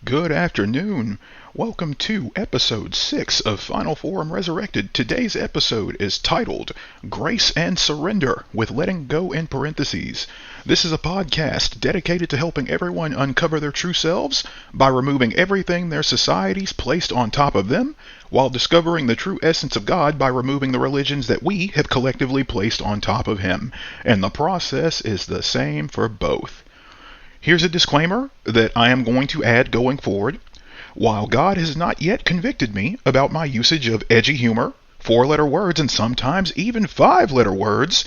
Good afternoon. Welcome to episode 6 of Final Forem Resurrected. Today's episode is titled Grace and Surrender with Letting Go in parentheses. This is a podcast dedicated to helping everyone uncover their true selves by removing everything their societies placed on top of them, while discovering the true essence of God by removing the religions that we have collectively placed on top of Him. And the process is the same for both. Here's a disclaimer that I am going to add going forward. While God has not yet convicted me about my usage of edgy humor, 4-letter words, and sometimes even 5-letter words,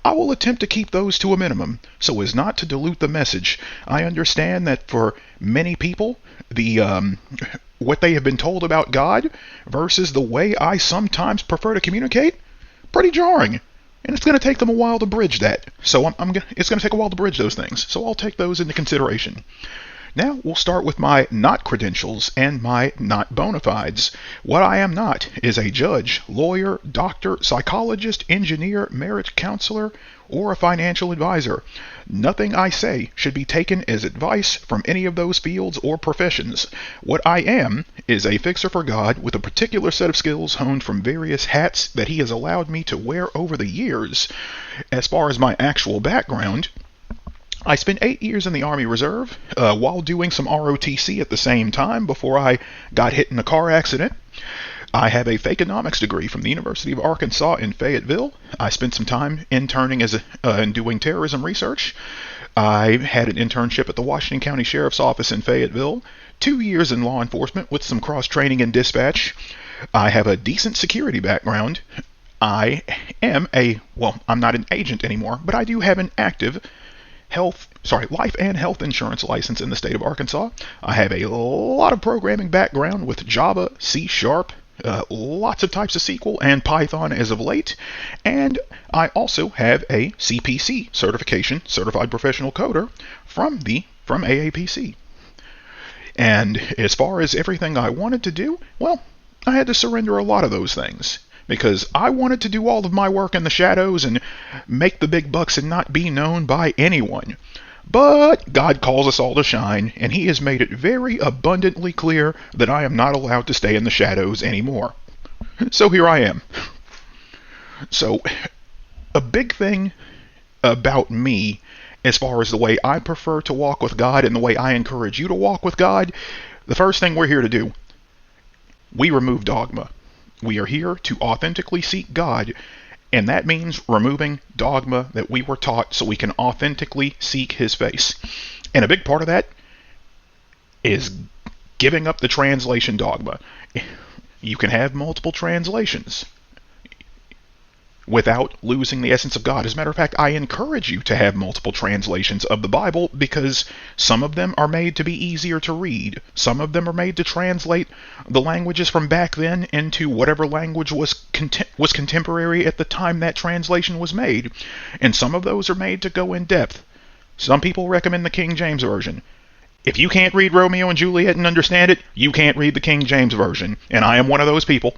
I will attempt to keep those to a minimum so as not to dilute the message. I understand that for many people, what they have been told about God versus the way I sometimes prefer to communicate, pretty jarring. And it's going to take them a while to bridge that. So it's going to take a while to bridge those things. So I'll take those into consideration. Now we'll start with my not credentials and my not bona fides. What I am not is a judge, lawyer, doctor, psychologist, engineer, marriage counselor, or a financial advisor. Nothing I say should be taken as advice from any of those fields or professions. What I am is a fixer for God with a particular set of skills honed from various hats that He has allowed me to wear over the years. As far as my actual background, I spent 8 years in the Army Reserve while doing some ROTC at the same time before I got hit in a car accident. I have a Fakeonomics degree from the University of Arkansas in Fayetteville. I spent some time interning and doing terrorism research. I had an internship at the Washington County Sheriff's Office in Fayetteville, 2 years in law enforcement with some cross-training in dispatch. I have a decent security background. I'm not an agent anymore, but I do have an active life and health insurance license in the state of Arkansas. I have a lot of programming background with Java, C#, lots of types of SQL and Python as of late, and I also have a CPC certification, Certified Professional Coder, from AAPC. And as far as everything I wanted to do, well, I had to surrender a lot of those things. Because I wanted to do all of my work in the shadows and make the big bucks and not be known by anyone. But God calls us all to shine, and He has made it very abundantly clear that I am not allowed to stay in the shadows anymore. So here I am. So, a big thing about me, as far as the way I prefer to walk with God and the way I encourage you to walk with God, the first thing we're here to do, we remove dogma. We are here to authentically seek God, and that means removing dogma that we were taught so we can authentically seek His face. And a big part of that is giving up the translation dogma. You can have multiple translations without losing the essence of God. As a matter of fact, I encourage you to have multiple translations of the Bible because some of them are made to be easier to read. Some of them are made to translate the languages from back then into whatever language was contemporary at the time that translation was made. And some of those are made to go in depth. Some people recommend the King James Version. If you can't read Romeo and Juliet and understand it, you can't read the King James Version. And I am one of those people.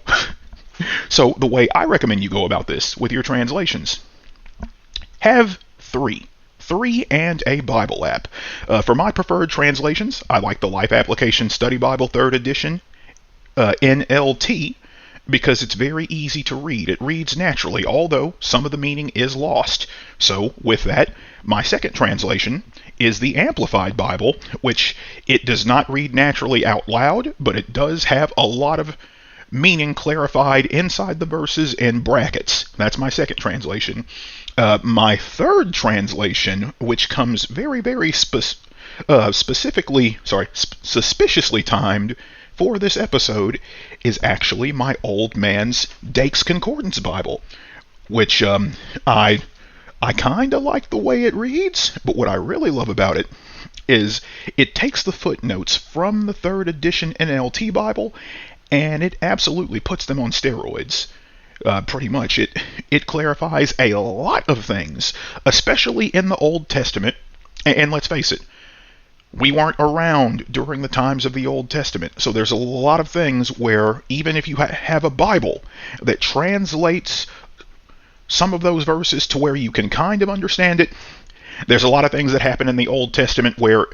So the way I recommend you go about this with your translations, have three and a Bible app. For my preferred translations, I like the Life Application Study Bible 3rd edition, NLT, because it's very easy to read. It reads naturally, although some of the meaning is lost. So with that, my second translation is the Amplified Bible, which it does not read naturally out loud, but it does have a lot of meaning clarified inside the verses in brackets. That's my second translation. My third translation, which comes very, very suspiciously timed for this episode, is actually my old man's Dake's Concordance Bible, which I kind of like the way it reads, but what I really love about it is it takes the footnotes from the 3rd edition NLT Bible and it absolutely puts them on steroids. Pretty much. It clarifies a lot of things, especially in the Old Testament. And let's face it, we weren't around during the times of the Old Testament. So there's a lot of things where even if you have a Bible that translates some of those verses to where you can kind of understand it, there's a lot of things that happen in the Old Testament where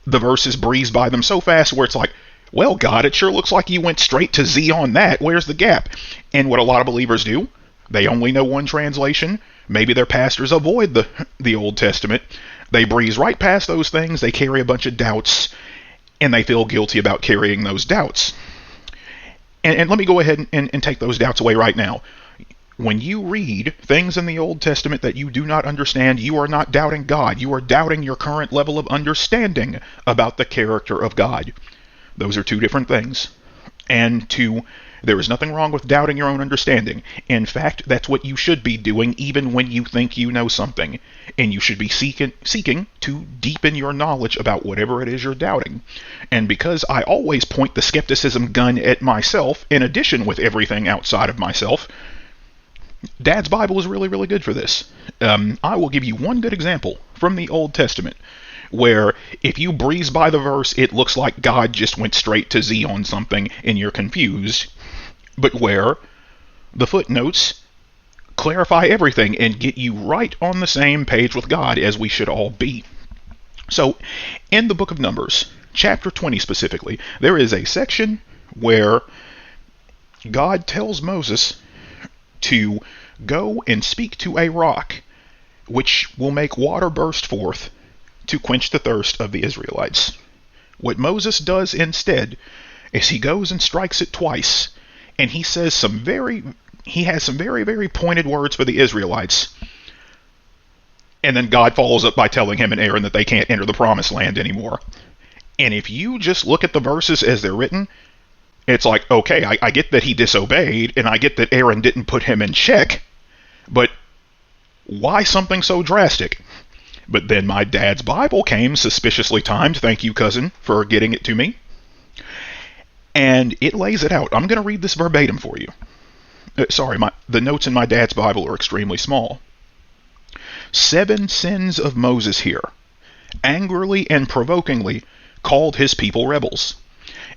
the verses breeze by them so fast where it's like, well, God, it sure looks like you went straight to Z on that. Where's the gap? And what a lot of believers do, they only know one translation. Maybe their pastors avoid the Old Testament. They breeze right past those things. They carry a bunch of doubts, and they feel guilty about carrying those doubts. And let me go ahead and take those doubts away right now. When you read things in the Old Testament that you do not understand, you are not doubting God. You are doubting your current level of understanding about the character of God. Those are two different things. And there is nothing wrong with doubting your own understanding. In fact, that's what you should be doing even when you think you know something. And you should be seeking to deepen your knowledge about whatever it is you're doubting. And because I always point the skepticism gun at myself, in addition with everything outside of myself, Dad's Bible is really, really good for this. I will give you one good example from the Old Testament where if you breeze by the verse, it looks like God just went straight to Z on something and you're confused, but where the footnotes clarify everything and get you right on the same page with God as we should all be. So, in the book of Numbers, chapter 20 specifically, there is a section where God tells Moses to go and speak to a rock which will make water burst forth to quench the thirst of the Israelites. What Moses does instead is he goes and strikes it twice, and he has some very, very pointed words for the Israelites. And then God follows up by telling him and Aaron that they can't enter the promised land anymore. And if you just look at the verses as they're written, it's like, okay, I get that he disobeyed, and I get that Aaron didn't put him in check, but why something so drastic? But then my dad's Bible came, suspiciously timed. Thank you, cousin, for getting it to me. And it lays it out. I'm going to read this verbatim for you. The notes in my dad's Bible are extremely small. 7 sins of Moses here. Angrily and provokingly called his people rebels.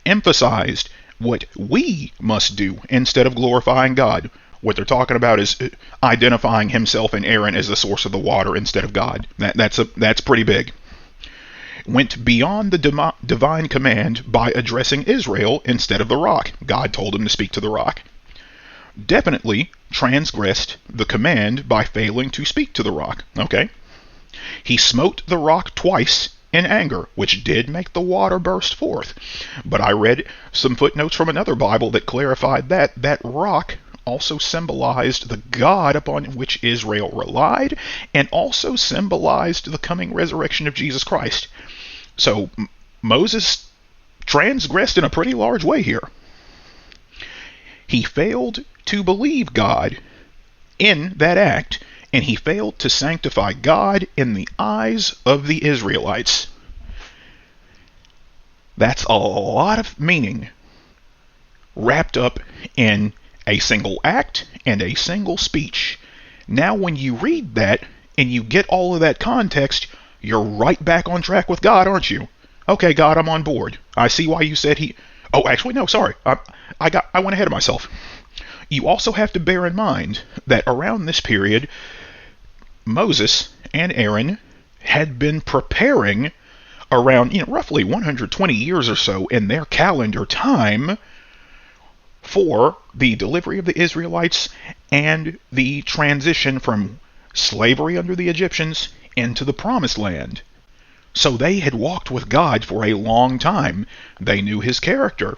Emphasized what we must do instead of glorifying God. What they're talking about is identifying himself and Aaron as the source of the water instead of God. That's pretty big. Went beyond the divine command by addressing Israel instead of the rock. God told him to speak to the rock. Definitely transgressed the command by failing to speak to the rock. Okay? He smote the rock twice in anger, which did make the water burst forth. But I read some footnotes from another Bible that clarified that rock also symbolized the God upon which Israel relied, and also symbolized the coming resurrection of Jesus Christ. So Moses transgressed in a pretty large way here. He failed to believe God in that act, and he failed to sanctify God in the eyes of the Israelites. That's a lot of meaning wrapped up in a single act and a single speech. Now when you read that and you get all of that context, you're right back on track with God, aren't you? Okay, God, I'm on board. I see why you said he... Oh, actually, no, sorry. I went ahead of myself. You also have to bear in mind that around this period, Moses and Aaron had been preparing around, roughly 120 years or so in their calendar time for the delivery of the Israelites and the transition from slavery under the Egyptians into the Promised Land. So they had walked with God for a long time. They knew his character,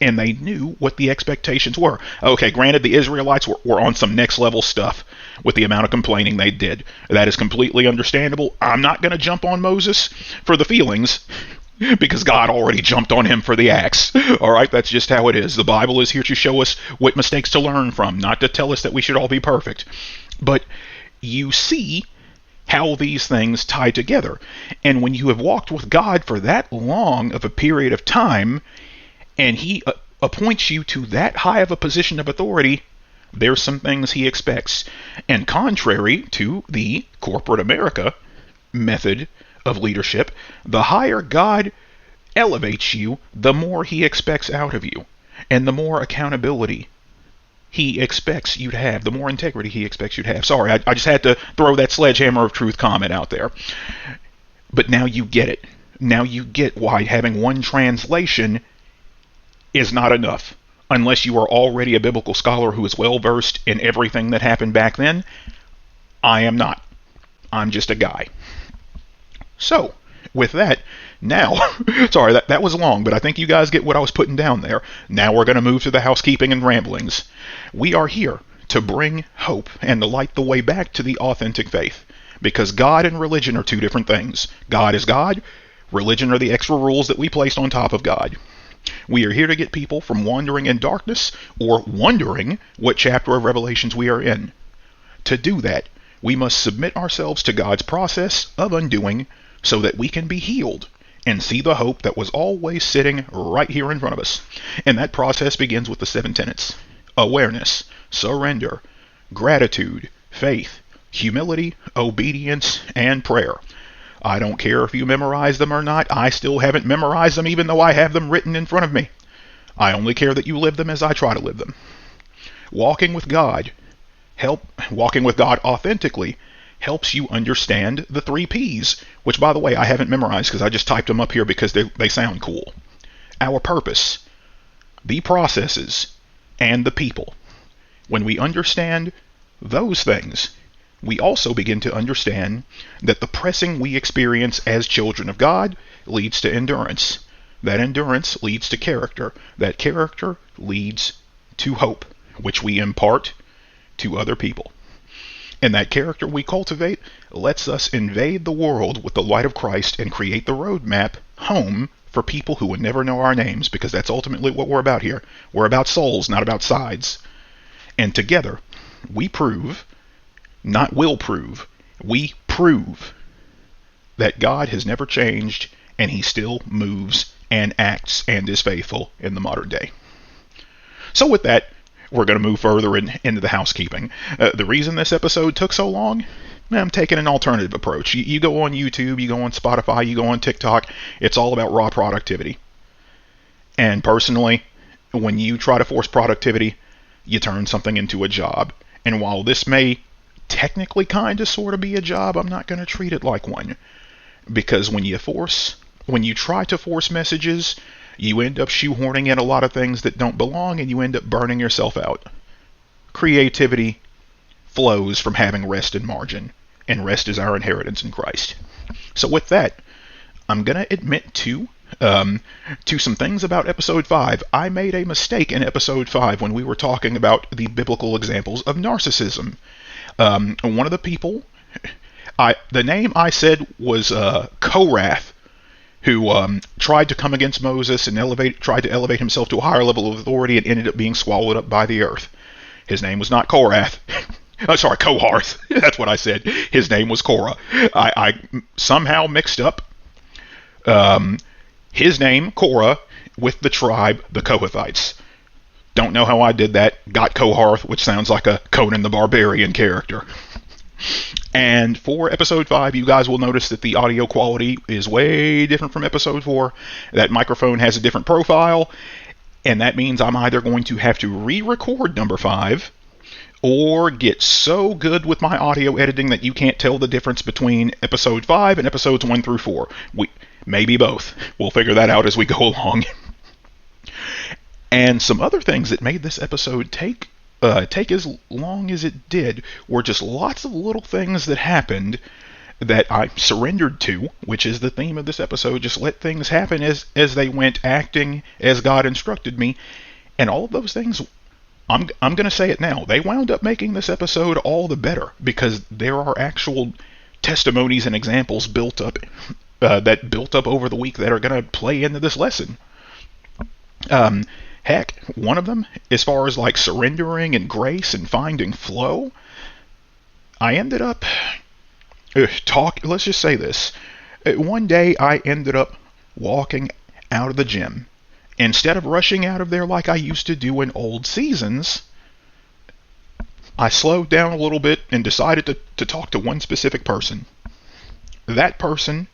and they knew what the expectations were. Okay, granted, the Israelites were on some next level stuff with the amount of complaining they did. That is completely understandable. I'm not going to jump on Moses for the feelings, because God already jumped on him for the axe. All right, that's just how it is. The Bible is here to show us what mistakes to learn from, not to tell us that we should all be perfect. But you see how these things tie together. And when you have walked with God for that long of a period of time, and he appoints you to that high of a position of authority, there's some things he expects. And contrary to the corporate America method of leadership, the higher God elevates you, the more he expects out of you, and the more accountability he expects you to have, the more integrity he expects you to have. Sorry, I just had to throw that sledgehammer of truth comment out there. But now you get it. Now you get why having one translation is not enough. Unless you are already a biblical scholar who is well versed in everything that happened back then. I am not. I'm just a guy. So, with that, now, sorry, that was long, but I think you guys get what I was putting down there. Now we're going to move to the housekeeping and ramblings. We are here to bring hope and to light the way back to the authentic faith. Because God and religion are two different things. God is God. Religion are the extra rules that we placed on top of God. We are here to get people from wandering in darkness or wondering what chapter of Revelations we are in. To do that, we must submit ourselves to God's process of undoing so that we can be healed and see the hope that was always sitting right here in front of us. And that process begins with the 7 tenets: awareness, surrender, gratitude, faith, humility, obedience, and prayer. I don't care if you memorize them or not. I still haven't memorized them even though I have them written in front of me. I only care that you live them as I try to live them. Walking with God authentically helps you understand the 3 P's, which, by the way, I haven't memorized because I just typed them up here because they sound cool. Our purpose, the processes, and the people. When we understand those things, we also begin to understand that the pressing we experience as children of God leads to endurance. That endurance leads to character. That character leads to hope, which we impart to other people. And that character we cultivate lets us invade the world with the light of Christ and create the roadmap home for people who would never know our names, because that's ultimately what we're about here. We're about souls, not about sides. And together, we prove, not will prove, we prove that God has never changed and he still moves and acts and is faithful in the modern day. So with that, we're going to move further into the housekeeping. The reason this episode took so long, I'm taking an alternative approach. You go on YouTube, you go on Spotify, you go on TikTok, it's all about raw productivity. And personally, when you try to force productivity, you turn something into a job. And while this may technically kind of sort of be a job, I'm not going to treat it like one. Because when you try to force messages, you end up shoehorning in a lot of things that don't belong, and you end up burning yourself out. Creativity flows from having rest and margin, and rest is our inheritance in Christ. So with that, I'm going to admit to some things about episode 5. I made a mistake in episode 5 when we were talking about the biblical examples of narcissism. One of the people, the name I said was Korath, who tried to come against Moses and tried to elevate himself to a higher level of authority and ended up being swallowed up by the earth. His name was not Korath. Oh, sorry, Koharth. That's what I said. His name was Korah. I somehow mixed up his name, Korah, with the tribe, the Kohathites. Don't know how I did that. Got Koharth, which sounds like a Conan the Barbarian character. And for episode 5, you guys will notice that the audio quality is way different from episode 4. That microphone has a different profile, and that means I'm either going to have to re-record number 5 or get so good with my audio editing that you can't tell the difference between episode 5 and episodes 1 through 4. Maybe both. We'll figure that out as we go along. And some other things that made this episode take as long as it did were just lots of little things that happened that I surrendered to, which is the theme of this episode. Just let things happen as they went, acting as God instructed me. And all of those things, I'm going to say it now, they wound up making this episode all the better, because there are actual testimonies and examples built up over the week that are going to play into this lesson. Heck, one of them, as far as like surrendering and grace and finding flow, I ended up let's just say this. One day I ended up walking out of the gym. Instead of rushing out of there like I used to do in old seasons, I slowed down a little bit and decided to talk to one specific person. That person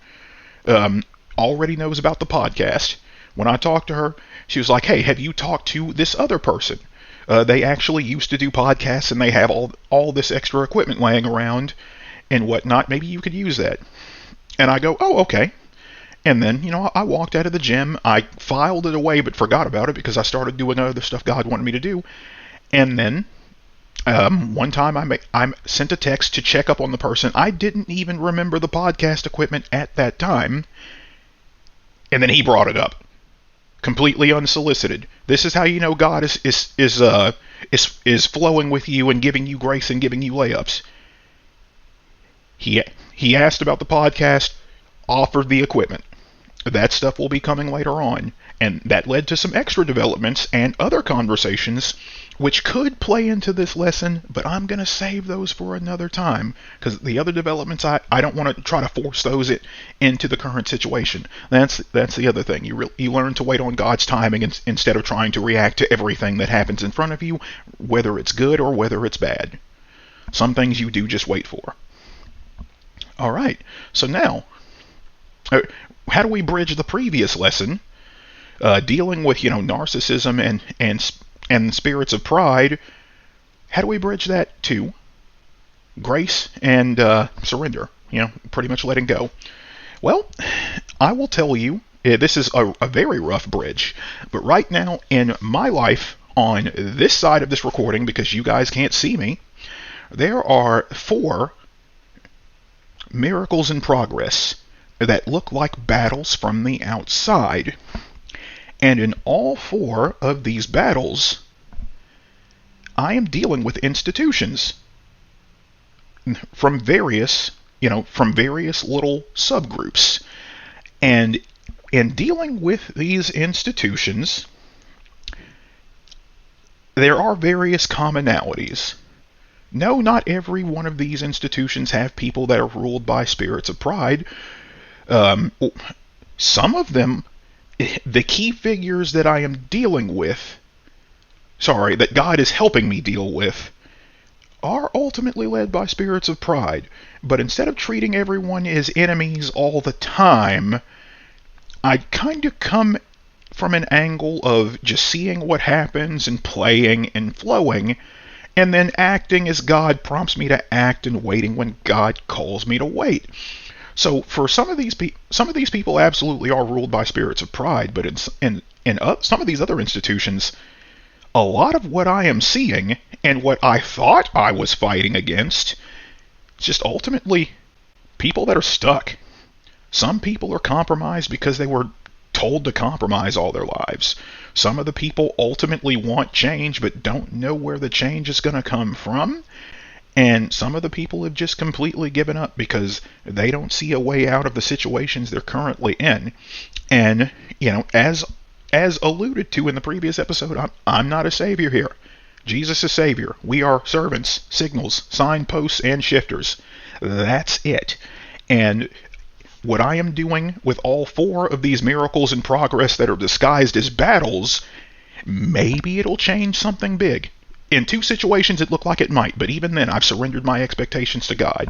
already knows about the podcast. When I talked to her, she was like, hey, have you talked to this other person? They actually used to do podcasts, and they have all this extra equipment laying around and whatnot. Maybe you could use that. And I go, oh, okay. And then, I walked out of the gym. I filed it away but forgot about it because I started doing other stuff God wanted me to do. And then one time I sent a text to check up on the person. I didn't even remember the podcast equipment at that time. And then he brought it up, completely unsolicited. This is how you know God is flowing with you and giving you grace and giving you layups. He asked about the podcast, offered the equipment. That stuff will be coming later on, and that led to some extra developments and other conversations which could play into this lesson, but I'm going to save those for another time, because the other developments, I don't want to try to force those into the current situation. That's the other thing. You learn to wait on God's timing instead of trying to react to everything that happens in front of you, whether it's good or whether it's bad. Some things you do just wait for. All right, so now, how do we bridge the previous lesson, dealing with narcissism and spirits of pride? How do we bridge that to grace and surrender? Pretty much letting go. Well, I will tell you, this is a very rough bridge, but right now in my life, on this side of this recording, because you guys can't see me, there are 4 miracles in progress that look like battles from the outside. And in all 4 of these battles, I am dealing with institutions from various little subgroups. And in dealing with these institutions, there are various commonalities. No, not every one of these institutions have people that are ruled by spirits of pride. Some of them, the key figures that I am dealing with, that God is helping me deal with, are ultimately led by spirits of pride. But instead of treating everyone as enemies all the time, I kind of come from an angle of just seeing what happens and playing and flowing, and then acting as God prompts me to act and waiting when God calls me to wait. So for some of these people absolutely are ruled by spirits of pride, but in some of these other institutions, a lot of what I am seeing and what I thought I was fighting against, it's just ultimately people that are stuck. Some people are compromised because they were told to compromise all their lives. Some of the people ultimately want change but don't know where the change is going to come from. And some of the people have just completely given up because they don't see a way out of the situations they're currently in. And, as alluded to in the previous episode, I'm not a savior here. Jesus is savior. We are servants, signals, signposts, and shifters. That's it. And what I am doing with all 4 of these miracles in progress that are disguised as battles, maybe it'll change something big. In 2 situations, it looked like it might, but even then, I've surrendered my expectations to God.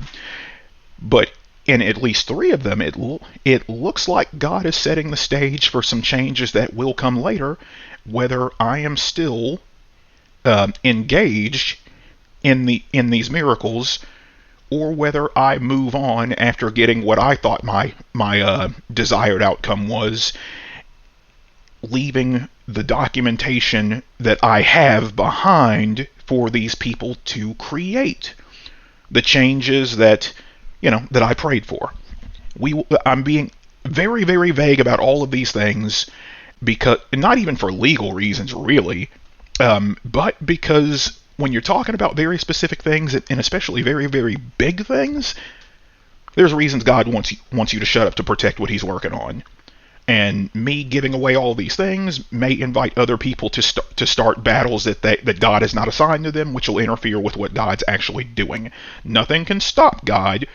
But in at least 3 of them, it looks like God is setting the stage for some changes that will come later, whether I am still engaged in these miracles, or whether I move on after getting what I thought my desired outcome was, leaving the documentation that I have behind for these people to create the changes that I prayed for. I'm being very, very vague about all of these things, because not even for legal reasons really, but because when you're talking about very specific things, and especially very, very big things, there's reasons God wants you to shut up to protect what he's working on. And me giving away all these things may invite other people to start battles that God has not assigned to them, which will interfere with what God's actually doing. Nothing can stop God,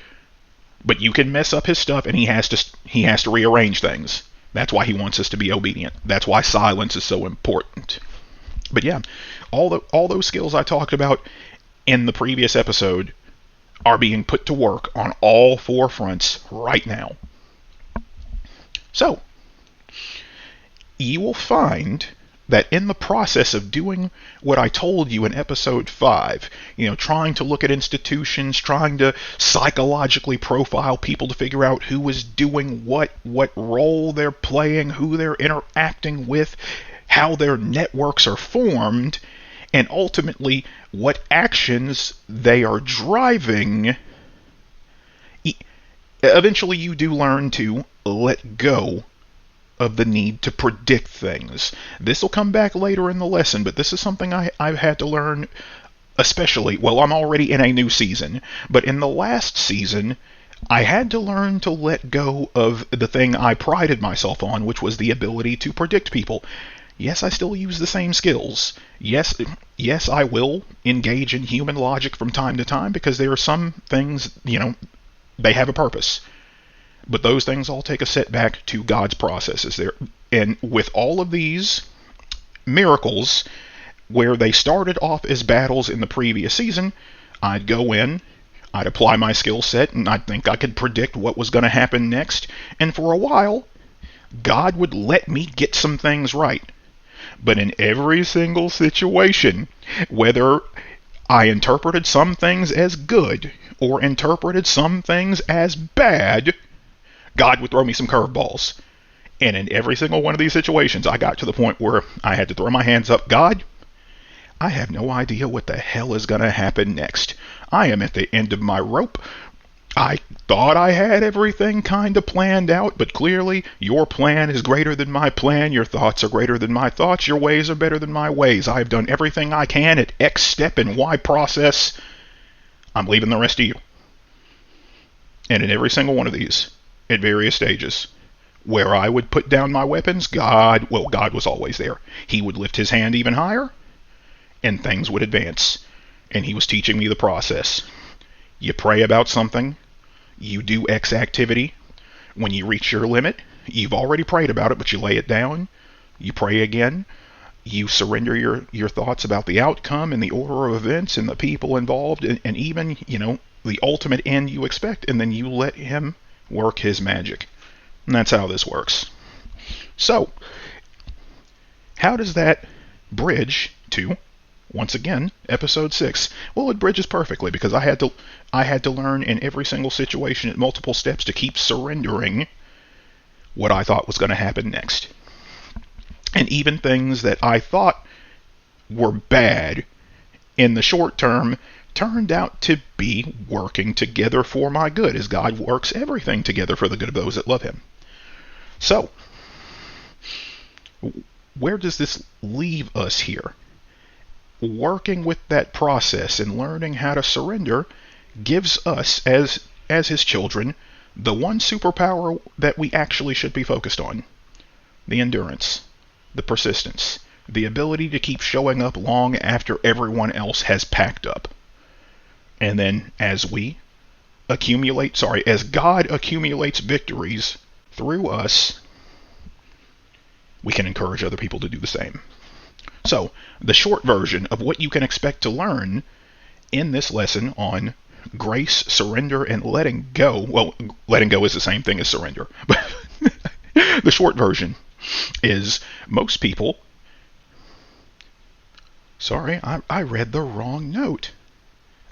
but you can mess up his stuff, and he has to rearrange things. That's why he wants us to be obedient. That's why silence is so important. But yeah, all those skills I talked about in the previous episode are being put to work on all 4 fronts right now. So, you will find that in the process of doing what I told you in episode 5, trying to look at institutions, trying to psychologically profile people to figure out who is doing what role they're playing, who they're interacting with, how their networks are formed, and ultimately what actions they are driving, eventually you do learn to let go of the need to predict things. This will come back later in the lesson, but this is something I've had to learn, especially, well, I'm already in a new season, but in the last season, I had to learn to let go of the thing I prided myself on, which was the ability to predict people. Yes, I still use the same skills. Yes, I will engage in human logic from time to time, because there are some things, they have a purpose. But those things all take a setback to God's processes there. And with all of these miracles, where they started off as battles in the previous season, I'd go in, I'd apply my skill set, and I'd think I could predict what was going to happen next. And for a while, God would let me get some things right. But in every single situation, whether I interpreted some things as good or interpreted some things as bad, God would throw me some curveballs. And in every single one of these situations, I got to the point where I had to throw my hands up. God, I have no idea what the hell is going to happen next. I am at the end of my rope. I thought I had everything kind of planned out, but clearly your plan is greater than my plan. Your thoughts are greater than my thoughts. Your ways are better than my ways. I have done everything I can at X step and Y process. I'm leaving the rest to you. And in every single one of these, at various stages, where I would put down my weapons, God was always there. He would lift his hand even higher, and things would advance. And he was teaching me the process. You pray about something, you do X activity. When you reach your limit, you've already prayed about it, but you lay it down, you pray again, you surrender your thoughts about the outcome and the order of events and the people involved, and even, the ultimate end you expect, and then you let him work his magic. And that's how this works. So, how does that bridge to, once again, episode 6? Well, it bridges perfectly, because I had to learn in every single situation at multiple steps to keep surrendering what I thought was going to happen next. And even things that I thought were bad in the short term turned out to be working together for my good, as God works everything together for the good of those that love him. So, where does this leave us here? Working with that process and learning how to surrender gives us, as his children, the one superpower that we actually should be focused on: the endurance, the persistence, the ability to keep showing up long after everyone else has packed up. And then as God accumulates victories through us, we can encourage other people to do the same. So, the short version of what you can expect to learn in this lesson on grace, surrender, and letting go. Well, letting go is the same thing as surrender. But the short version is most people... Sorry, I read the wrong note.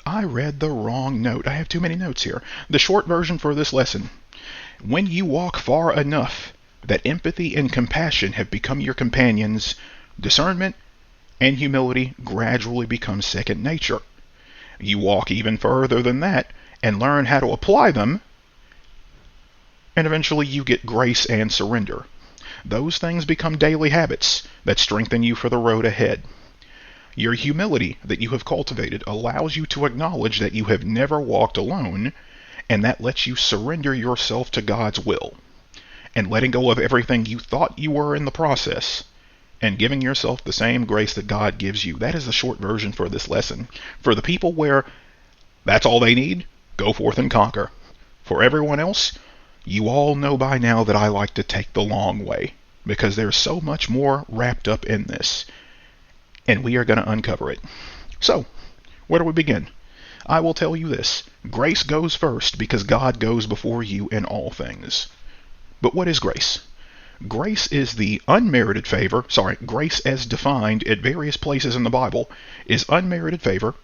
I have too many notes here. The short version for this lesson: when you walk far enough that empathy and compassion have become your companions, discernment and humility gradually become second nature. You walk even further than that and learn how to apply them, and eventually you get grace and surrender. Those things become daily habits that strengthen you for the road ahead. Your humility that you have cultivated allows you to acknowledge that you have never walked alone, and that lets you surrender yourself to God's will, and letting go of everything you thought you were in the process, and giving yourself the same grace that God gives you. That is the short version for this lesson. For the people where that's all they need, go forth and conquer. For everyone else, you all know by now that I like to take the long way, because there's so much more wrapped up in this, and we are going to uncover it. So, where do we begin? I will tell you this: grace goes first because God goes before you in all things. But what is grace? Grace is the unmerited favor, grace as defined at various places in the Bible is unmerited favor,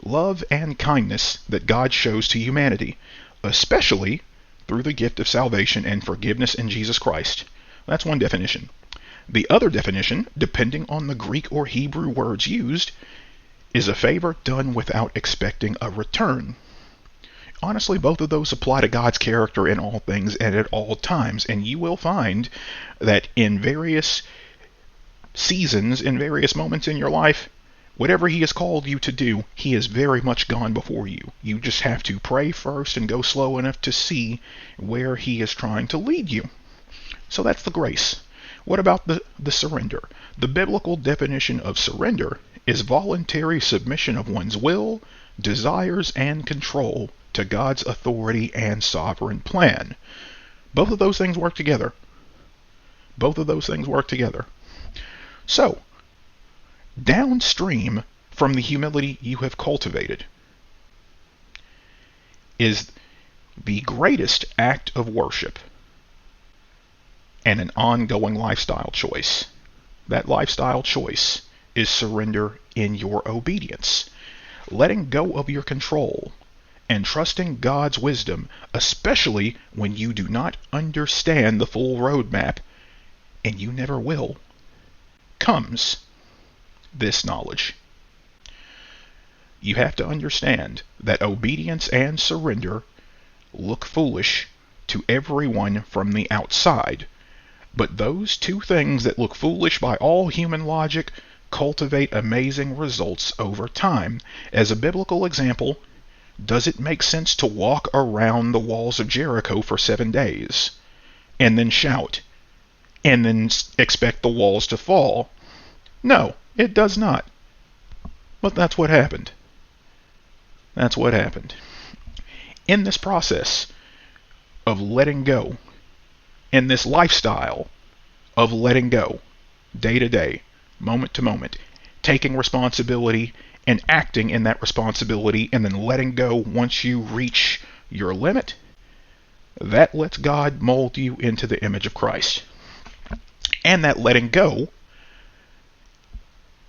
love, and kindness that God shows to humanity, especially through the gift of salvation and forgiveness in Jesus Christ. That's one definition. The other definition, depending on the Greek or Hebrew words used, is a favor done without expecting a return. Honestly, both of those apply to God's character in all things and at all times, and you will find that in various seasons, in various moments in your life, whatever He has called you to do, He has very much gone before you. You just have to pray first and go slow enough to see where He is trying to lead you. So that's the grace. What about the surrender? The biblical definition of surrender is voluntary submission of one's will, desires, and control to God's authority and sovereign plan. Both of those things work together. Both of those things work together. So, downstream from the humility you have cultivated is the greatest act of worship and an ongoing lifestyle choice. That lifestyle choice is surrender in your obedience, letting go of your control and trusting God's wisdom, especially when you do not understand the full roadmap, and you never will, comes this knowledge. You have to understand that obedience and surrender look foolish to everyone from the outside, but those two things that look foolish by all human logic cultivate amazing results over time. As a biblical example, does it make sense to walk around the walls of Jericho for 7 days and then shout and then expect the walls to fall? No, it does not. But that's what happened. That's what happened. In this process of letting go, in this lifestyle of letting go, day to day, moment to moment, taking responsibility and acting in that responsibility and then letting go once you reach your limit, that lets God mold you into the image of Christ. And that letting go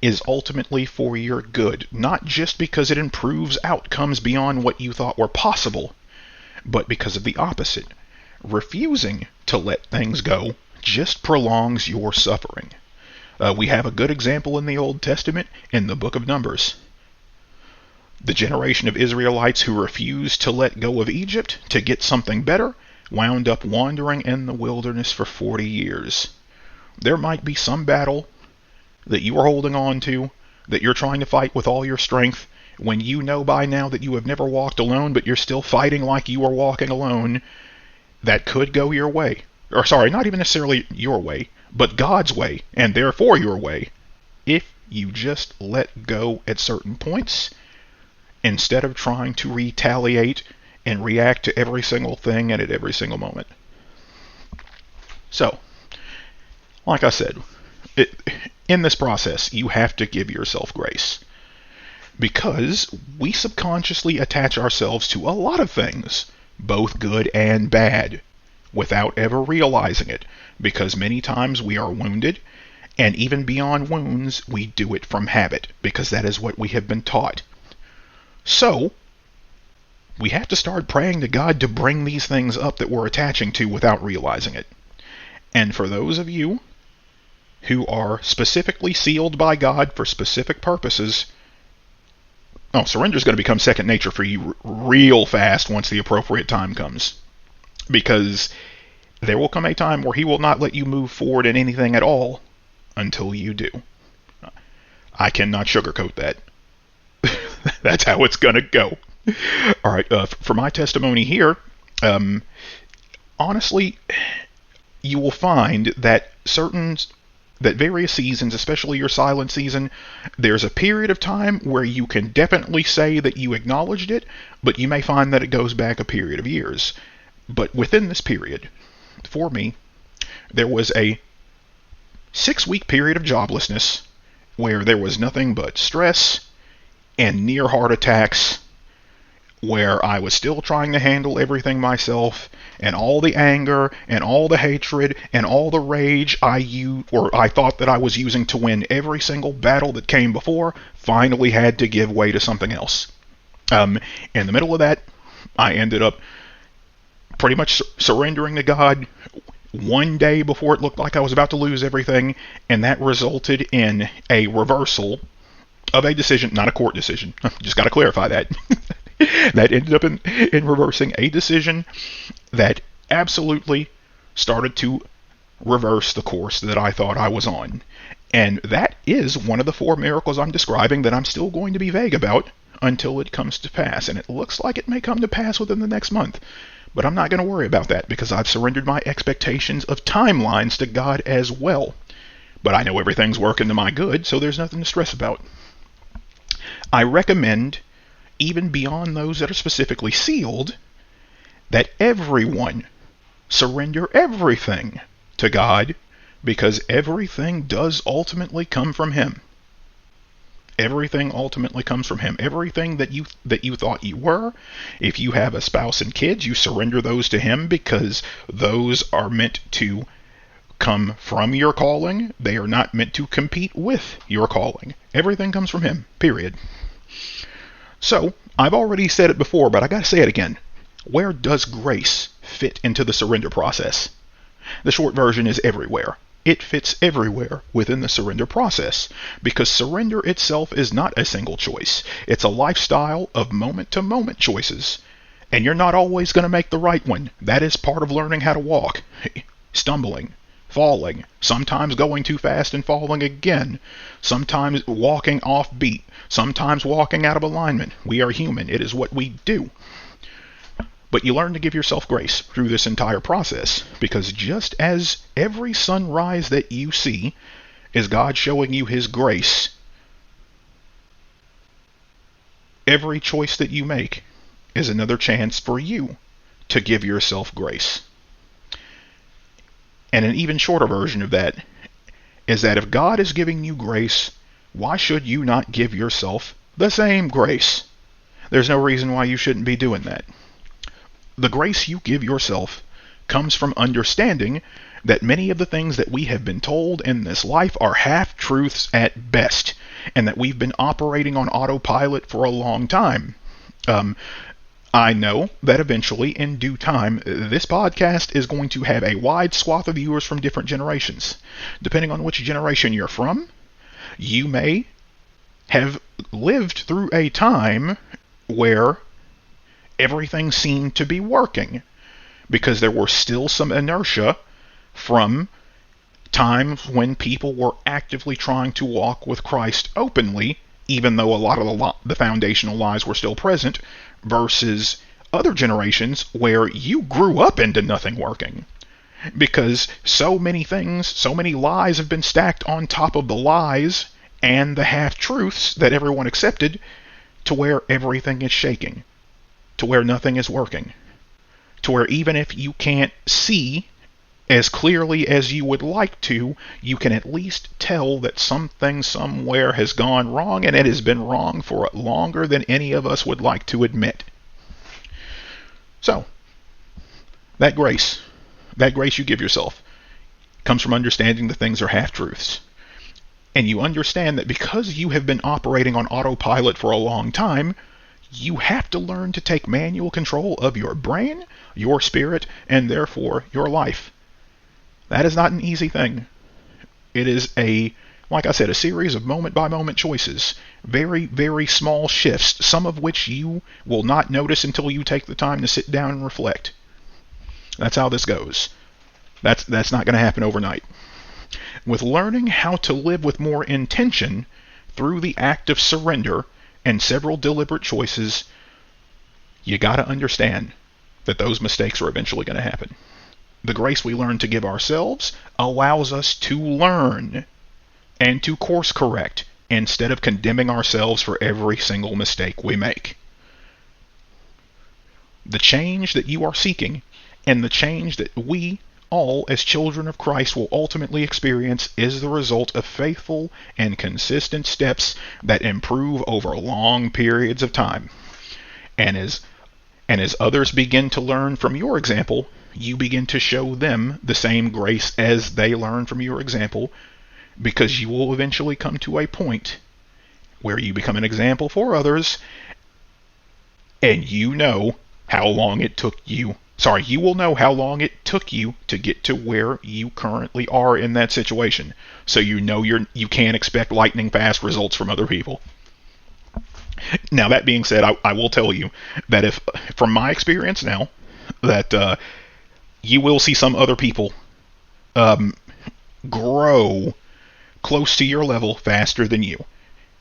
is ultimately for your good, not just because it improves outcomes beyond what you thought were possible, but because of the opposite. Refusing to let things go just prolongs your suffering. We have a good example in the Old Testament in the book of Numbers. The generation of Israelites who refused to let go of Egypt to get something better wound up wandering in the wilderness for 40 years. There might be some battle that you are holding on to, that you're trying to fight with all your strength, when you know by now that you have never walked alone, but you're still fighting like you are walking alone, that could go your way. Or not even necessarily your way, but God's way, and therefore your way, if you just let go at certain points, instead of trying to retaliate and react to every single thing and at every single moment. So, like I said, in this process, you have to give yourself grace. Because we subconsciously attach ourselves to a lot of things, both good and bad, without ever realizing it, because many times we are wounded, and even beyond wounds, we do it from habit, because that is what we have been taught. So, we have to start praying to God to bring these things up that we're attaching to without realizing it. And for those of you who are specifically sealed by God for specific purposes, surrender is going to become second nature for you real fast once the appropriate time comes. Because there will come a time where He will not let you move forward in anything at all until you do. I cannot sugarcoat that. That's how it's going to go. All right, for my testimony here, honestly, you will find that various seasons, especially your silent season, there's a period of time where you can definitely say that you acknowledged it, but you may find that it goes back a period of years. But within this period, for me, there was a 6-week period of joblessness where there was nothing but stress and near heart attacks where I was still trying to handle everything myself, and all the anger and all the hatred and all the rage I thought that I was using to win every single battle that came before finally had to give way to something else. In the middle of that, I ended up pretty much surrendering to God one day before it looked like I was about to lose everything, and that resulted in a reversal of a decision, not a court decision. Just got to clarify that. That ended up in reversing a decision that absolutely started to reverse the course that I thought I was on. And that is one of the 4 miracles I'm describing that I'm still going to be vague about until it comes to pass. And it looks like it may come to pass within the next month. But I'm not going to worry about that because I've surrendered my expectations of timelines to God as well. But I know everything's working to my good, so there's nothing to stress about. I recommend, even beyond those that are specifically sealed, that everyone surrender everything to God, because everything does ultimately come from Him. Everything ultimately comes from Him. Everything that you thought you were, if you have a spouse and kids, you surrender those to Him because those are meant to come from your calling. They are not meant to compete with your calling. Everything comes from Him, period. So, I've already said it before, but I gotta say it again. Where does grace fit into the surrender process? The short version is everywhere. It fits everywhere within the surrender process, because surrender itself is not a single choice. It's a lifestyle of moment-to-moment choices. And you're not always going to make the right one. That is part of learning how to walk. Stumbling, falling, sometimes going too fast and falling again, sometimes walking off beat, sometimes walking out of alignment. We are human. It is what we do. But you learn to give yourself grace through this entire process, because just as every sunrise that you see is God showing you His grace, every choice that you make is another chance for you to give yourself grace. And an even shorter version of that is that if God is giving you grace, why should you not give yourself the same grace? There's no reason why you shouldn't be doing that. The grace you give yourself comes from understanding that many of the things that we have been told in this life are half-truths at best, and that we've been operating on autopilot for a long time. I know that eventually, in due time, this podcast is going to have a wide swath of viewers from different generations. Depending on which generation you're from, you may have lived through a time where everything seemed to be working, because there were still some inertia from times when people were actively trying to walk with Christ openly, even though a lot of the foundational lies were still present, versus other generations where you grew up into nothing working. Because so many things, so many lies have been stacked on top of the lies and the half-truths that everyone accepted, to where everything is shaking, to where nothing is working, to where even if you can't see as clearly as you would like to, you can at least tell that something somewhere has gone wrong, and it has been wrong for longer than any of us would like to admit. So, that grace you give yourself comes from understanding that things are half-truths. And you understand that because you have been operating on autopilot for a long time, you have to learn to take manual control of your brain, your spirit, and therefore your life. That is not an easy thing. It is like I said, a series of moment-by-moment choices. Very, very small shifts, some of which you will not notice until you take the time to sit down and reflect. That's how this goes. That's not going to happen overnight. With learning how to live with more intention through the act of surrender and several deliberate choices, you got to understand that those mistakes are eventually going to happen. The grace we learn to give ourselves allows us to learn and to course correct instead of condemning ourselves for every single mistake we make. The change that you are seeking and the change that we all as children of Christ will ultimately experience is the result of faithful and consistent steps that improve over long periods of time. And as And as others begin to learn from your example, you begin to show them the same grace as they learn from your example, because you will eventually come to a point where you become an example for others, and you know how long it took you. Sorry, you will know how long it took you to get to where you currently are in that situation. So you know you can't expect lightning fast results from other people. Now, that being said, I will tell you that if, from my experience now, that you will see some other people grow close to your level faster than you.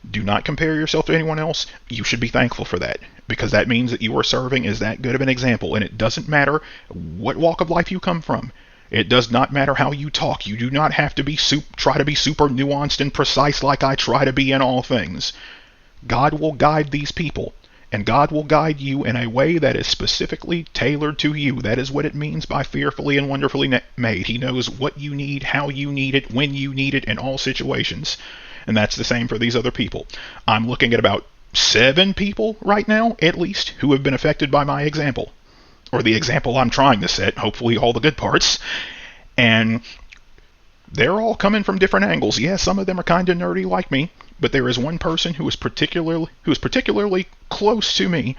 Do not compare yourself to anyone else. You should be thankful for that, because that means that you are serving as that good of an example. And it doesn't matter what walk of life you come from. It does not matter how you talk. You do not have to be try to be super nuanced and precise like I try to be in all things. God will guide these people, and God will guide you in a way that is specifically tailored to you. That is what it means by fearfully and wonderfully made. He knows what you need, how you need it, when you need it, in all situations. And that's the same for these other people. I'm looking at about 7 people right now, at least, who have been affected by my example, or the example I'm trying to set, hopefully all the good parts. And they're all coming from different angles. Yeah, some of them are kind of nerdy like me, but there is one person who is particularly close to me,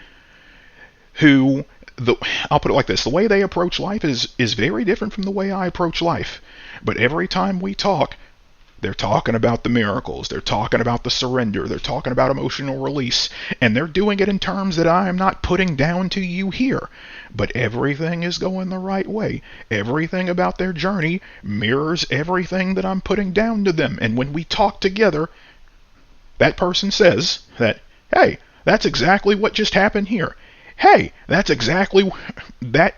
who, I'll put it like this: the way they approach life is very different from the way I approach life. But every time we talk, they're talking about the miracles, they're talking about the surrender, they're talking about emotional release, and they're doing it in terms that I am not putting down to you here. But everything is going the right way. Everything about their journey mirrors everything that I'm putting down to them. And when we talk together, that person says that, hey, that's exactly what just happened here. Hey, that's exactly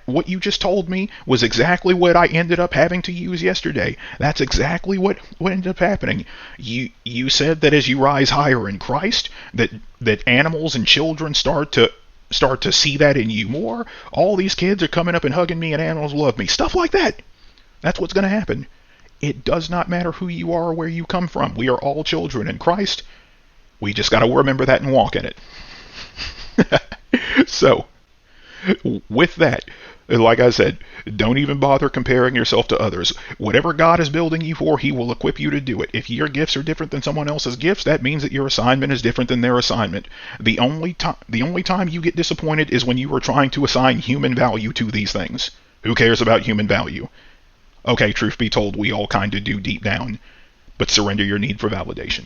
what you just told me was exactly what I ended up having to use yesterday. That's exactly what ended up happening. You said that as you rise higher in Christ, that animals and children start to see that in you more. All these kids are coming up and hugging me, and animals love me. Stuff like that. That's what's going to happen. It does not matter who you are or where you come from. We are all children in Christ. We just got to remember that and walk in it. So, with that, like I said, don't even bother comparing yourself to others. Whatever God is building you for, He will equip you to do it. If your gifts are different than someone else's gifts, that means that your assignment is different than their assignment. The only time you get disappointed is when you are trying to assign human value to these things. Who cares about human value? Okay, truth be told, we all kind of do deep down, but surrender your need for validation.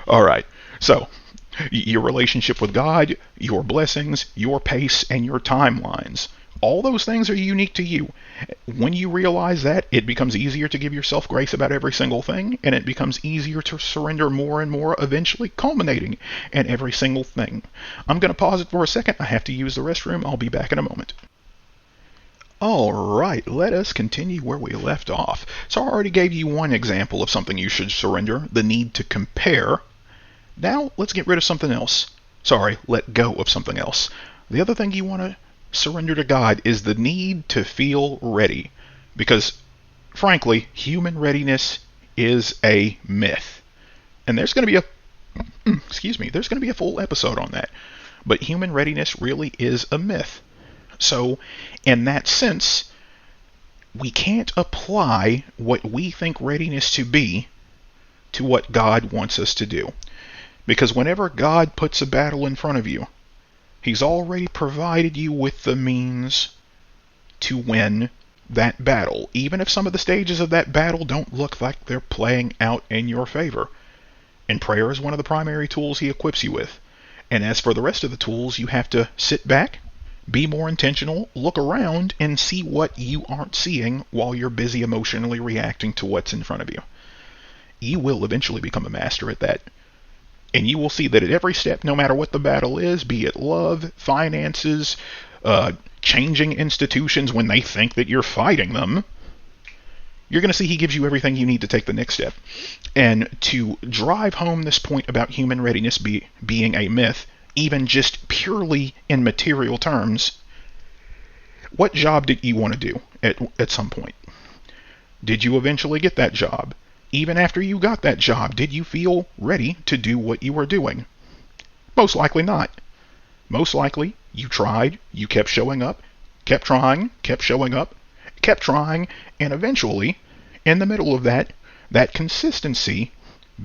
All right, so your relationship with God, your blessings, your pace, and your timelines. All those things are unique to you. When you realize that, it becomes easier to give yourself grace about every single thing, and it becomes easier to surrender more and more, eventually culminating in every single thing. I'm going to pause it for a second. I have to use the restroom. I'll be back in a moment. Alright, let us continue where we left off. So I already gave you one example of something you should surrender, the need to compare. Now, let's get rid of something else. Sorry, let go of something else. The other thing you want to surrender to God is the need to feel ready. Because, frankly, human readiness is a myth. And there's going to be there's going to be a full episode on that. But human readiness really is a myth. So, in that sense, we can't apply what we think readiness to be to what God wants us to do. Because whenever God puts a battle in front of you, He's already provided you with the means to win that battle, even if some of the stages of that battle don't look like they're playing out in your favor. And prayer is one of the primary tools He equips you with. And as for the rest of the tools, you have to sit back, be more intentional, look around, and see what you aren't seeing while you're busy emotionally reacting to what's in front of you. You will eventually become a master at that. And you will see that at every step, no matter what the battle is, be it love, finances, changing institutions when they think that you're fighting them, you're going to see He gives you everything you need to take the next step. And to drive home this point about human readiness being a myth, even just purely in material terms, what job did you want to do at some point? Did you eventually get that job? Even after you got that job, did you feel ready to do what you were doing? Most likely not. Most likely, you tried, you kept showing up, kept trying, kept showing up, kept trying, and eventually, in the middle of that, that consistency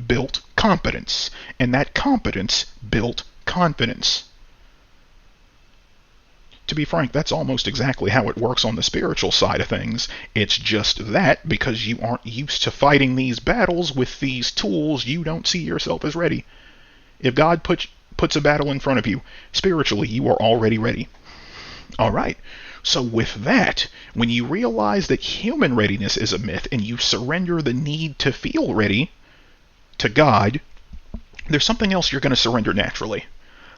built competence, and that competence built confidence. To be frank, that's almost exactly how it works on the spiritual side of things. It's just that because you aren't used to fighting these battles with these tools, you don't see yourself as ready. If God puts a battle in front of you, spiritually, you are already ready. All right. So with that, when you realize that human readiness is a myth and you surrender the need to feel ready to God, there's something else you're going to surrender naturally.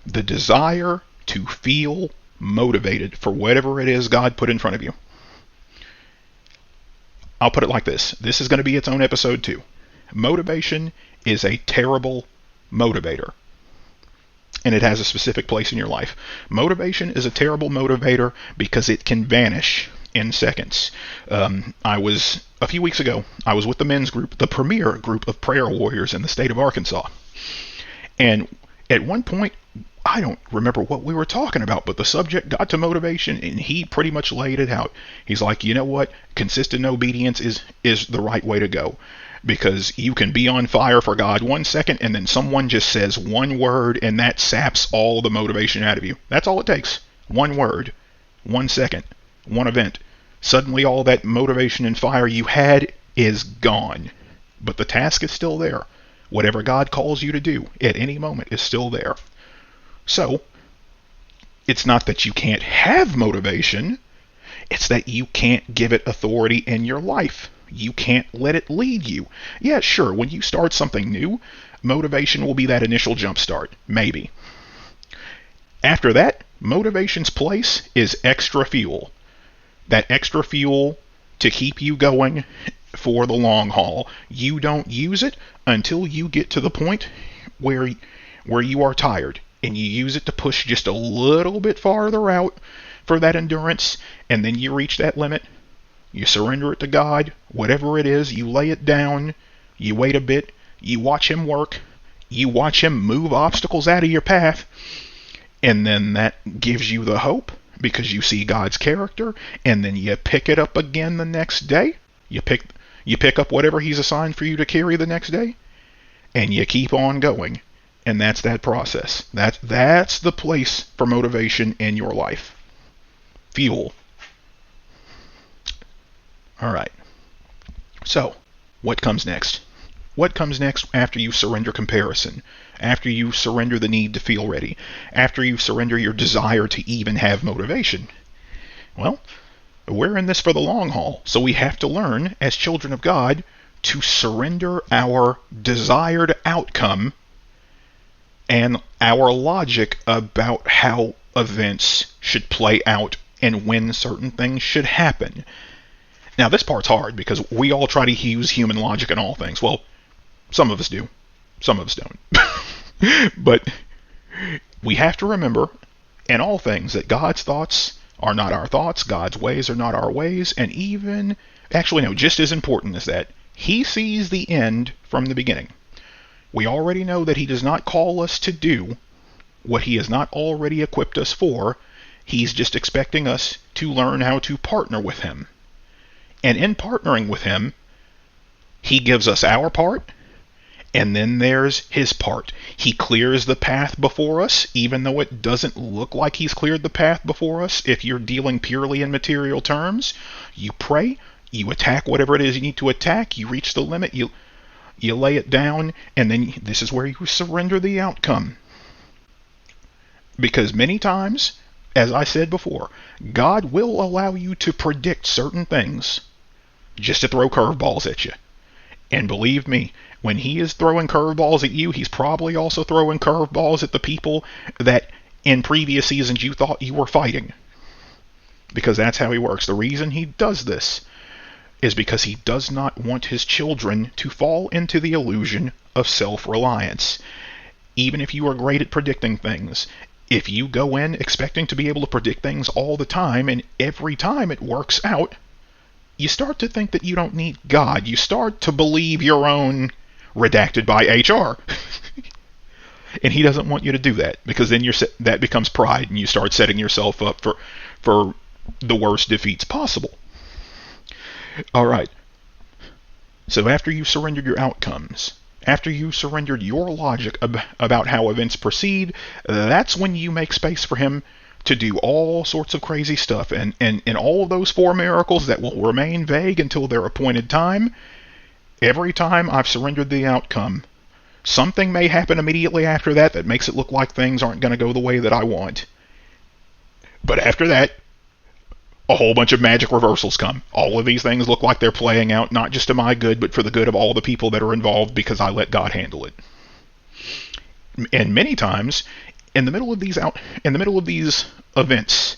The desire to feel motivated for whatever it is God put in front of you. I'll put it like this. This is going to be its own episode too. Motivation is a terrible motivator. And it has a specific place in your life. Motivation is a terrible motivator because it can vanish in seconds. A few weeks ago, I was with the men's group, the premier group of prayer warriors in the state of Arkansas. And at one point, I don't remember what we were talking about, but the subject got to motivation, and he pretty much laid it out. He's like, you know what? Consistent obedience is the right way to go. Because you can be on fire for God 1 second, and then someone just says one word, and that saps all the motivation out of you. That's all it takes. One word, 1 second, one event. Suddenly all that motivation and fire you had is gone. But the task is still there. Whatever God calls you to do at any moment is still there. So, it's not that you can't have motivation, it's that you can't give it authority in your life. You can't let it lead you. Yeah, sure, when you start something new, motivation will be that initial jump start, maybe. After that, motivation's place is extra fuel. That extra fuel to keep you going for the long haul. You don't use it until you get to the point where you are tired. And you use it to push just a little bit farther out for that endurance, and then you reach that limit. You surrender it to God, whatever it is, you lay it down, you wait a bit, you watch Him work, you watch Him move obstacles out of your path, and then that gives you the hope because you see God's character, and then you pick it up again the next day. You pick up whatever He's assigned for you to carry the next day, and you keep on going. And that's that process. That's the place for motivation in your life. Fuel. All right. So, what comes next? What comes next after you surrender comparison? After you surrender the need to feel ready? After you surrender your desire to even have motivation? Well, we're in this for the long haul, so we have to learn, as children of God, to surrender our desired outcome and our logic about how events should play out and when certain things should happen. Now, this part's hard because we all try to use human logic in all things. Well, some of us do. Some of us don't. But we have to remember in all things that God's thoughts are not our thoughts, God's ways are not our ways, and even, actually no, just as important as that, He sees the end from the beginning. We already know that He does not call us to do what He has not already equipped us for. He's just expecting us to learn how to partner with Him. And in partnering with Him, He gives us our part, and then there's His part. He clears the path before us, even though it doesn't look like He's cleared the path before us. If you're dealing purely in material terms, you pray, you attack whatever it is you need to attack, you reach the limit, you lay it down, and then this is where you surrender the outcome. Because many times, as I said before, God will allow you to predict certain things just to throw curveballs at you. And believe me, when He is throwing curveballs at you, He's probably also throwing curveballs at the people that in previous seasons you thought you were fighting. Because that's how He works. The reason He does this is because He does not want His children to fall into the illusion of self-reliance. Even if you are great at predicting things, if you go in expecting to be able to predict things all the time, and every time it works out, you start to think that you don't need God. You start to believe your own redacted by HR. And he doesn't want you to do that, because then that becomes pride, and you start setting yourself up for the worst defeats possible. All right. So after you surrendered your outcomes, after you surrendered your logic about how events proceed, that's when you make space for him to do all sorts of crazy stuff. And all of those 4 miracles that will remain vague until their appointed time, every time I've surrendered the outcome, something may happen immediately after that makes it look like things aren't going to go the way that I want. But after that, a whole bunch of magic reversals come. All of these things look like they're playing out not just to my good, but for the good of all the people that are involved, because I let God handle it. And many times, in the middle of these events,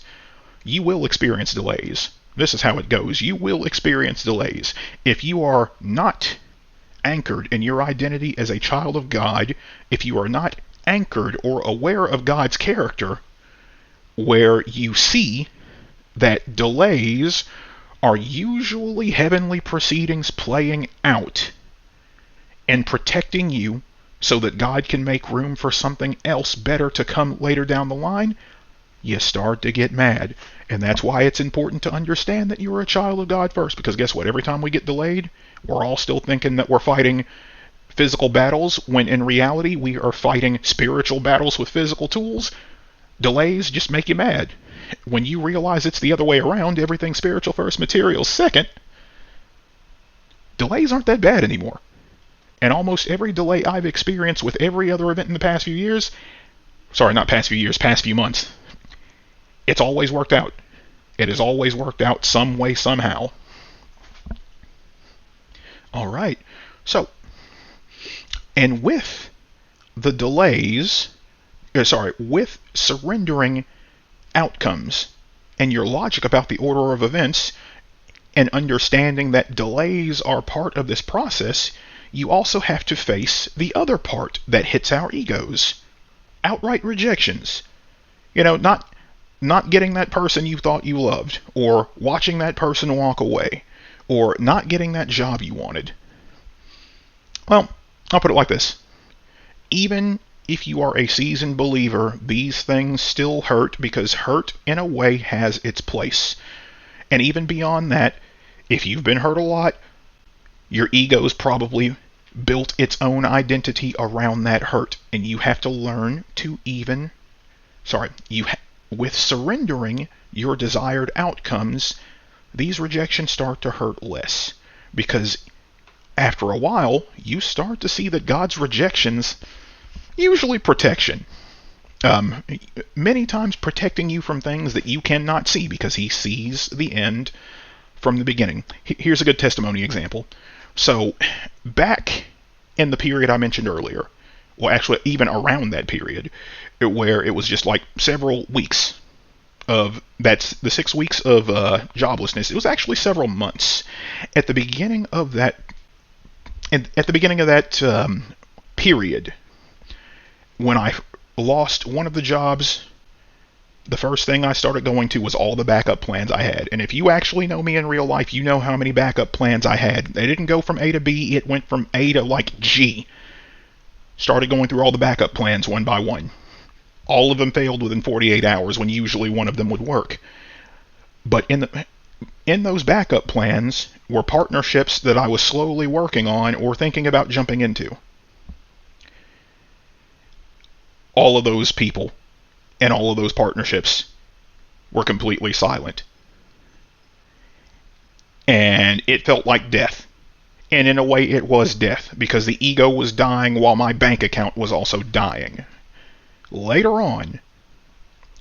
you will experience delays. This is how it goes. You will experience delays. If you are not anchored in your identity as a child of God, if you are not anchored or aware of God's character, where you see that delays are usually heavenly proceedings playing out and protecting you so that God can make room for something else better to come later down the line, you start to get mad. And that's why it's important to understand that you're a child of God first, because guess what? Every time we get delayed, we're all still thinking that we're fighting physical battles, when in reality we are fighting spiritual battles with physical tools. Delays just make you mad. When you realize it's the other way around, everything spiritual first, material second, delays aren't that bad anymore. And almost every delay I've experienced with every other event in the past few years, past few months, it's always worked out. It has always worked out some way, somehow. All right. So, and with the delays, with surrendering outcomes and your logic about the order of events, and understanding that delays are part of this process, you also have to face the other part that hits our egos. Outright rejections. Not getting that person you thought you loved, or watching that person walk away, or not getting that job you wanted. Well, I'll put it like this. Even if you are a seasoned believer, these things still hurt, because hurt, in a way, has its place. And even beyond that, if you've been hurt a lot, your ego's probably built its own identity around that hurt, and you have to learn to with surrendering your desired outcomes, these rejections start to hurt less, because after a while, you start to see that God's rejections, usually protection, many times protecting you from things that you cannot see, because he sees the end from the beginning. Here's a good testimony example. So, back in the period I mentioned earlier, well, actually, even around that period, where it was just like several weeks that's the 6 weeks of joblessness. It was actually several months. At the beginning of that period, when I lost one of the jobs, the first thing I started going to was all the backup plans I had. And if you actually know me in real life, you know how many backup plans I had. They didn't go from A to B, it went from A to like G. Started going through all the backup plans one by one. All of them failed within 48 hours, when usually one of them would work. But in those backup plans were partnerships that I was slowly working on or thinking about jumping into. All of those people and all of those partnerships were completely silent. And it felt like death. And in a way it was death, because the ego was dying while my bank account was also dying. Later on,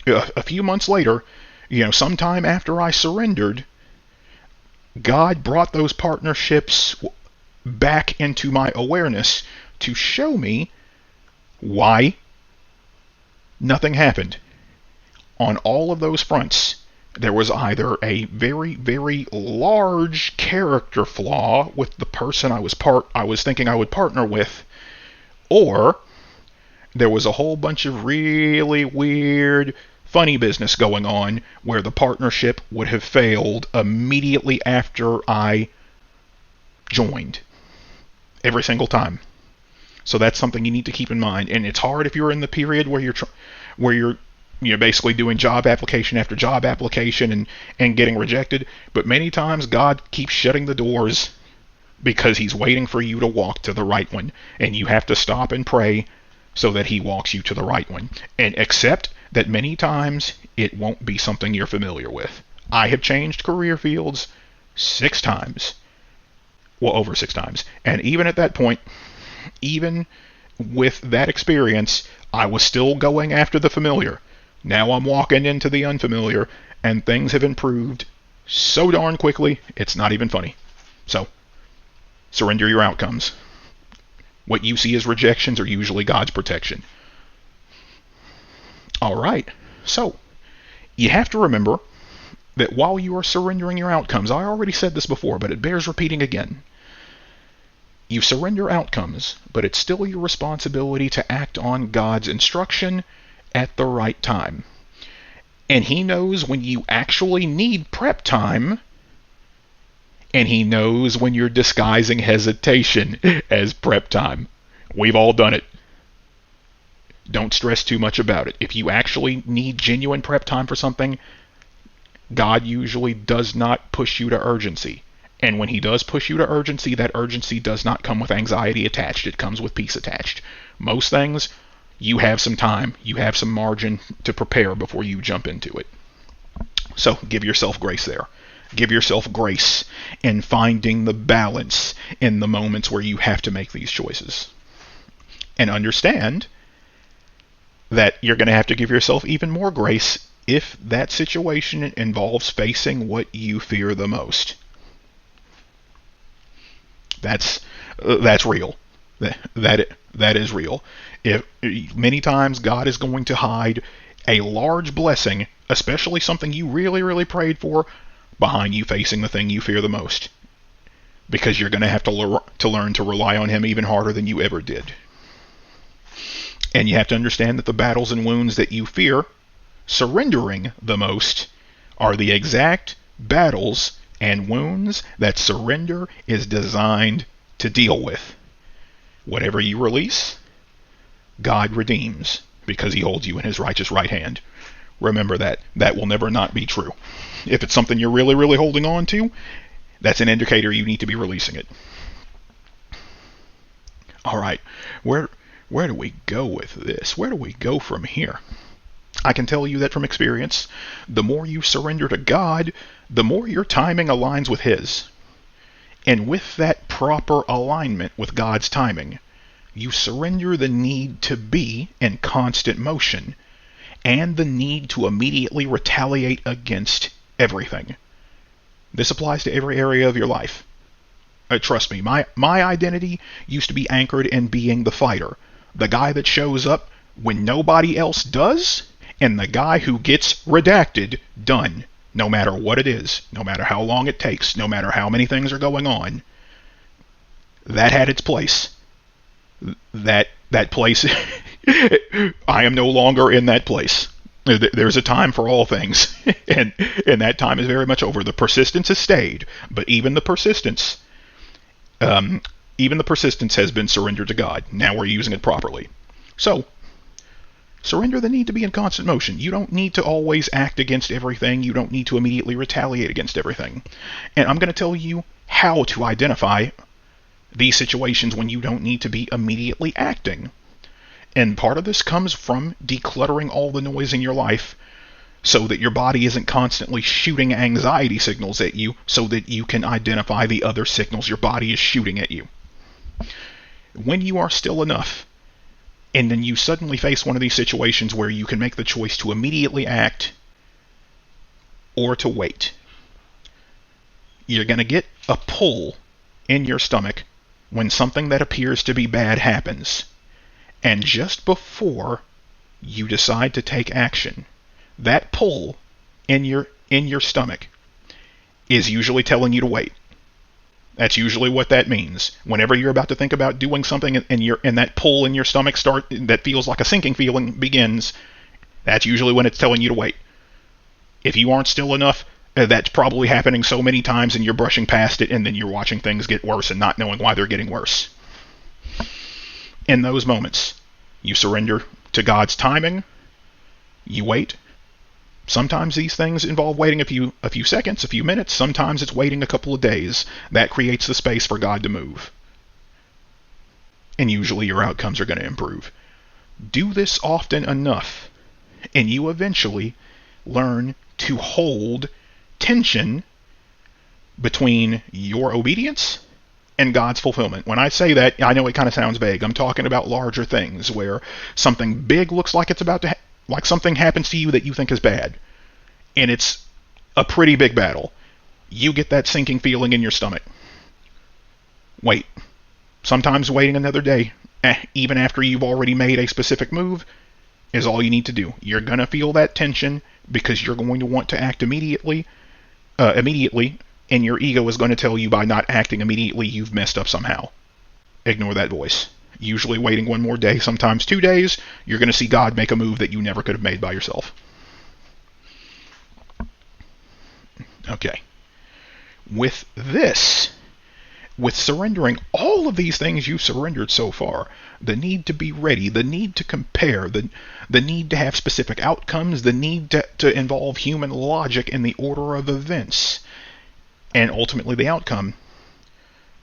a few months later, sometime after I surrendered, God brought those partnerships back into my awareness to show me why nothing happened. On all of those fronts, there was either a very, very large character flaw with the person I was thinking I would partner with, or there was a whole bunch of really weird, funny business going on where the partnership would have failed immediately after I joined. Every single time. So that's something you need to keep in mind. And it's hard if you're in the period where you're basically doing job application after job application and getting rejected. But many times God keeps shutting the doors because he's waiting for you to walk to the right one. And you have to stop and pray so that he walks you to the right one. And accept that many times it won't be something you're familiar with. I have changed career fields 6 times. Well, over 6 times. And even at that point, even with that experience, I was still going after the familiar. Now I'm walking into the unfamiliar, and things have improved so darn quickly, it's not even funny. So, surrender your outcomes. What you see as rejections are usually God's protection. Alright, so, you have to remember that while you are surrendering your outcomes, I already said this before, but it bears repeating again. You surrender outcomes, but it's still your responsibility to act on God's instruction at the right time. And he knows when you actually need prep time, and he knows when you're disguising hesitation as prep time. We've all done it. Don't stress too much about it. If you actually need genuine prep time for something, God usually does not push you to urgency. And when he does push you to urgency, that urgency does not come with anxiety attached. It comes with peace attached. Most things, you have some time, you have some margin to prepare before you jump into it. So give yourself grace there. Give yourself grace in finding the balance in the moments where you have to make these choices. And understand that you're going to have to give yourself even more grace if that situation involves facing what you fear the most. That's real. That is real. If many times God is going to hide a large blessing, especially something you really, really prayed for, behind you facing the thing you fear the most, because you're going to have to learn to rely on him even harder than you ever did. And you have to understand that the battles and wounds that you fear surrendering the most are the exact battles and wounds that surrender is designed to deal with. Whatever you release, God redeems, because he holds you in his righteous right hand. Remember that. That will never not be true. If it's something you're really, really holding on to, that's an indicator you need to be releasing it. Alright, where do we go with this? Where do we go from here? I can tell you that from experience, the more you surrender to God, the more your timing aligns with his. And with that proper alignment with God's timing, you surrender the need to be in constant motion and the need to immediately retaliate against everything. This applies to every area of your life. Trust me, my identity used to be anchored in being the fighter, the guy that shows up when nobody else does, and the guy who gets redacted done, no matter what it is, no matter how long it takes, no matter how many things are going on. That had its place. That place, I am no longer in that place. There's a time for all things, and that time is very much over. The persistence has stayed, but even the persistence has been surrendered to God. Now we're using it properly. So, surrender the need to be in constant motion. You don't need to always act against everything. You don't need to immediately retaliate against everything. And I'm going to tell you how to identify these situations when you don't need to be immediately acting. And part of this comes from decluttering all the noise in your life so that your body isn't constantly shooting anxiety signals at you, so that you can identify the other signals your body is shooting at you. When you are still enough, and then you suddenly face one of these situations where you can make the choice to immediately act or to wait, you're going to get a pull in your stomach when something that appears to be bad happens. And just before you decide to take action, that pull in your stomach is usually telling you to wait. That's usually what that means. Whenever you're about to think about doing something and that pull in your stomach that feels like a sinking feeling begins, that's usually when it's telling you to wait. If you aren't still enough, that's probably happening so many times and you're brushing past it, and then you're watching things get worse and not knowing why they're getting worse. In those moments, you surrender to God's timing, you wait. Sometimes these things involve waiting a few seconds, a few minutes. Sometimes it's waiting a couple of days. That creates the space for God to move. And usually your outcomes are going to improve. Do this often enough, and you eventually learn to hold tension between your obedience and God's fulfillment. When I say that, I know it kind of sounds vague. I'm talking about larger things where something big looks like it's about to like something happens to you that you think is bad, and it's a pretty big battle. You get that sinking feeling in your stomach. Wait. Sometimes waiting another day, even after you've already made a specific move, is all you need to do. You're going to feel that tension because you're going to want to act immediately, and your ego is going to tell you by not acting immediately you've messed up somehow. Ignore that voice. Usually waiting one more day, sometimes 2 days, you're going to see God make a move that you never could have made by yourself. Okay. With surrendering all of these things you've surrendered so far, the need to be ready, the need to compare, the need to have specific outcomes, the need to involve human logic in the order of events, and ultimately the outcome,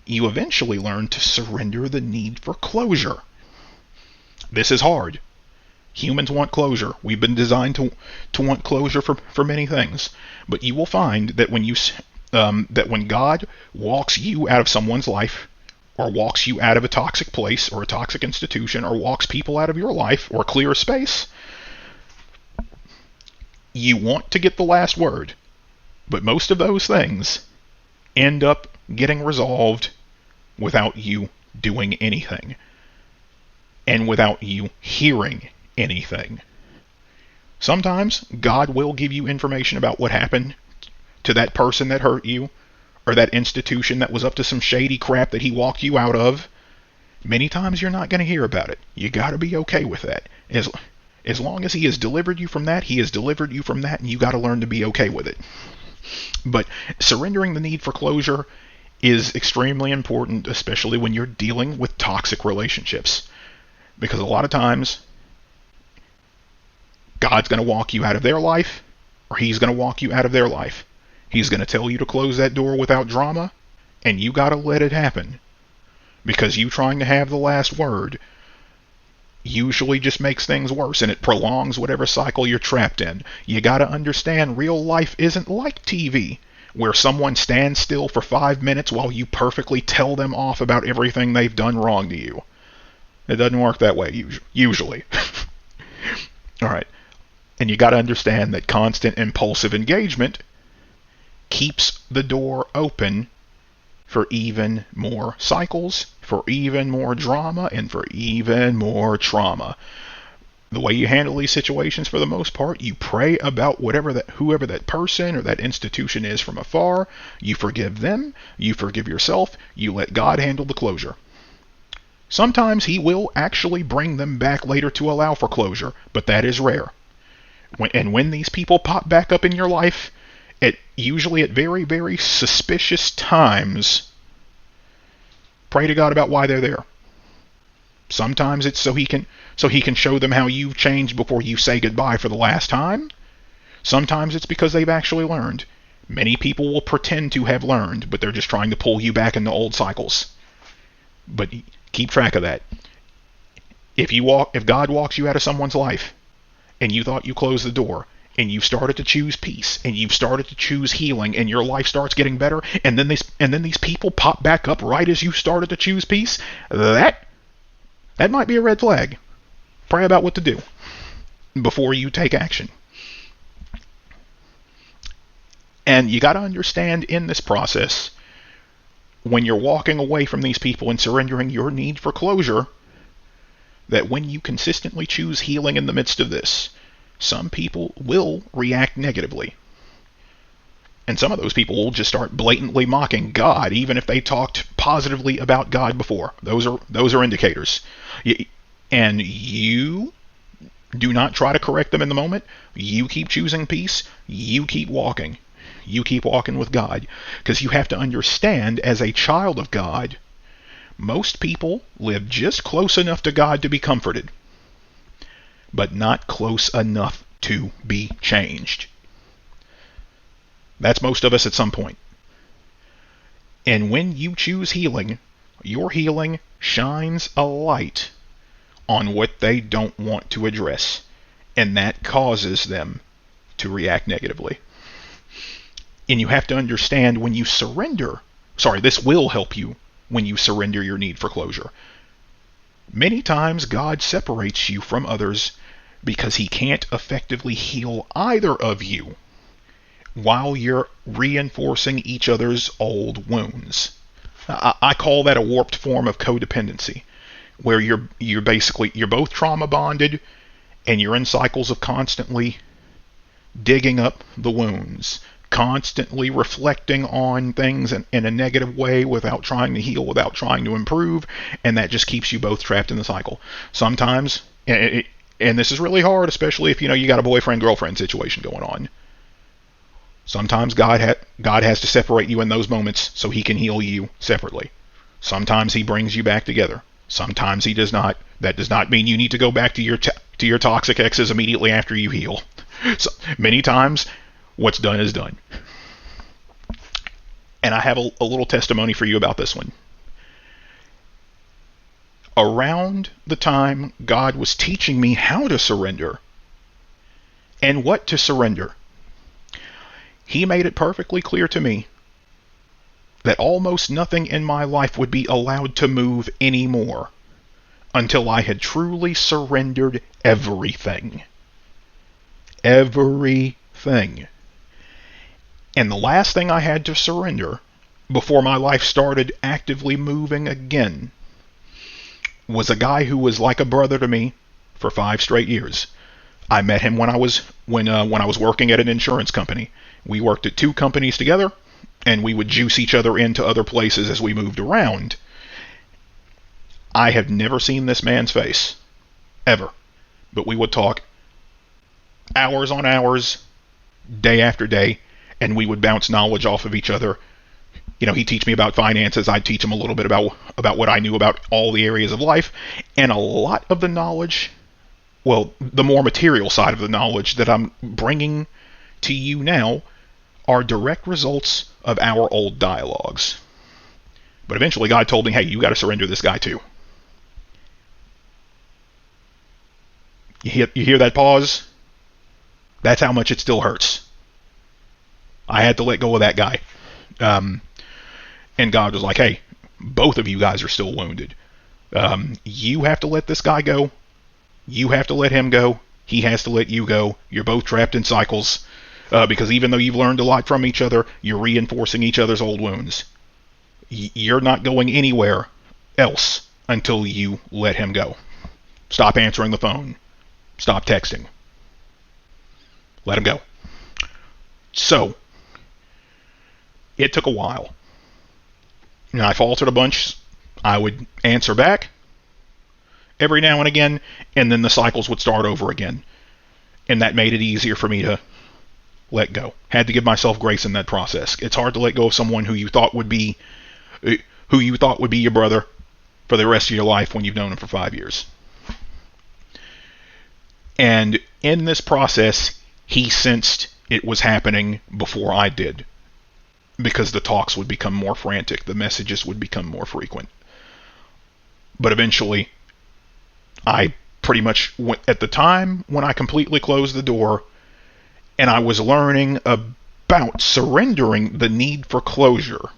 you eventually learn to surrender the need for closure. This is hard. Humans want closure. We've been designed to want closure for many things. But you will find that when God walks you out of someone's life, or walks you out of a toxic place or a toxic institution, or walks people out of your life or clear space, you want to get the last word. But most of those things end up getting resolved without you doing anything, and without you hearing anything. Sometimes God will give you information about what happened to that person that hurt you, or that institution that was up to some shady crap that he walked you out of. Many times you're not going to hear about it. You got to be okay with that. As long as he has delivered you from that, he has delivered you from that, and you got to learn to be okay with it. But surrendering the need for closure is extremely important, especially when you're dealing with toxic relationships. Because a lot of times, God's going to walk you out of their life, or he's going to walk you out of their life. He's going to tell you to close that door without drama, and you got to let it happen. Because you trying to have the last word usually just makes things worse, and it prolongs whatever cycle you're trapped in. You got to understand, real life isn't like TV, where someone stands still for 5 minutes while you perfectly tell them off about everything they've done wrong to you. It doesn't work that way, usually. Alright. And you got to understand that constant impulsive engagement keeps the door open for even more cycles, for even more drama, and for even more trauma. The way you handle these situations, for the most part, you pray about whoever that person or that institution is from afar. You forgive them, you forgive yourself, you let God handle the closure. Sometimes he will actually bring them back later to allow for closure, but that is rare. When these people pop back up in your life, usually at very, very suspicious times, pray to God about why they're there. Sometimes it's so he can show them how you've changed before you say goodbye for the last time. Sometimes it's because they've actually learned. Many people will pretend to have learned, but they're just trying to pull you back into old cycles. But keep track of that. If God walks you out of someone's life, and you thought you closed the door, and you've started to choose peace, and you've started to choose healing, and your life starts getting better, and then these people pop back up right as you started to choose peace, that might be a red flag. Pray about what to do before you take action. And you got to understand in this process, when you're walking away from these people and surrendering your need for closure, that when you consistently choose healing in the midst of this, some people will react negatively. And some of those people will just start blatantly mocking God, even if they talked positively about God before. Those are indicators. And you do not try to correct them in the moment. You keep choosing peace. You keep walking. You keep walking with God. Because you have to understand, as a child of God, Most people live just close enough to God to be comforted, but not close enough to be changed. That's most of us at some point. And when you choose healing, your healing shines a light on what they don't want to address, and that causes them to react negatively. And you have to understand, when you surrender, this will help you when you surrender your need for closure. Many times God separates you from others because he can't effectively heal either of you while you're reinforcing each other's old wounds. I call that a warped form of codependency, where you're both trauma bonded, and you're in cycles of constantly digging up the wounds, constantly reflecting on things in a negative way without trying to heal, without trying to improve, and that just keeps you both trapped in the cycle. Sometimes, and this is really hard, especially if you got a boyfriend-girlfriend situation going on. Sometimes God has to separate you in those moments so he can heal you separately. Sometimes he brings you back together. Sometimes he does not. That does not mean you need to go back to your toxic exes immediately after you heal. So, many times, what's done is done. And I have a little testimony for you about this one. Around the time God was teaching me how to surrender and what to surrender, he made it perfectly clear to me that almost nothing in my life would be allowed to move anymore until I had truly surrendered everything. Everything. And the last thing I had to surrender before my life started actively moving again was a guy who was like a brother to me for 5 straight years. I met him when I was working at an insurance company. We worked at 2 companies together, and we would juice each other into other places as we moved around. I have never seen this man's face, ever. But we would talk hours on hours, day after day, and we would bounce knowledge off of each other. He'd teach me about finances, I'd teach him a little bit about what I knew about all the areas of life, and a lot of the knowledge, well, the more material side of the knowledge that I'm bringing to you now are direct results of our old dialogues. But eventually God told me, hey, you got to surrender this guy too. You hear that pause? That's how much it still hurts. I had to let go of that guy. And God was like, hey, both of you guys are still wounded. You have to let this guy go. You have to let him go. He has to let you go. You're both trapped in cycles. Because even though you've learned a lot from each other, you're reinforcing each other's old wounds. You're not going anywhere else until you let him go. Stop answering the phone. Stop texting. Let him go. So, it took a while. I faltered a bunch. I would answer back every now and again, and then the cycles would start over again. And that made it easier for me to let go. Had to give myself grace in that process. It's hard to let go of someone who you thought would be your brother for the rest of your life when you've known him for 5 years. And in this process, he sensed it was happening before I did, because the talks would become more frantic, the messages would become more frequent. But eventually, I pretty much went, at the time when I completely closed the door and I was learning about surrendering the need for closure,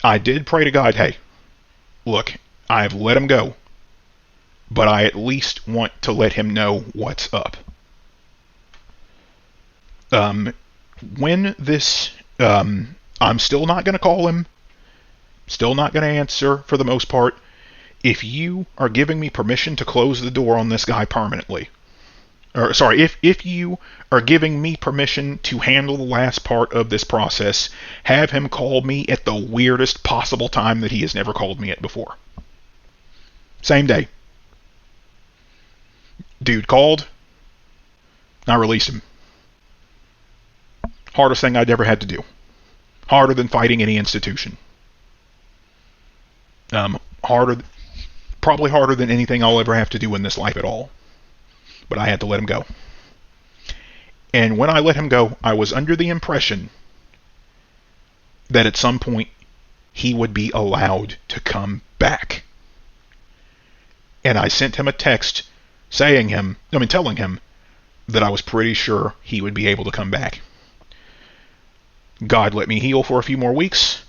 I did pray to God, hey, look, I've let him go, but I at least want to let him know what's up. When this, I'm still not going to call him, still not going to answer for the most part. If you are giving me permission to close the door on this guy permanently, if you are giving me permission to handle the last part of this process, have him call me at the weirdest possible time that he has never called me at before. Same day. Dude called. I released him. Hardest thing I'd ever had to do. Harder than fighting any institution. Harder, probably harder than anything I'll ever have to do in this life at all. But I had to let him go. And when I let him go, I was under the impression that at some point he would be allowed to come back. And I sent him a text telling him that I was pretty sure he would be able to come back. God let me heal for a few more weeks,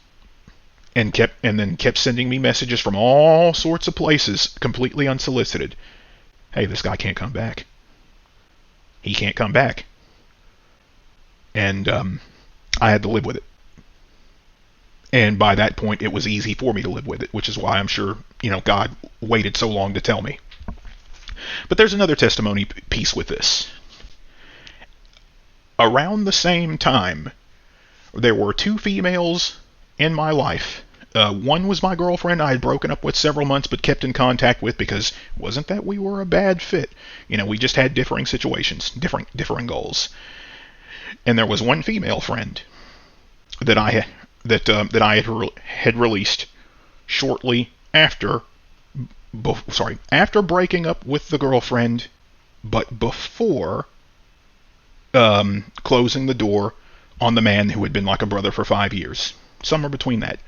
and then kept sending me messages from all sorts of places, completely unsolicited. Hey, this guy can't come back. He can't come back. And I had to live with it. And by that point, it was easy for me to live with it, which is why I'm sure, God waited so long to tell me. But there's another testimony piece with this. Around the same time, there were two females in my life. One was my girlfriend I had broken up with several months but kept in contact with because it wasn't that we were a bad fit. We just had differing situations, differing goals. And there was one female friend that I had released shortly after breaking up with the girlfriend, but before closing the door on the man who had been like a brother for 5 years. Somewhere between that.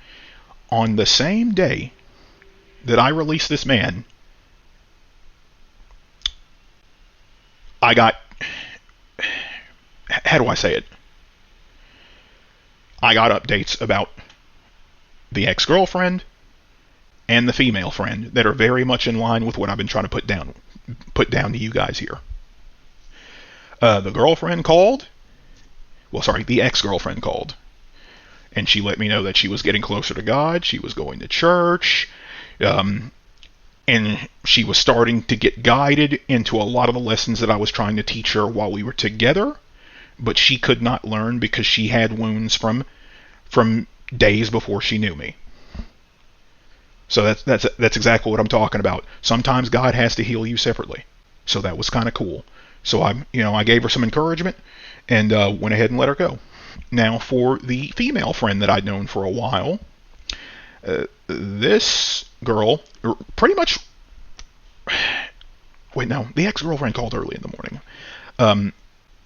On the same day that I released this man, I got... How do I say it? I got updates about the ex-girlfriend and the female friend that are very much in line with what I've been trying to put down to you guys here. The girlfriend called. The ex-girlfriend called. And she let me know that she was getting closer to God. She was going to church. And she was starting to get guided into a lot of the lessons that I was trying to teach her while we were together. But she could not learn because she had wounds from days before she knew me. So that's exactly what I'm talking about. Sometimes God has to heal you separately. So that was kind of cool. So I gave her some encouragement and went ahead and let her go. Now for the female friend that I'd known for a while, this girl pretty much... Wait, no, the ex-girlfriend called early in the morning.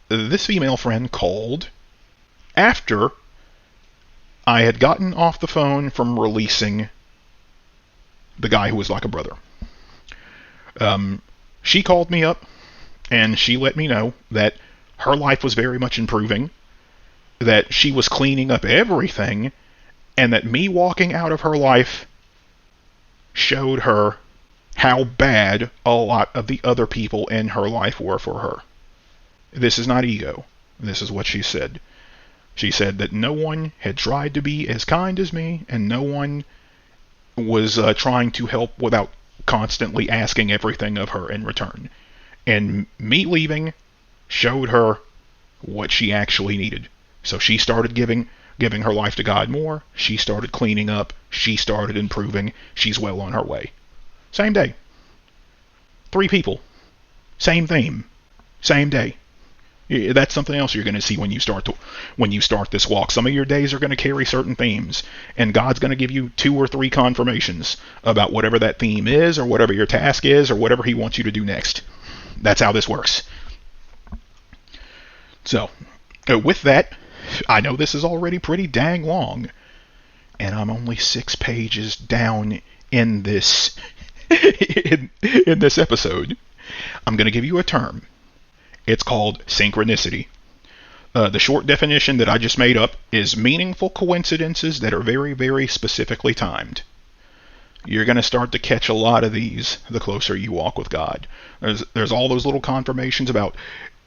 This female friend called after I had gotten off the phone from releasing the guy who was like a brother. She called me up and she let me know that her life was very much improving, that she was cleaning up everything, and that me walking out of her life showed her how bad a lot of the other people in her life were for her. This is not ego. This is what she said. She said that no one had tried to be as kind as me, and no one was trying to help without constantly asking everything of her in return. And me leaving showed her what she actually needed. So she started giving her life to God more. She started cleaning up. She started improving. She's well on her way. Same day. 3 people. Same theme. Same day. That's something else you're going to see when you start this walk. Some of your days are going to carry certain themes, and God's going to give you 2 or 3 confirmations about whatever that theme is, or whatever your task is, or whatever He wants you to do next. That's how this works. So, with that, I know this is already pretty dang long, and I'm only 6 pages down in this in this episode. I'm going to give you a term. It's called synchronicity. The short definition that I just made up is meaningful coincidences that are very, very specifically timed. You're going to start to catch a lot of these the closer you walk with God. There's all those little confirmations about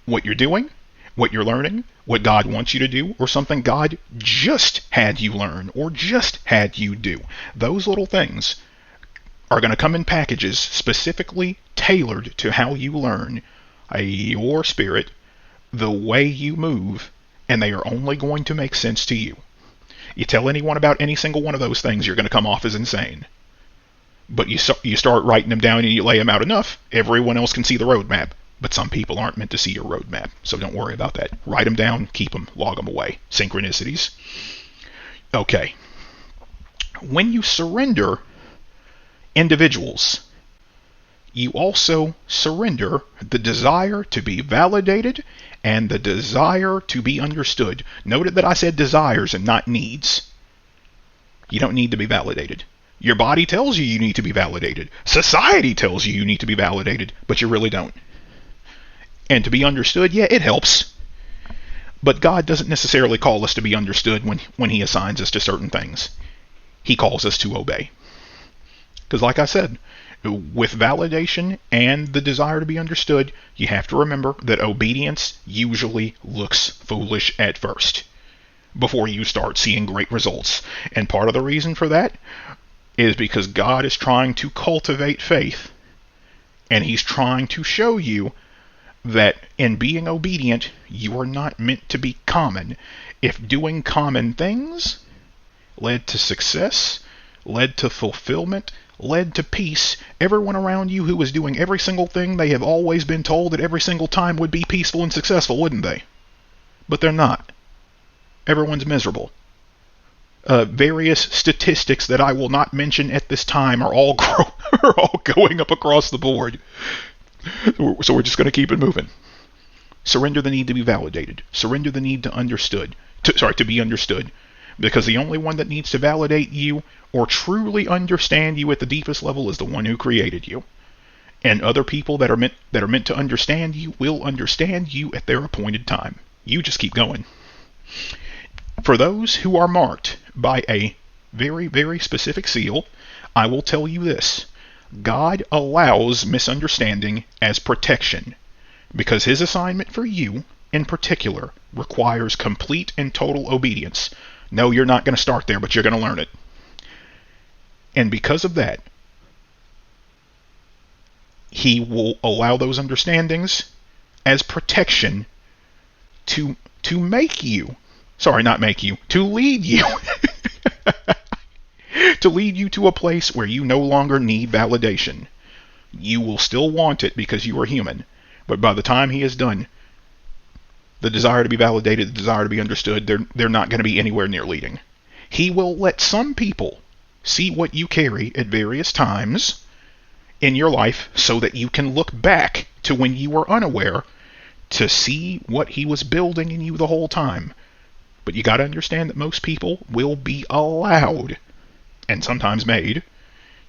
what you're doing, what you're learning, what God wants you to do, or something God just had you learn or just had you do. Those little things are going to come in packages specifically tailored to how you learn your spirit, the way you move, and they are only going to make sense to you. You tell anyone about any single one of those things, you're going to come off as insane. But you start writing them down and you lay them out enough, everyone else can see the roadmap. But some people aren't meant to see your roadmap, so don't worry about that. Write them down, keep them, log them away. Synchronicities. Okay. When you surrender individuals, you also surrender the desire to be validated and the desire to be understood. Note that I said desires and not needs. You don't need to be validated. Your body tells you need to be validated. Society tells you need to be validated, but you really don't. And to be understood, yeah, it helps. But God doesn't necessarily call us to be understood when he assigns us to certain things. He calls us to obey. Because like I said, with validation and the desire to be understood, you have to remember that obedience usually looks foolish at first before you start seeing great results. And part of the reason for that is because God is trying to cultivate faith, and he's trying to show you that in being obedient, you are not meant to be common. If doing common things led to success, led to fulfillment, led to peace, everyone around you who was doing every single thing they have always been told that every single time would be peaceful and successful, wouldn't they? But they're not. Everyone's miserable. Various statistics that I will not mention at this time are all going up across the board. So we're just going to keep it moving. Surrender the need to be validated. Surrender the need to be understood. Because the only one that needs to validate you or truly understand you at the deepest level is the one who created you. And other people that are meant to understand you will understand you at their appointed time. You just keep going. For those who are marked by a very, very specific seal, I will tell you this. God allows misunderstanding as protection, because his assignment for you, in particular, requires complete and total obedience. No, you're not going to start there, but you're going to learn it. And because of that, he will allow those understandings as protection to lead you to lead you to a place where you no longer need validation. You will still want it because you are human, but by the time he is done, the desire to be validated, the desire to be understood, they're not going to be anywhere near leading. He will let some people see what you carry at various times in your life so that you can look back to when you were unaware to see what he was building in you the whole time. But you got to understand that most people will be allowed, and sometimes made,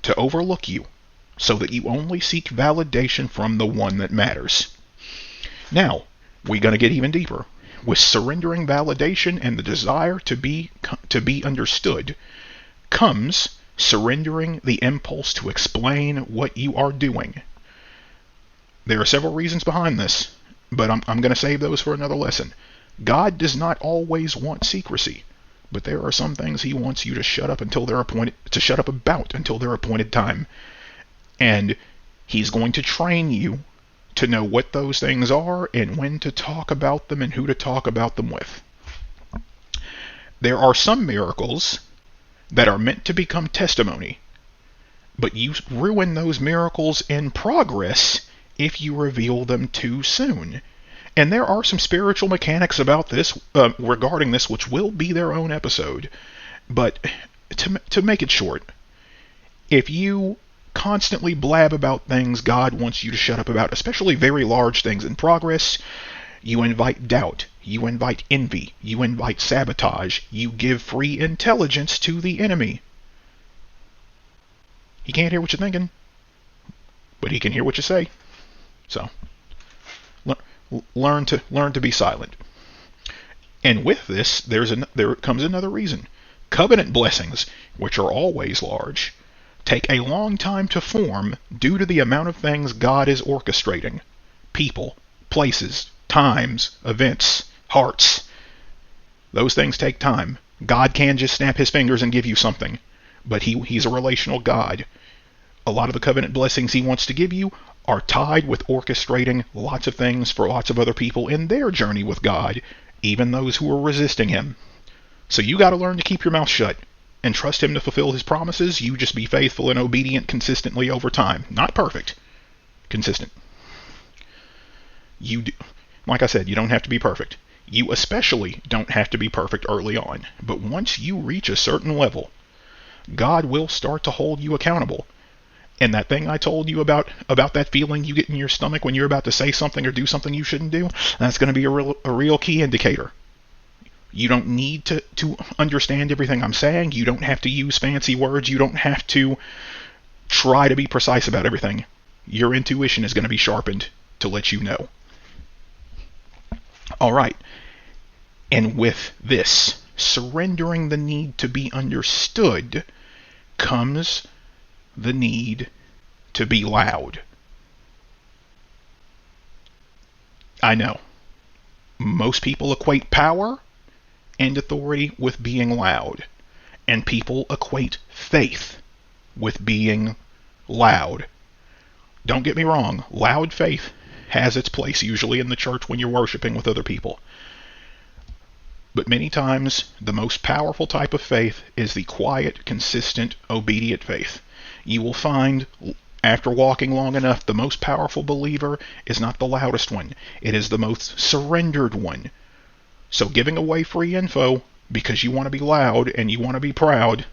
to overlook you so that you only seek validation from the one that matters. Now, we're going to get even deeper. With surrendering validation and the desire to be understood comes surrendering the impulse to explain what you are doing. There are several reasons behind this, but I'm going to save those for another lesson. God does not always want secrecy, but there are some things he wants you to shut up about until their appointed time. And he's going to train you to know what those things are and when to talk about them and who to talk about them with. There are some miracles that are meant to become testimony, but you ruin those miracles in progress if you reveal them too soon. And there are some spiritual mechanics about this, regarding this, which will be their own episode. But to make it short, if you constantly blab about things God wants you to shut up about, especially very large things in progress, you invite doubt, you invite envy, you invite sabotage, you give free intelligence to the enemy. He can't hear what you're thinking, but he can hear what you say. So learn to be silent. And with this, there comes another reason. Covenant blessings, which are always large, take a long time to form due to the amount of things God is orchestrating. People, places, times, events, hearts. Those things take time. God can just snap his fingers and give you something, but he's a relational God. A lot of the covenant blessings he wants to give you are tied with orchestrating lots of things for lots of other people in their journey with God, even those who are resisting him. So you got to learn to keep your mouth shut and trust him to fulfill his promises. You just be faithful and obedient consistently over time. Not perfect. Consistent. Like I said, you don't have to be perfect. You especially don't have to be perfect early on. But once you reach a certain level, God will start to hold you accountable. And that thing I told you about that feeling you get in your stomach when you're about to say something or do something you shouldn't do, that's going to be a real key indicator. You don't need to understand everything I'm saying. You don't have to use fancy words. You don't have to try to be precise about everything. Your intuition is going to be sharpened to let you know. All right. And with this, surrendering the need to be understood comes the need to be loud. I know. Most people equate power and authority with being loud, and people equate faith with being loud. Don't get me wrong, loud faith has its place usually in the church when you're worshiping with other people. But many times, the most powerful type of faith is the quiet, consistent, obedient faith. You will find, after walking long enough, the most powerful believer is not the loudest one. It is the most surrendered one. So giving away free info because you want to be loud and you want to be proud,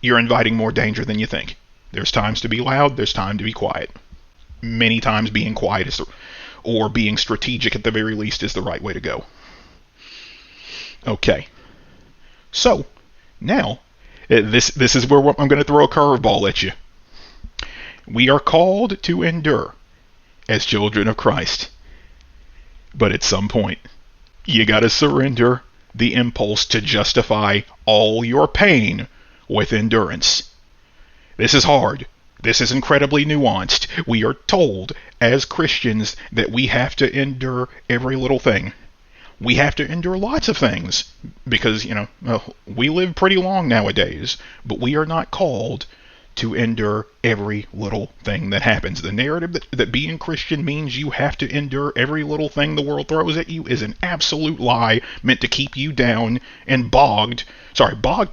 you're inviting more danger than you think. There's times to be loud, there's time to be quiet. Many times being quiet or being strategic at the very least is the right way to go. Okay, so now this is where I'm going to throw a curveball at you. We are called to endure as children of Christ, but at some point you got to surrender the impulse to justify all your pain with endurance. This is hard. This is incredibly nuanced. We are told as Christians that we have to endure every little thing. We have to endure lots of things because, we live pretty long nowadays, but we are not called to endure every little thing that happens. The narrative that being Christian means you have to endure every little thing the world throws at you is an absolute lie meant to keep you down and bogged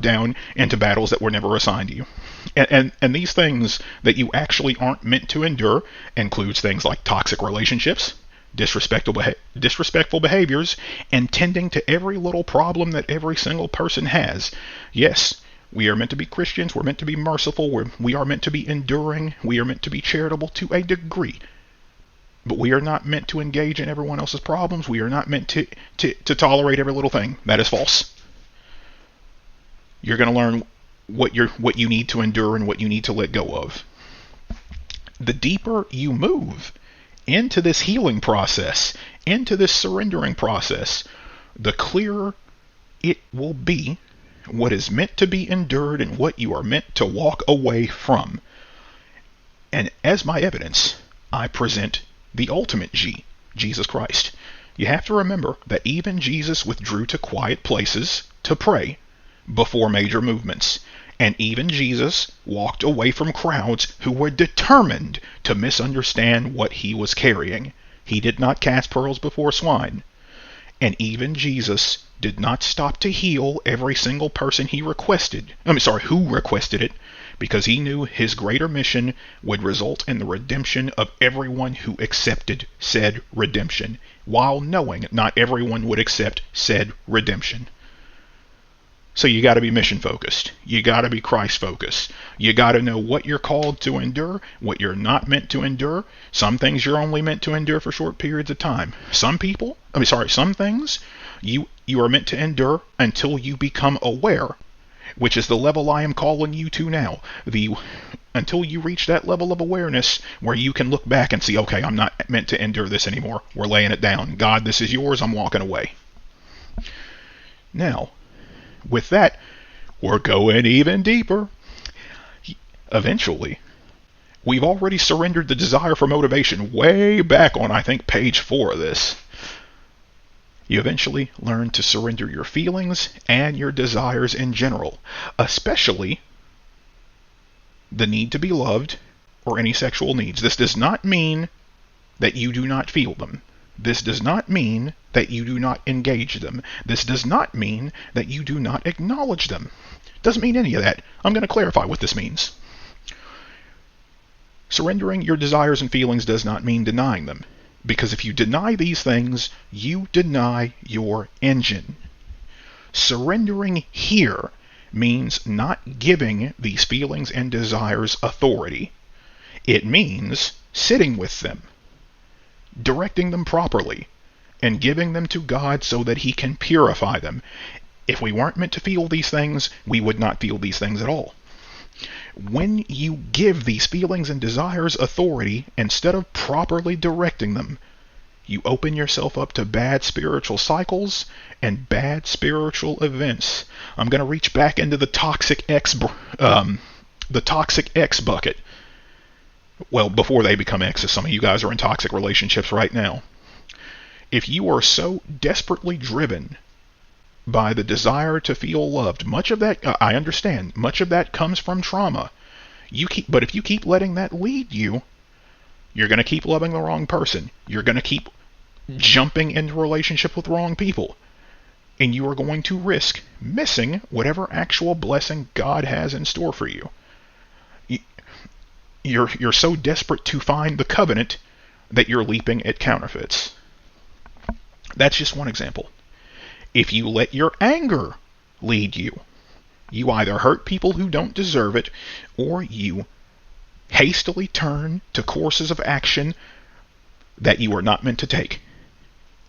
down into battles that were never assigned to you. And these things that you actually aren't meant to endure includes things like toxic relationships, disrespectful behaviors, and tending to every little problem that every single person has. Yes, we are meant to be Christians. We're meant to be merciful. We are meant to be enduring. We are meant to be charitable to a degree. But we are not meant to engage in everyone else's problems. We are not meant to tolerate every little thing. That is false. You're going to learn what you need to endure and what you need to let go of. The deeper you move into this healing process, into this surrendering process, the clearer it will be what is meant to be endured and what you are meant to walk away from. And as my evidence, I present the ultimate G, Jesus Christ. You have to remember that even Jesus withdrew to quiet places to pray before major movements. And even Jesus walked away from crowds who were determined to misunderstand what he was carrying. He did not cast pearls before swine. And even Jesus did not stop to heal every single person who requested it, because he knew his greater mission would result in the redemption of everyone who accepted said redemption, while knowing not everyone would accept said redemption. So you got to be mission focused. You got to be Christ focused. You got to know what you're called to endure, what you're not meant to endure. Some things you're only meant to endure for short periods of time. Some things you are meant to endure until you become aware, which is the level I am calling you to now. Until you reach that level of awareness where you can look back and see, okay, I'm not meant to endure this anymore. We're laying it down. God, this is yours. I'm walking away. Now, with that, we're going even deeper. Eventually, we've already surrendered the desire for motivation way back on, I think, page 4 of this. You eventually learn to surrender your feelings and your desires in general, especially the need to be loved or any sexual needs. This does not mean that you do not feel them. This does not mean that you do not engage them. This does not mean that you do not acknowledge them. Doesn't mean any of that. I'm going to clarify what this means. Surrendering your desires and feelings does not mean denying them, because if you deny these things, you deny your engine. Surrendering here means not giving these feelings and desires authority. It means sitting with them, directing them properly, and giving them to God so that He can purify them. If we weren't meant to feel these things, we would not feel these things at all. When you give these feelings and desires authority instead of properly directing them, you open yourself up to bad spiritual cycles and bad spiritual events. I'm going to reach back into the toxic X bucket. Well, before they become X's, some of you guys are in toxic relationships right now. If you are so desperately driven by the desire to feel loved, much of that, I understand, much of that comes from trauma. But if you keep letting that lead you, you're going to keep loving the wrong person. You're going to keep jumping into relationship with wrong people. And you are going to risk missing whatever actual blessing God has in store for you. You're so desperate to find the covenant that you're leaping at counterfeits. That's just one example. If you let your anger lead you, you either hurt people who don't deserve it, or you hastily turn to courses of action that you are not meant to take.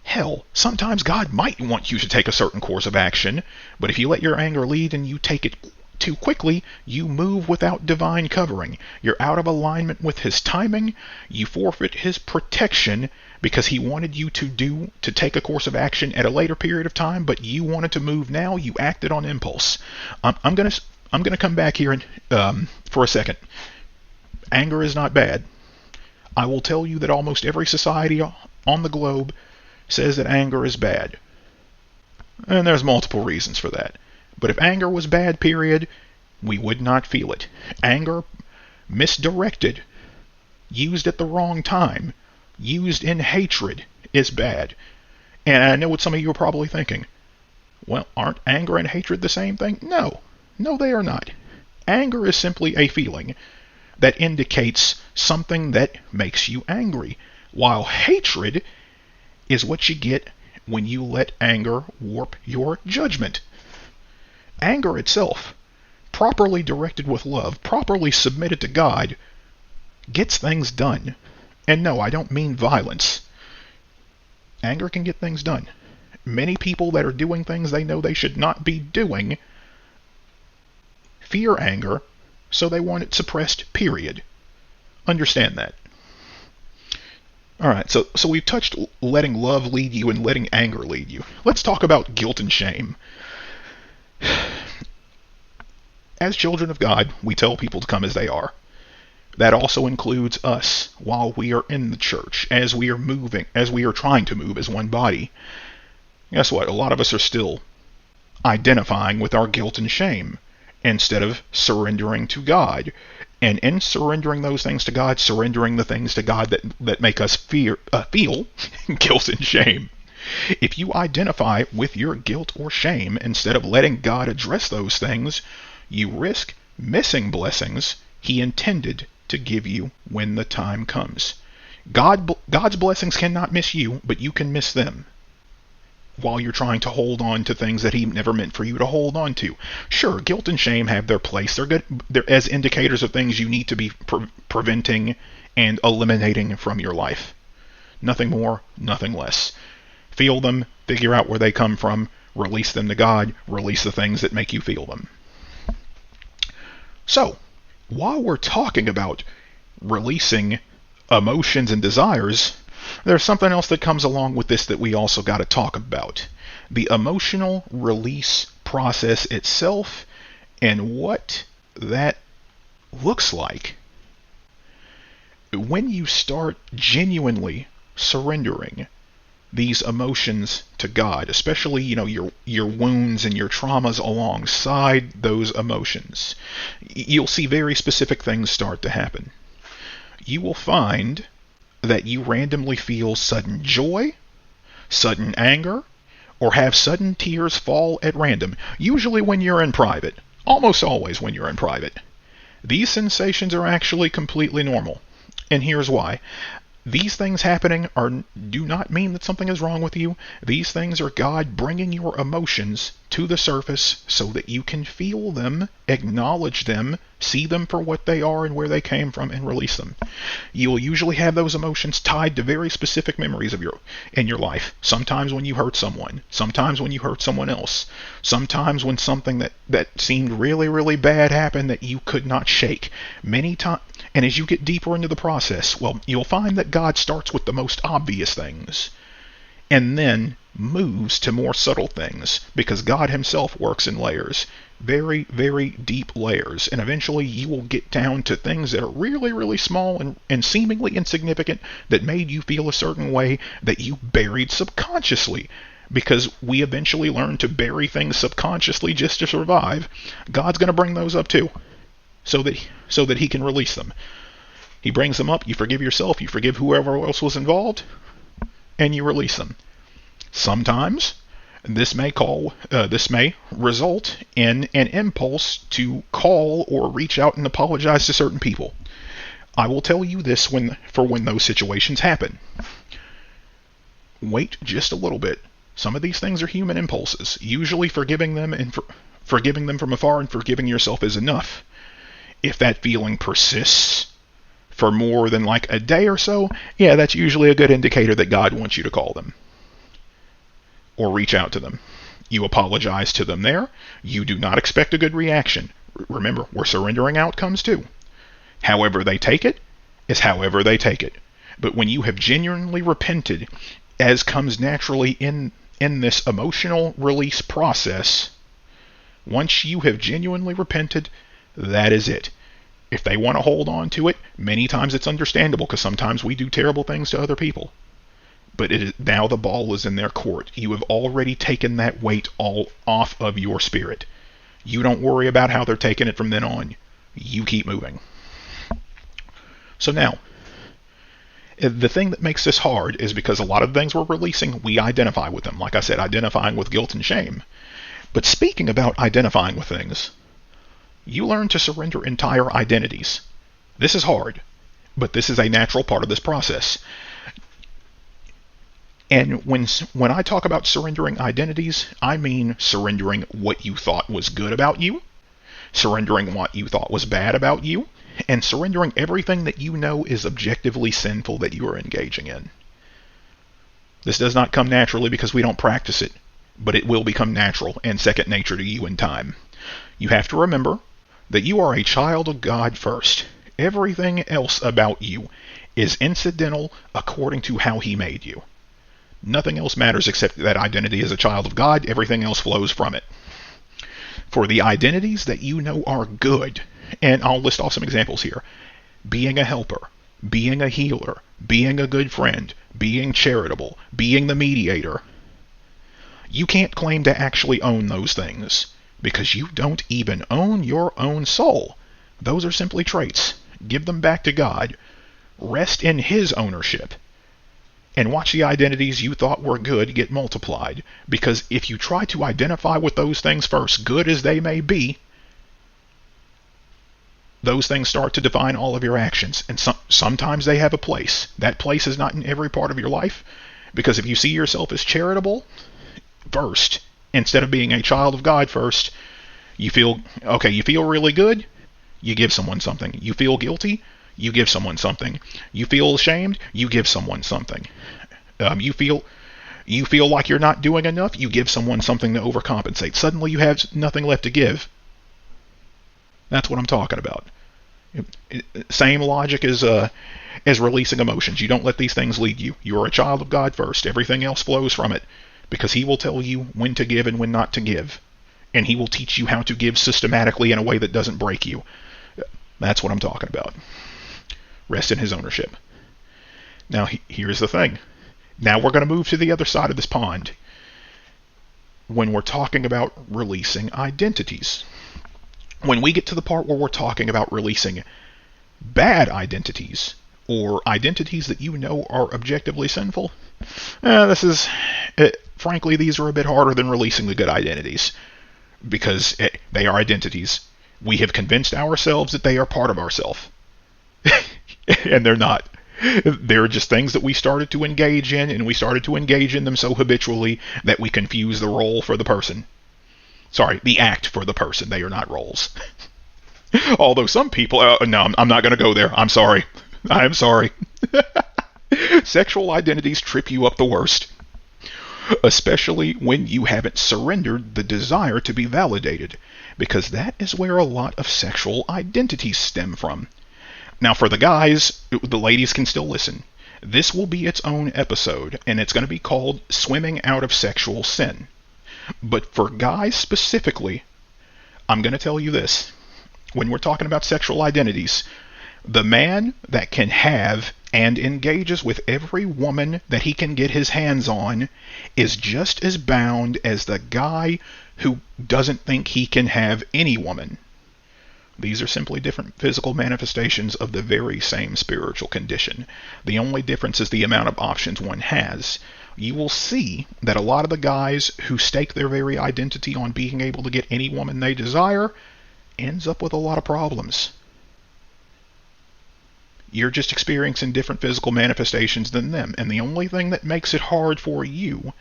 Hell, sometimes God might want you to take a certain course of action, but if you let your anger lead and you take it too quickly, you move without divine covering. You're out of alignment with His timing. You forfeit His protection because He wanted you to take a course of action at a later period of time, but you wanted to move now. You acted on impulse. I'm gonna come back here and for a second. Anger is not bad. I will tell you that almost every society on the globe says that anger is bad. And there's multiple reasons for that. But if anger was bad, period, we would not feel it. Anger, misdirected, used at the wrong time, used in hatred, is bad. And I know what some of you are probably thinking. Well, aren't anger and hatred the same thing? No. No, they are not. Anger is simply a feeling that indicates something that makes you angry, while hatred is what you get when you let anger warp your judgment. Anger itself, properly directed with love, properly submitted to God, gets things done. And no, I don't mean violence. Anger can get things done. Many people that are doing things they know they should not be doing fear anger, so they want it suppressed, period. Understand that. Alright, so we've touched letting love lead you and letting anger lead you. Let's talk about guilt and shame. As children of God, we tell people to come as they are. That also includes us while we are in the church, as we are trying to move as one body. Guess what? A lot of us are still identifying with our guilt and shame instead of surrendering to God. And in surrendering those things to God, surrendering the things to God that make us feel guilt and shame. If you identify with your guilt or shame instead of letting God address those things, you risk missing blessings He intended to give you when the time comes. God's blessings cannot miss you, but you can miss them while you're trying to hold on to things that He never meant for you to hold on to. Sure, guilt and shame have their place. They're good. They're as indicators of things you need to be preventing and eliminating from your life. Nothing more, nothing less. Feel them, figure out where they come from, release them to God, release the things that make you feel them. So, while we're talking about releasing emotions and desires, there's something else that comes along with this that we also got to talk about. The emotional release process itself and what that looks like. When you start genuinely surrendering these emotions to God, especially, your wounds and your traumas alongside those emotions, you'll see very specific things start to happen. You will find that you randomly feel sudden joy, sudden anger, or have sudden tears fall at random, usually when you're in private, almost always when you're in private. These sensations are actually completely normal, and here's why. These things happening do not mean that something is wrong with you. These things are God bringing your emotions to the surface so that you can feel them, acknowledge them, see them for what they are and where they came from, and release them. You will usually have those emotions tied to very specific memories in your life. Sometimes when you hurt someone, sometimes when you hurt someone else, sometimes when something that seemed really, really bad happened that you could not shake. Many times. And as you get deeper into the process, well, you'll find that God starts with the most obvious things and then moves to more subtle things, because God himself works in layers, very, very deep layers, and eventually you will get down to things that are really, really small and seemingly insignificant that made you feel a certain way that you buried subconsciously. Because we eventually learn to bury things subconsciously just to survive. God's going to bring those up too, so that he can release them. He brings them up, you forgive yourself, you forgive whoever else was involved, and you release them. Sometimes this may result in an impulse to call or reach out and apologize to certain people. I will tell you this when those situations happen. Wait just a little bit. Some of these things are human impulses. Usually forgiving them from afar and forgiving yourself is enough. If that feeling persists for more than like a day or so, yeah, that's usually a good indicator that God wants you to call them or reach out to them. You apologize to them there. You do not expect a good reaction. Remember, we're surrendering outcomes too. However they take it is however they take it. But when you have genuinely repented, as comes naturally in this emotional release process, once you have genuinely repented, that is it. If they want to hold on to it, many times it's understandable, because sometimes we do terrible things to other people. But now the ball is in their court. You have already taken that weight all off of your spirit. You don't worry about how they're taking it from then on. You keep moving. So now, the thing that makes this hard is because a lot of the things we're releasing, we identify with them. Like I said, identifying with guilt and shame. But speaking about identifying with things, you learn to surrender entire identities. This is hard, but this is a natural part of this process. And when I talk about surrendering identities, I mean surrendering what you thought was good about you, surrendering what you thought was bad about you, and surrendering everything that you know is objectively sinful that you are engaging in. This does not come naturally because we don't practice it, but it will become natural and second nature to you in time. You have to remember that you are a child of God first. Everything else about you is incidental according to how he made you. Nothing else matters except that identity as a child of God. Everything else flows from it. For the identities that you know are good, and I'll list off some examples here: being a helper, being a healer, being a good friend, being charitable, being the mediator. You can't claim to actually own those things, because you don't even own your own soul. Those are simply traits. Give them back to God. Rest in his ownership. And watch the identities you thought were good get multiplied. Because if you try to identify with those things first, good as they may be, those things start to define all of your actions. And sometimes they have a place. That place is not in every part of your life. Because if you see yourself as charitable first, instead of being a child of God first, you feel really good, you give someone something. You feel guilty, you give someone something. You feel ashamed, you give someone something. You feel like you're not doing enough, you give someone something to overcompensate. Suddenly you have nothing left to give. That's what I'm talking about. Same logic as releasing emotions. You don't let these things lead you. You are a child of God first. Everything else flows from it, because he will tell you when to give and when not to give. And he will teach you how to give systematically in a way that doesn't break you. That's what I'm talking about. Rest in his ownership. Now, here's the thing. Now we're going to move to the other side of this pond. When we're talking about releasing identities. When we get to the part where we're talking about releasing bad identities, or identities that you know are objectively sinful, frankly, these are a bit harder than releasing the good identities. Because they are identities. We have convinced ourselves that they are part of ourselves. And they're not. They're just things that we started to engage in, and we started to engage in them so habitually that we confuse the role for the person. Sorry, the act for the person. They are not roles. Although some people, no, I'm not going to go there. I'm sorry. I'm sorry. Sexual identities trip you up the worst, especially when you haven't surrendered the desire to be validated, because that is where a lot of sexual identities stem from. Now, for the guys, the ladies can still listen. This will be its own episode, and it's going to be called Swimming Out of Sexual Sin. But for guys specifically, I'm going to tell you this. When we're talking about sexual identities, the man that can have and engages with every woman that he can get his hands on is just as bound as the guy who doesn't think he can have any woman. These are simply different physical manifestations of the very same spiritual condition. The only difference is the amount of options one has. You will see that a lot of the guys who stake their very identity on being able to get any woman they desire ends up with a lot of problems. You're just experiencing different physical manifestations than them, and the only thing that makes it hard for you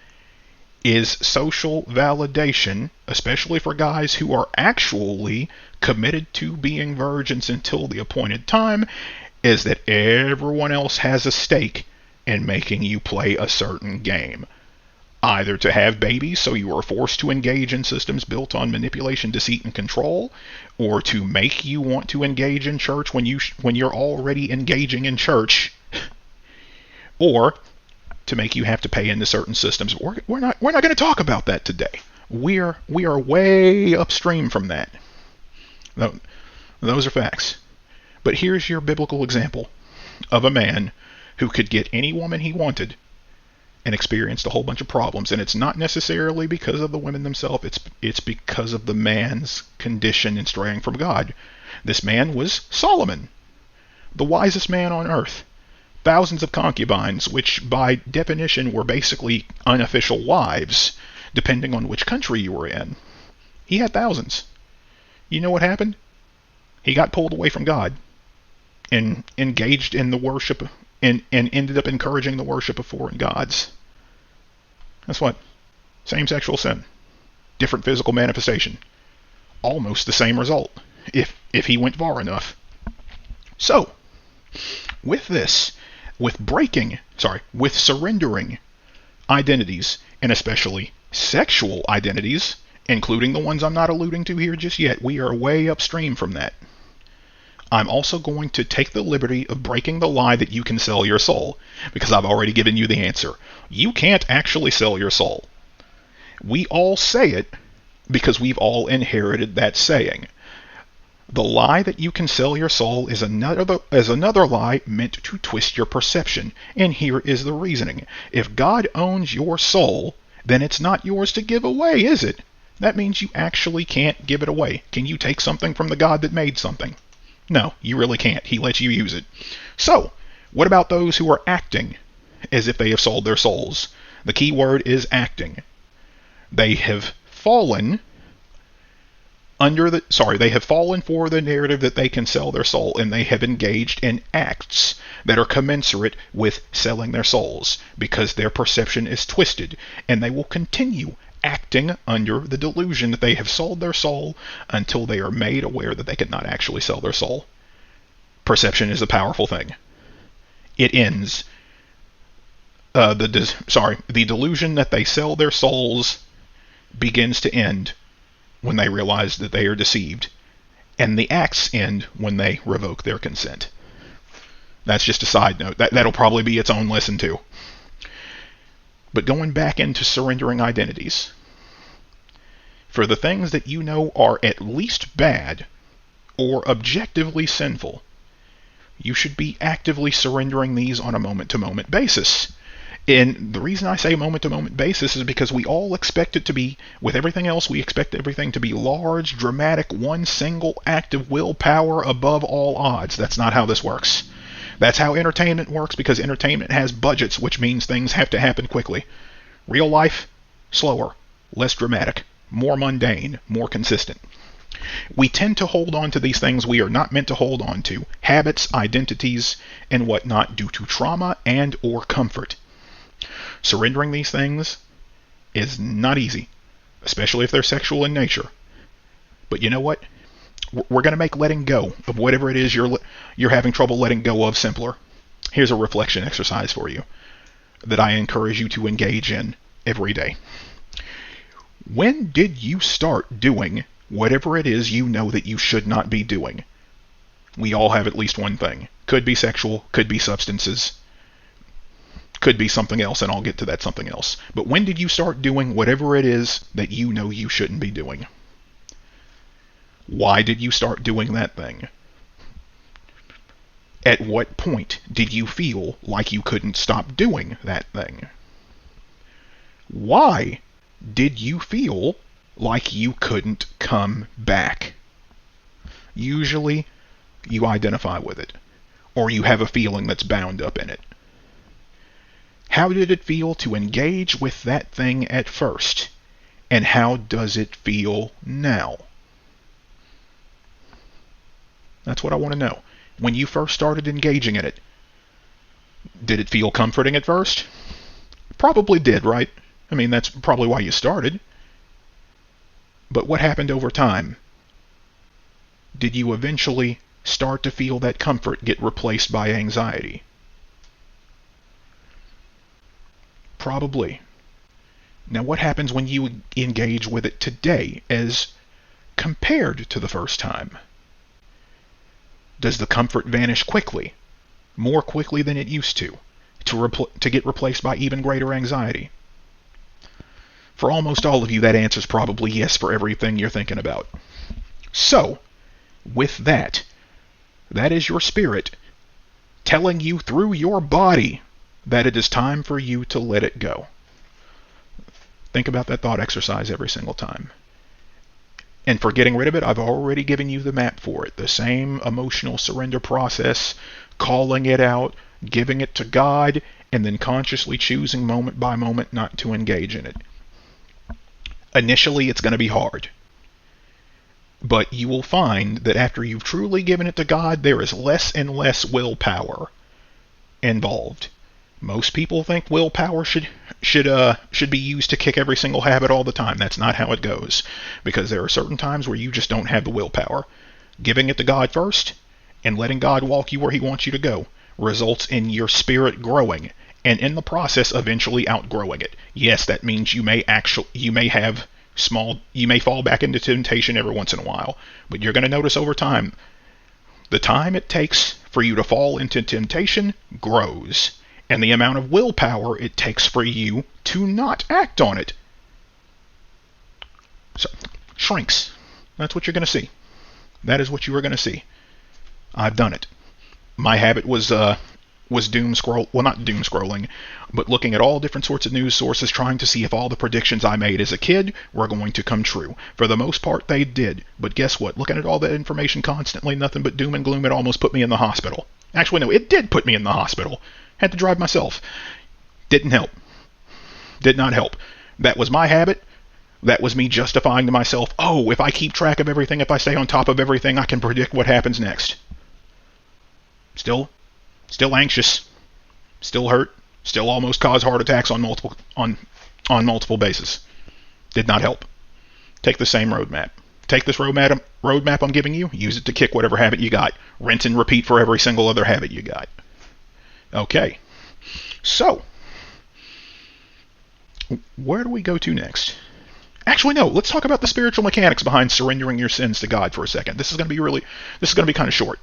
is social validation, especially for guys who are actually committed to being virgins until the appointed time, is that everyone else has a stake in making you play a certain game. Either to have babies so you are forced to engage in systems built on manipulation, deceit, and control, or to make you want to engage in church when you're already engaging in church, or to make you have to pay into certain systems. We're not going to talk about that today. We are way upstream from that. Those are facts. But here's your biblical example of a man who could get any woman he wanted and experienced a whole bunch of problems. And it's not necessarily because of the women themselves. It's because of the man's condition in straying from God. This man was Solomon, the wisest man on earth. Thousands of concubines, which by definition were basically unofficial wives, depending on which country you were in. He had thousands. You know what happened? He got pulled away from God and engaged in the worship and ended up encouraging the worship of foreign gods. That's what? Same sexual sin. Different physical manifestation. Almost the same result, if he went far enough. So, with this, with surrendering identities, and especially sexual identities, including the ones I'm not alluding to here just yet, we are way upstream from that. I'm also going to take the liberty of breaking the lie that you can sell your soul, because I've already given you the answer. You can't actually sell your soul. We all say it because we've all inherited that saying. The lie that you can sell your soul is another lie meant to twist your perception, and here is the reasoning. If God owns your soul, then it's not yours to give away, is it? That means you actually can't give it away. Can you take something from the God that made something? No, you really can't. He lets you use it. So, what about those who are acting as if they have sold their souls? The key word is acting. They have fallen for the narrative that they can sell their soul, and they have engaged in acts that are commensurate with selling their souls, because their perception is twisted, and they will continue acting under the delusion that they have sold their soul until they are made aware that they cannot actually sell their soul. Perception is a powerful thing. It ends. The delusion that they sell their souls begins to end when they realize that they are deceived, and the acts end when they revoke their consent. That's just a side note. That'll probably be its own lesson too. But going back into surrendering identities, for the things that you know are at least bad or objectively sinful, you should be actively surrendering these on a moment-to-moment basis. And the reason I say moment-to-moment basis is because we all expect it to be, with everything else, we expect everything to be large, dramatic, one single act of willpower above all odds. That's not how this works. That's how entertainment works, because entertainment has budgets, which means things have to happen quickly. Real life, slower, less dramatic, more mundane, more consistent. We tend to hold on to these things we are not meant to hold on to, habits, identities, and whatnot, due to trauma and or comfort. Surrendering these things is not easy, especially if they're sexual in nature. But you know what? We're going to make letting go of whatever it is you're having trouble letting go of simpler. Here's a reflection exercise for you that I encourage you to engage in every day. When did you start doing whatever it is you know that you should not be doing? We all have at least one thing. Could be sexual, could be substances, could be something else, and I'll get to that something else. But when did you start doing whatever it is that you know you shouldn't be doing? Why did you start doing that thing? At what point did you feel like you couldn't stop doing that thing? Why did you feel like you couldn't come back? Usually, you identify with it, or you have a feeling that's bound up in it. How did it feel to engage with that thing at first, and how does it feel now? That's what I want to know. When you first started engaging in it, did it feel comforting at first? Probably did, right? I mean, that's probably why you started. But what happened over time? Did you eventually start to feel that comfort get replaced by anxiety? Probably. Now, what happens when you engage with it today as compared to the first time? Does the comfort vanish quickly, more quickly than it used to get replaced by even greater anxiety? For almost all of you, that answer is probably yes for everything you're thinking about. So, with that is your spirit telling you through your body that it is time for you to let it go. Think about that thought exercise every single time. And for getting rid of it, I've already given you the map for it. The same emotional surrender process, calling it out, giving it to God, and then consciously choosing moment by moment not to engage in it. Initially, it's going to be hard. But you will find that after you've truly given it to God, there is less and less willpower involved. Most people think willpower should be used to kick every single habit all the time. That's not how it goes, because there are certain times where you just don't have the willpower. Giving it to God first and letting God walk you where He wants you to go results in your spirit growing, and in the process eventually outgrowing it. Yes, that means you may fall back into temptation every once in a while, but you're going to notice over time the time it takes for you to fall into temptation grows, and the amount of willpower it takes for you to not act on it shrinks. That's what you're going to see. That is what you are going to see. I've done it. My habit was doom scroll. Well, not doom scrolling, but looking at all different sorts of news sources, trying to see if all the predictions I made as a kid were going to come true. For the most part, they did. But guess what? Looking at all that information constantly, nothing but doom and gloom, it almost put me in the hospital. Actually, no, it did put me in the hospital. Had to drive myself. Didn't help. Did not help. That was my habit. That was me justifying to myself, oh, if I keep track of everything, if I stay on top of everything, I can predict what happens next. Still anxious. Still hurt. Still almost cause heart attacks on multiple bases. Did not help. Take the same roadmap. Take this roadmap I'm giving you, use it to kick whatever habit you got. Rinse and repeat for every single other habit you got. Okay, so where do we go to next? Actually, no, let's talk about the spiritual mechanics behind surrendering your sins to God for a second. This is going to be kind of short.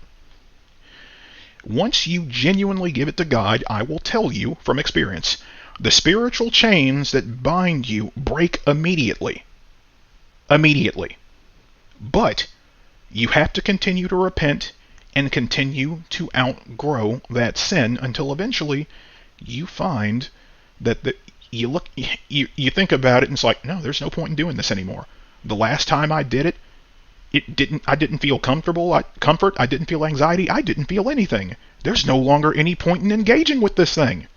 Once you genuinely give it to God, I will tell you from experience, the spiritual chains that bind you break immediately. Immediately. But you have to continue to repent and continue to outgrow that sin until eventually you find that you think about it and it's like, no, there's no point in doing this anymore. The last time I did it, I didn't feel comfort, I didn't feel anxiety, I didn't feel anything. There's no longer any point in engaging with this thing.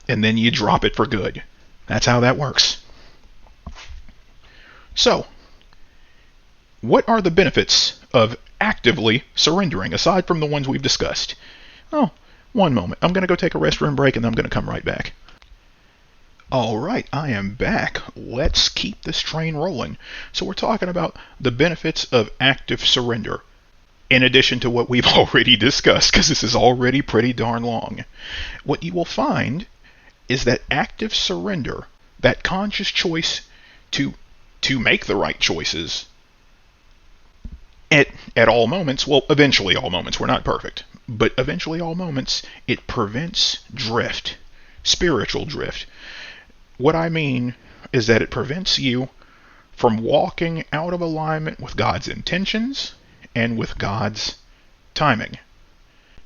And then you drop it for good. That's how that works. So, what are the benefits of actively surrendering, aside from the ones we've discussed? Oh, one moment. I'm going to go take a restroom break, and I'm going to come right back. All right, I am back. Let's keep this train rolling. So we're talking about the benefits of active surrender, in addition to what we've already discussed, because this is already pretty darn long. What you will find is that active surrender, that conscious choice to make the right choices at all moments, well, eventually all moments, we're not perfect, but eventually all moments, it prevents drift, spiritual drift. What I mean is that it prevents you from walking out of alignment with God's intentions and with God's timing,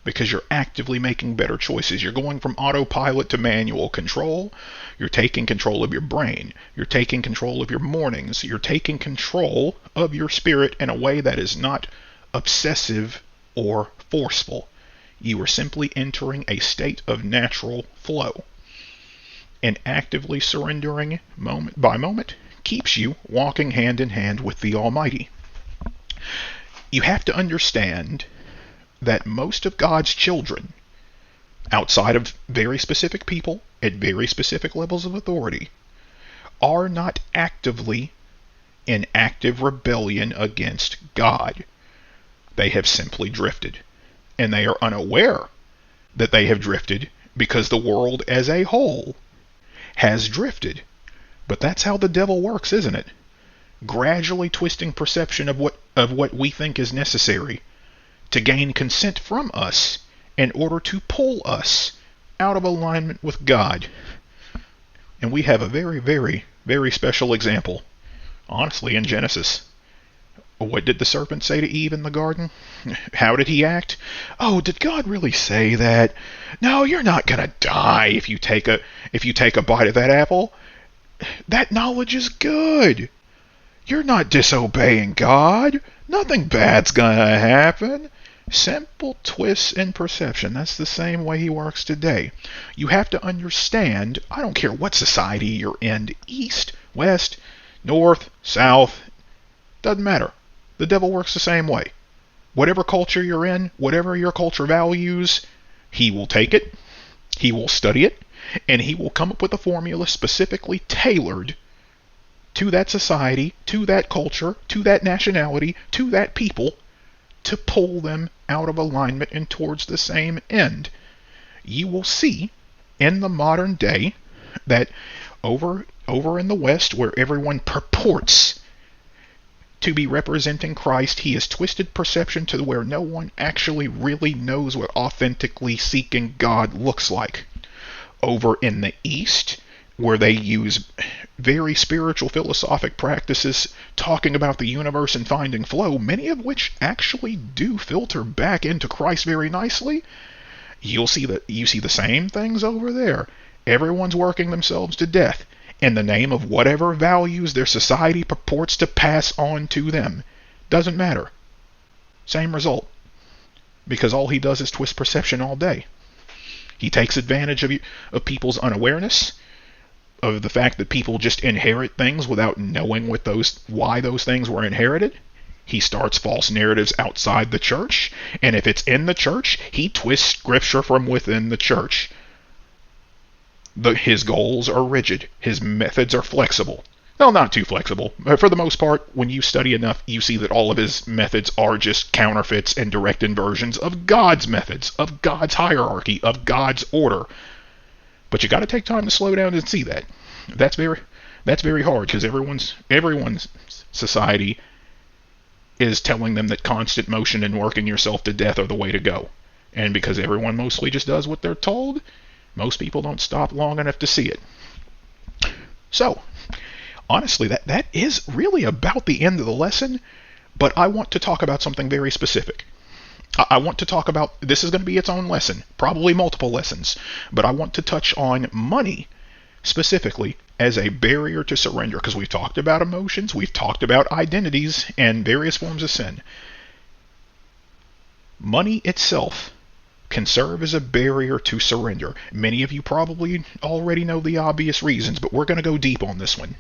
because you're actively making better choices. You're going from autopilot to manual control. You're taking control of your brain. You're taking control of your mornings. You're taking control of your spirit in a way that is not obsessive or forceful. You are simply entering a state of natural flow. And actively surrendering moment by moment keeps you walking hand in hand with the Almighty. You have to understand that most of God's children, outside of very specific people at very specific levels of authority, are not actively in active rebellion against God. They have simply drifted. And they are unaware that they have drifted because the world as a whole has drifted. But that's how the devil works, isn't it? Gradually twisting perception of what we think is necessary to gain consent from us in order to pull us out of alignment with God. And we have a very, very, very special example, honestly, in Genesis. What did the serpent say to Eve in the garden? How did he act? Oh, did God really say that? No, you're not going to die if you take a bite of that apple. That knowledge is good. You're not disobeying God. Nothing bad's going to happen. Simple twists in perception. That's the same way he works today. You have to understand, I don't care what society you're in, east, west, north, south, doesn't matter. The devil works the same way. Whatever culture you're in, whatever your culture values, he will take it, he will study it, and he will come up with a formula specifically tailored to that society, to that culture, to that nationality, to that people, to pull them out of alignment and towards the same end. You will see in the modern day that over in the West, where everyone purports to be representing Christ, he has twisted perception to where no one actually really knows what authentically seeking God looks like. Over in the East, where they use very spiritual philosophic practices talking about the universe and finding flow, many of which actually do filter back into Christ very nicely, you see the same things over there. Everyone's working themselves to death in the name of whatever values their society purports to pass on to them. Doesn't matter. Same result. Because all he does is twist perception all day. He takes advantage of people's unawareness, of the fact that people just inherit things without knowing why those things were inherited. He starts false narratives outside the church, and if it's in the church, he twists scripture from within the church. His goals are rigid. His methods are flexible. Well, not too flexible. For the most part, when you study enough, you see that all of his methods are just counterfeits and direct inversions of God's methods, of God's hierarchy, of God's order. But you got to take time to slow down and see that. That's very hard, because everyone's society is telling them that constant motion and working yourself to death are the way to go. And because everyone mostly just does what they're told, most people don't stop long enough to see it. So, honestly, that is really about the end of the lesson, but I want to talk about something very specific. I want to talk about, this is going to be its own lesson, probably multiple lessons, but I want to touch on money specifically as a barrier to surrender, because we've talked about emotions, we've talked about identities and various forms of sin. Money itself can serve as a barrier to surrender. Many of you probably already know the obvious reasons, but we're going to go deep on this one.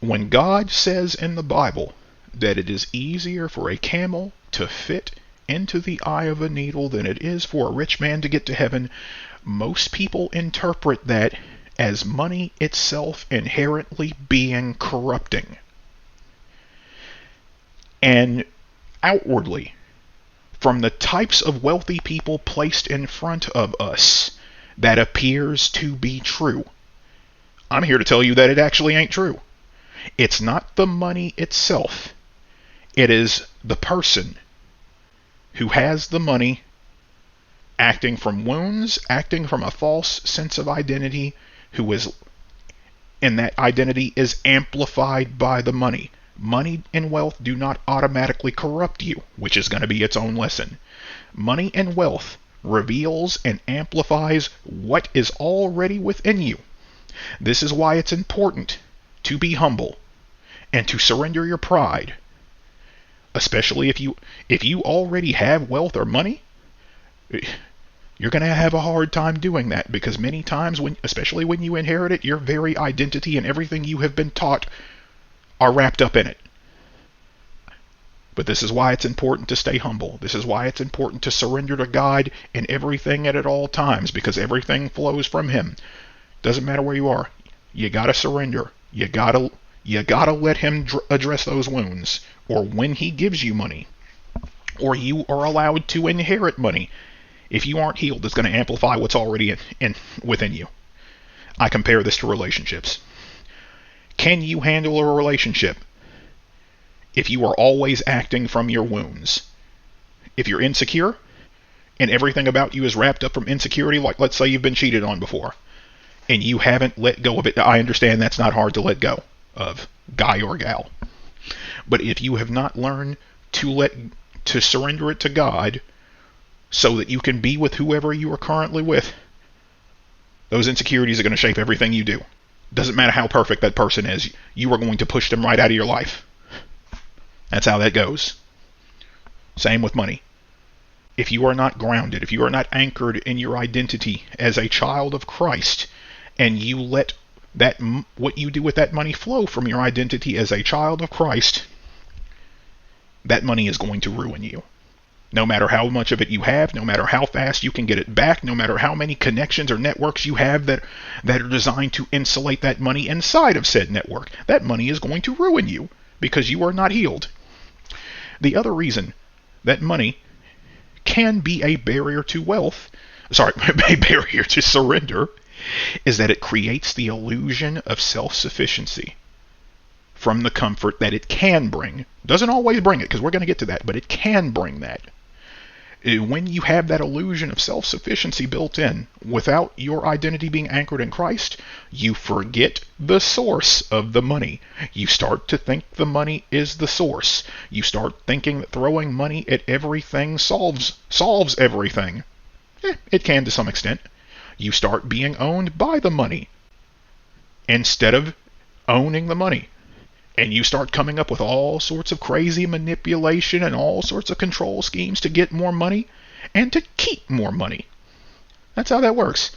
When God says in the Bible that it is easier for a camel to fit into the eye of a needle than it is for a rich man to get to heaven, most people interpret that as money itself inherently being corrupting. And outwardly, from the types of wealthy people placed in front of us, that appears to be true. I'm here to tell you that it actually ain't true. It's not the money itself. It is the person who has the money acting from wounds, acting from a false sense of identity, and that identity is amplified by the money. Money and wealth do not automatically corrupt you, which is going to be its own lesson. Money and wealth reveals and amplifies what is already within you. This is why it's important to be humble and to surrender your pride. Especially if you already have wealth or money, you're going to have a hard time doing that, because many times, especially when you inherit it, your very identity and everything you have been taught are wrapped up in it. But this is why it's important to stay humble. This is why it's important to surrender to God in everything and at all times, because everything flows from Him. Doesn't matter where you are. You gotta surrender. You gotta let Him address those wounds. Or when He gives you money, or you are allowed to inherit money, if you aren't healed, it's going to amplify what's already within you. I compare this to relationships. Can you handle a relationship if you are always acting from your wounds? If you're insecure and everything about you is wrapped up from insecurity, like let's say you've been cheated on before and you haven't let go of it. I understand that's not hard to let go of, guy or gal. But if you have not learned to surrender it to God so that you can be with whoever you are currently with, those insecurities are going to shape everything you do. Doesn't matter how perfect that person is, you are going to push them right out of your life. That's how that goes. Same with money. If you are not grounded, if you are not anchored in your identity as a child of Christ, and you let what you do with that money flow from your identity as a child of Christ, that money is going to ruin you. No matter how much of it you have, no matter how fast you can get it back, no matter how many connections or networks you have that are designed to insulate that money inside of said network, that money is going to ruin you because you are not healed. The other reason that money can be a barrier to a barrier to surrender, is that it creates the illusion of self-sufficiency from the comfort that it can bring. Doesn't always bring it, because we're going to get to that, but it can bring that. When you have that illusion of self-sufficiency built in, without your identity being anchored in Christ, you forget the source of the money. You start to think the money is the source. You start thinking that throwing money at everything solves everything. It can to some extent. You start being owned by the money instead of owning the money. And you start coming up with all sorts of crazy manipulation and all sorts of control schemes to get more money and to keep more money. That's how that works.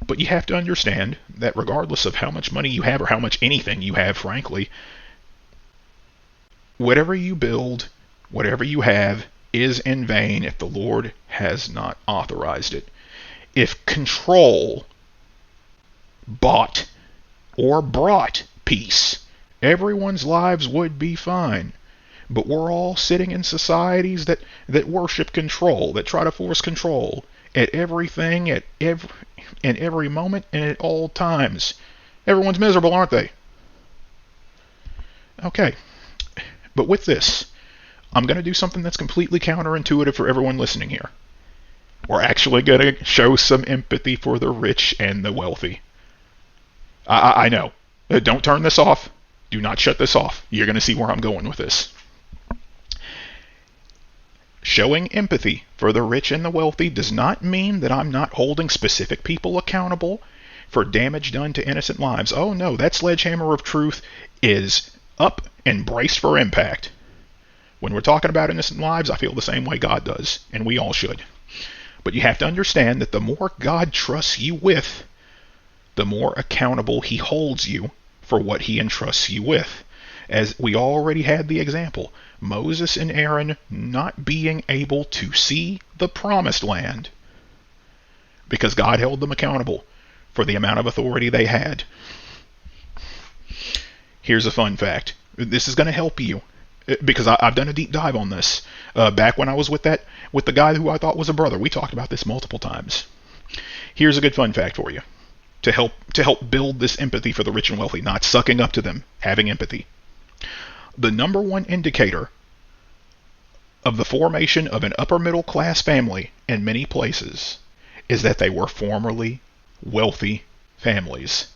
But you have to understand that regardless of how much money you have or how much anything you have, frankly, whatever you build, whatever you have, is in vain if the Lord has not authorized it. If control bought or brought peace, everyone's lives would be fine. But we're all sitting in societies that worship control, that try to force control at everything, in every moment, and at all times. Everyone's miserable, aren't they? Okay. But with this, I'm going to do something that's completely counterintuitive for everyone listening here. We're actually going to show some empathy for the rich and the wealthy. I know. Don't turn this off. Do not shut this off. You're going to see where I'm going with this. Showing empathy for the rich and the wealthy does not mean that I'm not holding specific people accountable for damage done to innocent lives. Oh no, that sledgehammer of truth is up and braced for impact. When we're talking about innocent lives, I feel the same way God does, and we all should. But you have to understand that the more God trusts you with, the more accountable He holds you for what he entrusts you with. As we already had the example, Moses and Aaron not being able to see the promised land because God held them accountable for the amount of authority they had. Here's a fun fact. This is going to help you because I've done a deep dive on this. Back when I was with the guy who I thought was a brother, we talked about this multiple times. Here's a good fun fact for you to help build this empathy for the rich and wealthy, not sucking up to them, having empathy. The number one indicator of the formation of an upper middle class family in many places is that they were formerly wealthy families.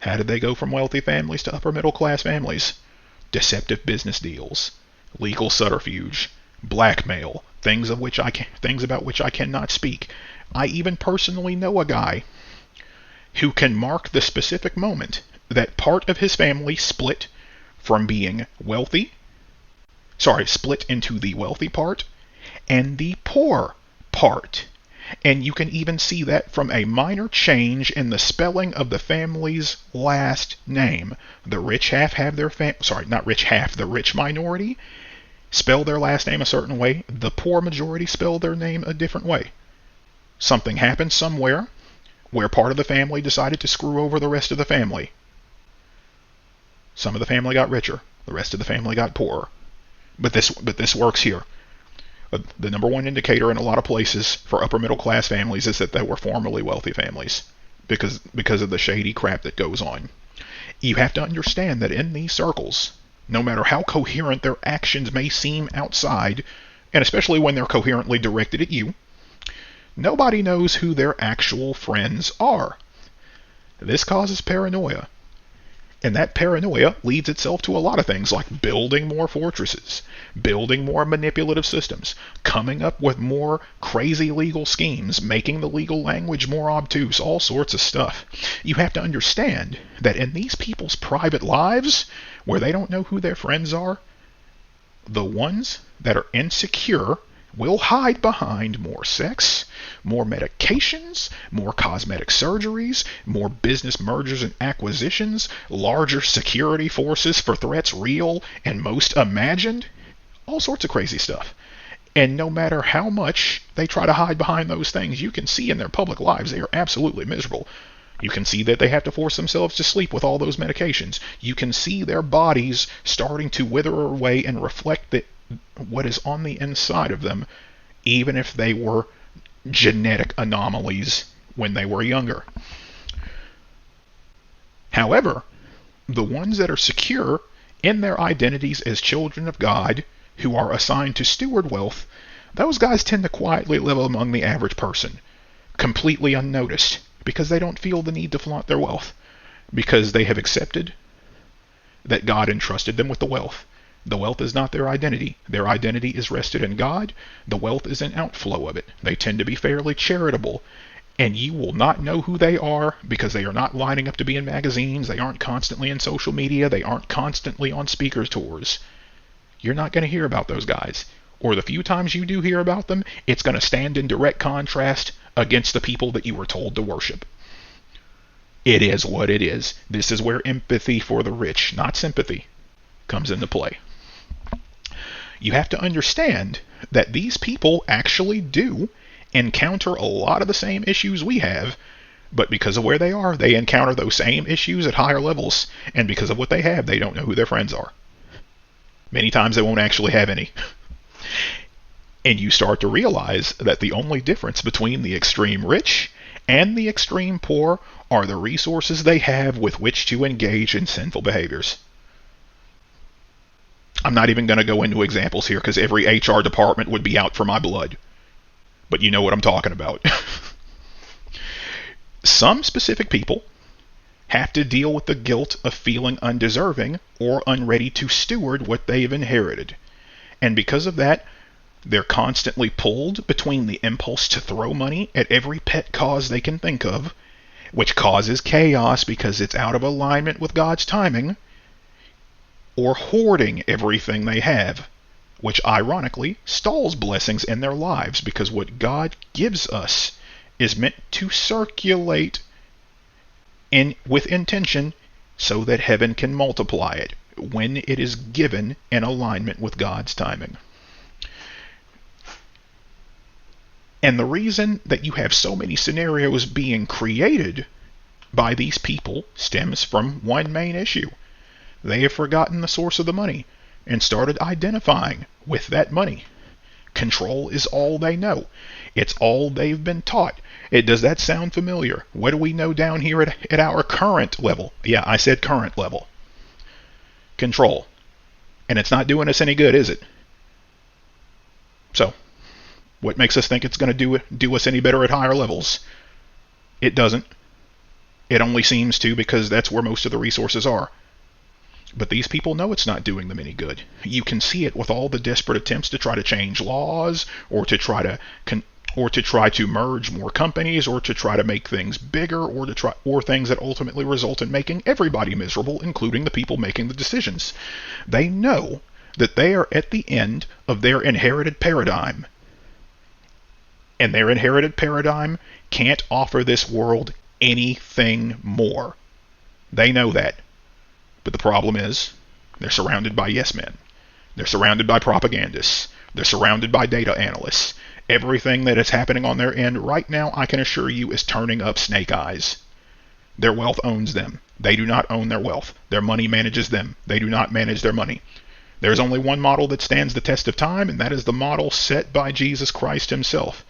How did they go from wealthy families to upper middle class families? Deceptive business deals, legal subterfuge, blackmail, things about which I cannot speak. I even personally know a guy who can mark the specific moment that part of his family split from being wealthy, split into the wealthy part and the poor part. And you can even see that from a minor change in the spelling of the family's last name. The rich half have their the rich minority spell their last name a certain way. The poor majority spell their name a different way. Something happened somewhere where part of the family decided to screw over the rest of the family. Some of the family got richer, the rest of the family got poorer. But this works here. The number one indicator in a lot of places for upper middle class families is that they were formerly wealthy families because of the shady crap that goes on. You have to understand that in these circles, no matter how coherent their actions may seem outside, and especially when they're coherently directed at you, nobody knows who their actual friends are. This causes paranoia. And that paranoia leads itself to a lot of things like building more fortresses, building more manipulative systems, coming up with more crazy legal schemes, making the legal language more obtuse, all sorts of stuff. You have to understand that in these people's private lives, where they don't know who their friends are, the ones that are insecure will hide behind more sex, more medications, more cosmetic surgeries, more business mergers and acquisitions, larger security forces for threats real and most imagined, all sorts of crazy stuff. And no matter how much they try to hide behind those things, you can see in their public lives they are absolutely miserable. You can see that they have to force themselves to sleep with all those medications. You can see their bodies starting to wither away and reflect what is on the inside of them, even if they were genetic anomalies when they were younger. However, the ones that are secure in their identities as children of God who are assigned to steward wealth, those guys tend to quietly live among the average person, completely unnoticed, because they don't feel the need to flaunt their wealth, because they have accepted that God entrusted them with the wealth. The wealth is not their identity. Their identity is rested in God. The wealth is an outflow of it. They tend to be fairly charitable, and you will not know who they are because they are not lining up to be in magazines. They aren't constantly in social media. They aren't constantly on speakers tours. You're not going to hear about those guys. Or the few times you do hear about them, it's going to stand in direct contrast against the people that you were told to worship. It is what it is. This is where empathy for the rich, not sympathy, comes into play. You have to understand that these people actually do encounter a lot of the same issues we have, but because of where they are, they encounter those same issues at higher levels, and because of what they have, they don't know who their friends are. Many times they won't actually have any. And you start to realize that the only difference between the extreme rich and the extreme poor are the resources they have with which to engage in sinful behaviors. I'm not even going to go into examples here because every HR department would be out for my blood. But you know what I'm talking about. Some specific people have to deal with the guilt of feeling undeserving or unready to steward what they've inherited. And because of that, they're constantly pulled between the impulse to throw money at every pet cause they can think of, which causes chaos because it's out of alignment with God's timing, or hoarding everything they have, which ironically stalls blessings in their lives because what God gives us is meant to circulate with intention so that heaven can multiply it when it is given in alignment with God's timing. And the reason that you have so many scenarios being created by these people stems from one main issue. They have forgotten the source of the money and started identifying with that money. Control is all they know. It's all they've been taught. Does that sound familiar? What do we know down here at our current level? Yeah, I said current level. Control. And it's not doing us any good, is it? So, what makes us think it's going to do us any better at higher levels? It doesn't. It only seems to, because that's where most of the resources are. But these people know it's not doing them any good. You can see it with all the desperate attempts to try to change laws, or to try to merge more companies, or to try to make things bigger, or things that ultimately result in making everybody miserable, including the people making the decisions. They know that they are at the end of their inherited paradigm. And their inherited paradigm can't offer this world anything more. They know that. But the problem is, they're surrounded by yes men. They're surrounded by propagandists. They're surrounded by data analysts. Everything that is happening on their end right now, I can assure you, is turning up snake eyes. Their wealth owns them. They do not own their wealth. Their money manages them. They do not manage their money. There's only one model that stands the test of time, and that is the model set by Jesus Christ himself.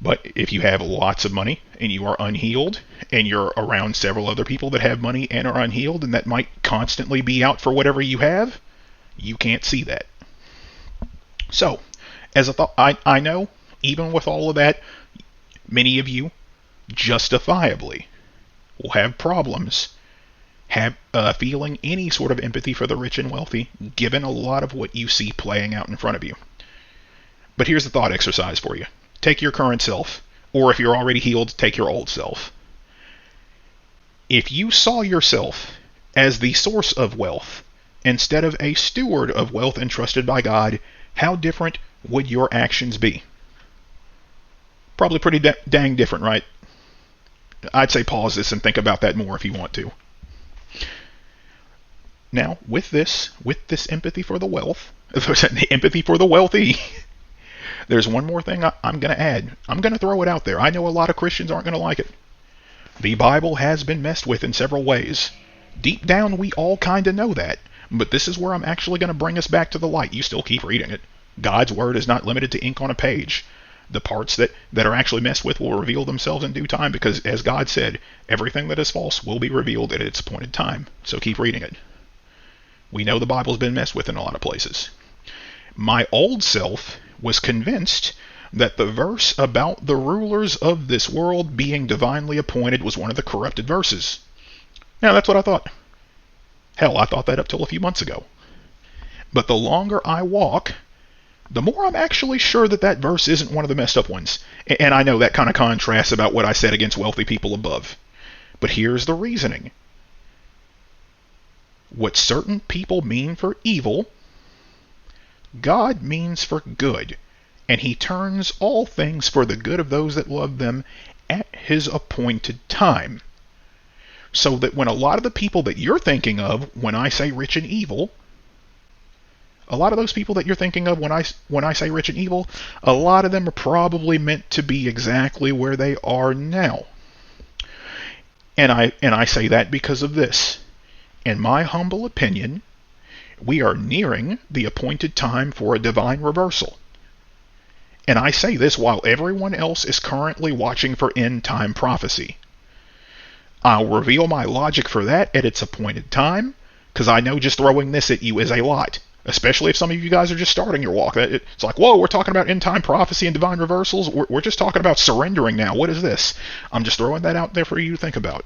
But if you have lots of money and you are unhealed, and you're around several other people that have money and are unhealed, and that might constantly be out for whatever you have, you can't see that. So, as a thought, I know, even with all of that, many of you justifiably will have problems feeling any sort of empathy for the rich and wealthy, given a lot of what you see playing out in front of you. But here's the thought exercise for you. Take your current self, or if you're already healed, take your old self. If you saw yourself as the source of wealth instead of a steward of wealth entrusted by God, how different would your actions be? Probably pretty dang different, right? I'd say pause this and think about that more if you want to. Now, with this empathy for the empathy for the wealthy, there's one more thing I'm going to add. I'm going to throw it out there. I know a lot of Christians aren't going to like it. The Bible has been messed with in several ways. Deep down, we all kind of know that. But this is where I'm actually going to bring us back to the light. You still keep reading it. God's word is not limited to ink on a page. The parts that are actually messed with will reveal themselves in due time, because, as God said, everything that is false will be revealed at its appointed time. So keep reading it. We know the Bible's been messed with in a lot of places. My old self was convinced that the verse about the rulers of this world being divinely appointed was one of the corrupted verses. Now, that's what I thought. Hell, I thought that up till a few months ago. But the longer I walk, the more I'm actually sure that verse isn't one of the messed up ones. And I know that kind of contrasts about what I said against wealthy people above. But here's the reasoning. What certain people mean for evil, God means for good, and he turns all things for the good of those that love them at his appointed time. So that when a lot of the people that you're thinking of when I say rich and evil, a lot of those people that you're thinking of when I say rich and evil, a lot of them are probably meant to be exactly where they are now. And I say that because of this. In my humble opinion, we are nearing the appointed time for a divine reversal. And I say this while everyone else is currently watching for end-time prophecy. I'll reveal my logic for that at its appointed time, because I know just throwing this at you is a lot, especially if some of you guys are just starting your walk. It's like, whoa, we're talking about end-time prophecy and divine reversals? We're just talking about surrendering now. What is this? I'm just throwing that out there for you to think about.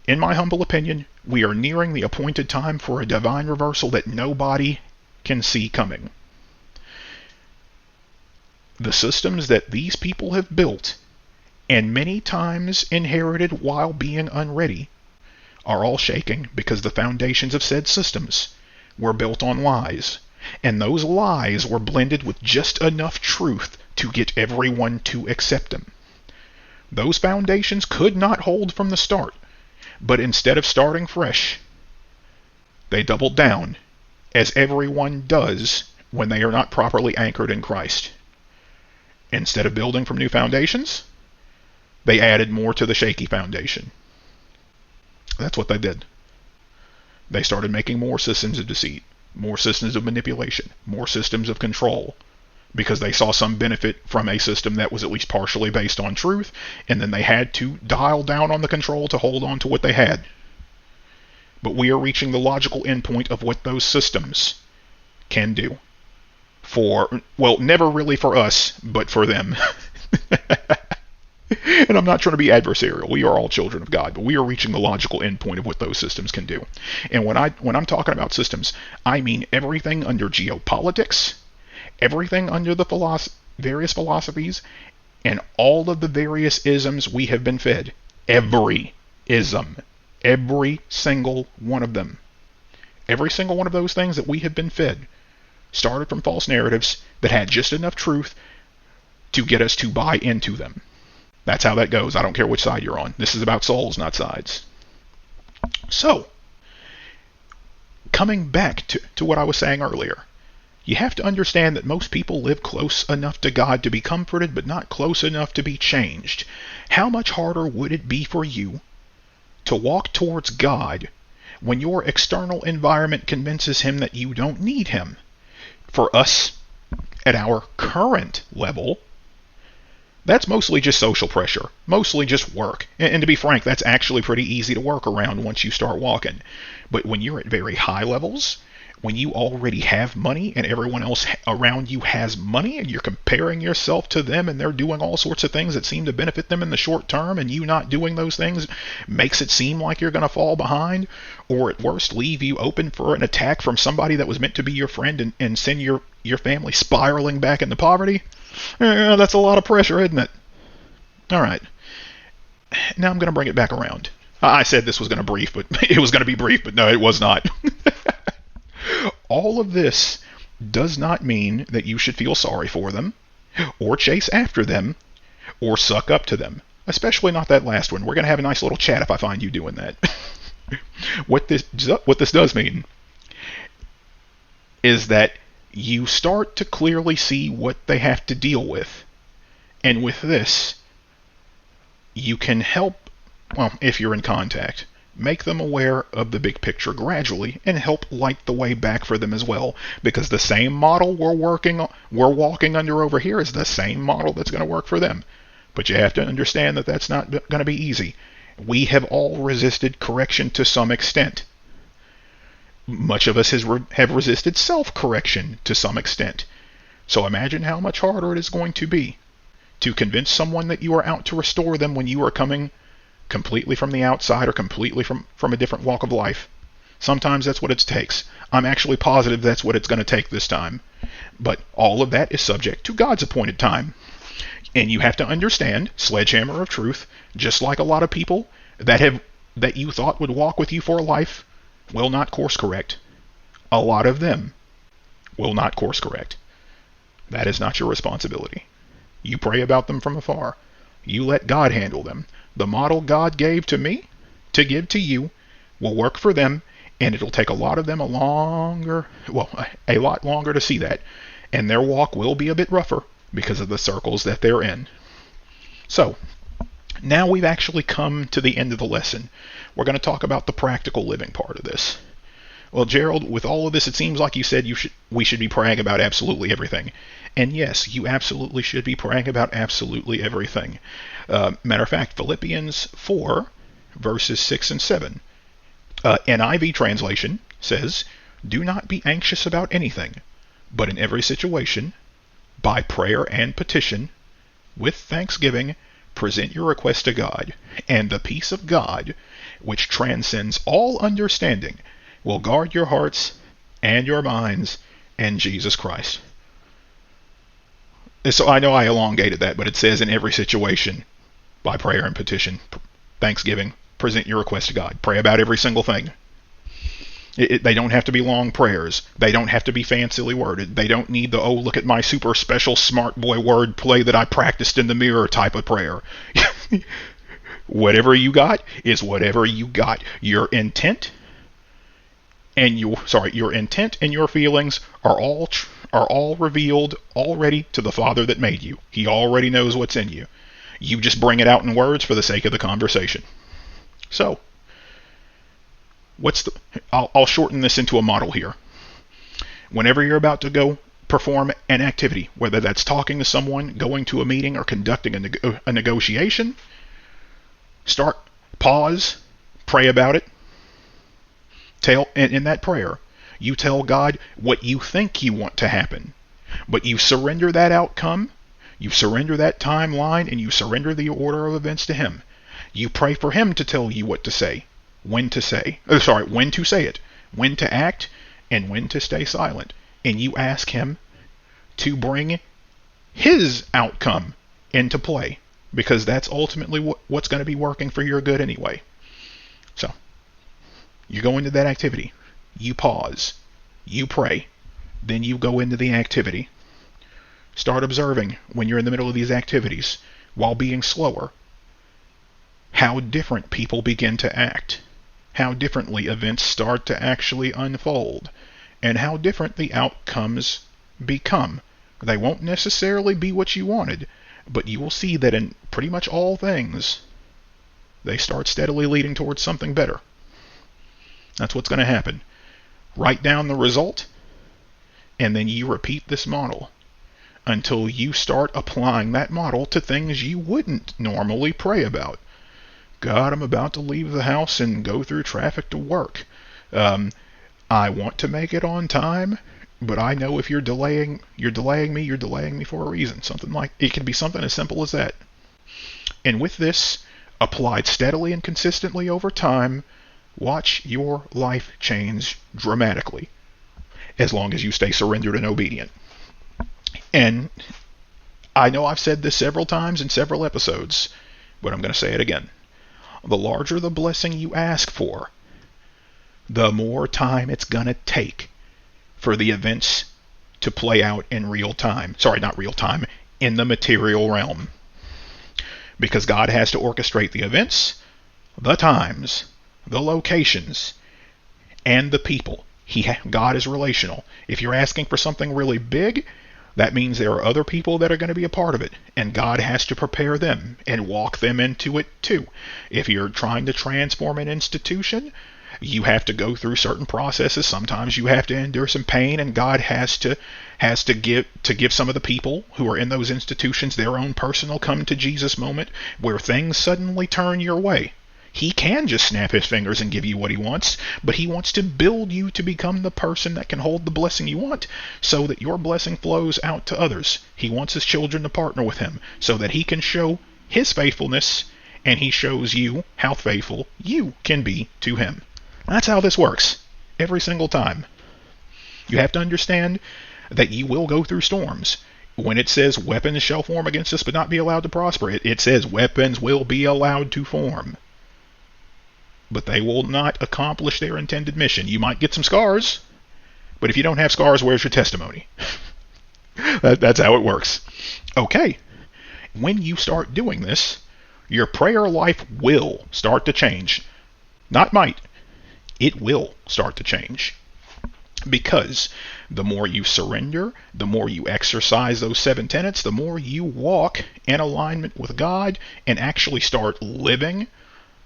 In my humble opinion, we are nearing the appointed time for a divine reversal that nobody can see coming. The systems that these people have built, and many times inherited while being unready, are all shaking because the foundations of said systems were built on lies, and those lies were blended with just enough truth to get everyone to accept them. Those foundations could not hold from the start, But instead of starting fresh, they doubled down, as everyone does when they are not properly anchored in Christ. Instead of building from new foundations, they added more to the shaky foundation. That's what they did. They started making more systems of deceit, more systems of manipulation, more systems of control, because they saw some benefit from a system that was at least partially based on truth, and then they had to dial down on the control to hold on to what they had. But we are reaching the logical endpoint of what those systems can do. Never really for us, but for them. And I'm not trying to be adversarial. We are all children of God, but we are reaching the logical endpoint of what those systems can do. And when I'm talking about systems, I mean everything under geopolitics, everything under the various philosophies, and all of the various isms we have been fed. Every ism. Every single one of them. Every single one of those things that we have been fed started from false narratives that had just enough truth to get us to buy into them. That's how that goes. I don't care which side you're on. This is about souls, not sides. So, coming back to what I was saying earlier, you have to understand that most people live close enough to God to be comforted, but not close enough to be changed. How much harder would it be for you to walk towards God when your external environment convinces him that you don't need him? For us, at our current level, that's mostly just social pressure, mostly just work. And to be frank, that's actually pretty easy to work around once you start walking. But when you're at very high levels, when you already have money and everyone else around you has money and you're comparing yourself to them and they're doing all sorts of things that seem to benefit them in the short term, and you not doing those things makes it seem like you're going to fall behind, or at worst leave you open for an attack from somebody that was meant to be your friend and send your family spiraling back into poverty. That's a lot of pressure, isn't it? All right. Now I'm going to bring it back around. I said this was going to be brief, but no, it was not. All of this does not mean that you should feel sorry for them, or chase after them, or suck up to them. Especially not that last one. We're going to have a nice little chat if I find you doing that. What this does mean is that you start to clearly see what they have to deal with. And with this, you can help, if you're in contact, make them aware of the big picture gradually and help light the way back for them as well. Because the same model we're walking under over here is the same model that's going to work for them. But you have to understand that that's not going to be easy. We have all resisted correction to some extent. Much of us have resisted self-correction to some extent. So imagine how much harder it is going to be to convince someone that you are out to restore them when you are coming completely from the outside or completely from a different walk of life. Sometimes that's what it takes. I'm actually positive that's what it's going to take this time. But all of that is subject to God's appointed time. And you have to understand, sledgehammer of truth, just like a lot of people that you thought would walk with you for life will not course correct. A lot of them will not course correct. That is not your responsibility. You pray about them from afar. You let God handle them. The model God gave to me to give to you will work for them, and it'll take a lot of them a lot longer to see that. And their walk will be a bit rougher because of the circles that they're in. So, now we've actually come to the end of the lesson. We're going to talk about the practical living part of this. Well, Gerald, with all of this, it seems like you said we should be praying about absolutely everything. And yes, you absolutely should be praying about absolutely everything. Matter of fact, Philippians 4, verses 6 and 7. NIV translation says, "Do not be anxious about anything, but in every situation, by prayer and petition, with thanksgiving, present your request to God, and the peace of God, which transcends all understanding, will guard your hearts and your minds in Jesus Christ." So I know I elongated that, but it says in every situation, by prayer and petition, thanksgiving, present your request to God. Pray about every single thing. They don't have to be long prayers. They don't have to be fancily worded. They don't need the, oh, look at my super special smart boy word play that I practiced in the mirror type of prayer. Whatever you got is whatever you got. Your intent and your feelings are all revealed already to the Father that made you. He already knows what's in you. You just bring it out in words for the sake of the conversation. So, I'll shorten this into a model here. Whenever you're about to go perform an activity, whether that's talking to someone, going to a meeting, or conducting a negotiation, pause, pray about it. In that prayer, you tell God what you think you want to happen, but you surrender that outcome, you surrender that timeline, and you surrender the order of events to Him. You pray for Him to tell you what to say, when to say it, when to act, and when to stay silent. And you ask Him to bring His outcome into play, because that's ultimately what's going to be working for your good anyway. So, you go into that activity, you pause, you pray, then you go into the activity. Start observing when you're in the middle of these activities, while being slower, how different people begin to act, how differently events start to actually unfold, and how different the outcomes become. They won't necessarily be what you wanted, but you will see that in pretty much all things, they start steadily leading towards something better. That's what's going to happen. Write down the result, and then you repeat this model until you start applying that model to things you wouldn't normally pray about. God, I'm about to leave the house and go through traffic to work. I want to make it on time, but I know if you're delaying me for a reason. It can be something as simple as that. And with this, applied steadily and consistently over time, watch your life change dramatically, as long as you stay surrendered and obedient. And I know I've said this several times in several episodes, but I'm going to say it again. The larger the blessing you ask for, the more time it's going to take for the events to play out in real time. Sorry, not real time, in the material realm. Because God has to orchestrate the events, the times, the locations, and the people. God is relational. If you're asking for something really big, that means there are other people that are going to be a part of it, and God has to prepare them and walk them into it too. If you're trying to transform an institution, you have to go through certain processes. Sometimes you have to endure some pain, and God has to give some of the people who are in those institutions their own personal come to Jesus moment where things suddenly turn your way. He can just snap his fingers and give you what he wants, but he wants to build you to become the person that can hold the blessing you want, so that your blessing flows out to others. He wants his children to partner with him, so that he can show his faithfulness, and he shows you how faithful you can be to him. That's how this works, every single time. You have to understand that you will go through storms. When it says weapons shall form against us but not be allowed to prosper, it says weapons will be allowed to form, but they will not accomplish their intended mission. You might get some scars, but if you don't have scars, where's your testimony? That's how it works. Okay, when you start doing this, your prayer life will start to change. Not might. It will start to change. Because the more you surrender, the more you exercise those 7 tenets, the more you walk in alignment with God and actually start living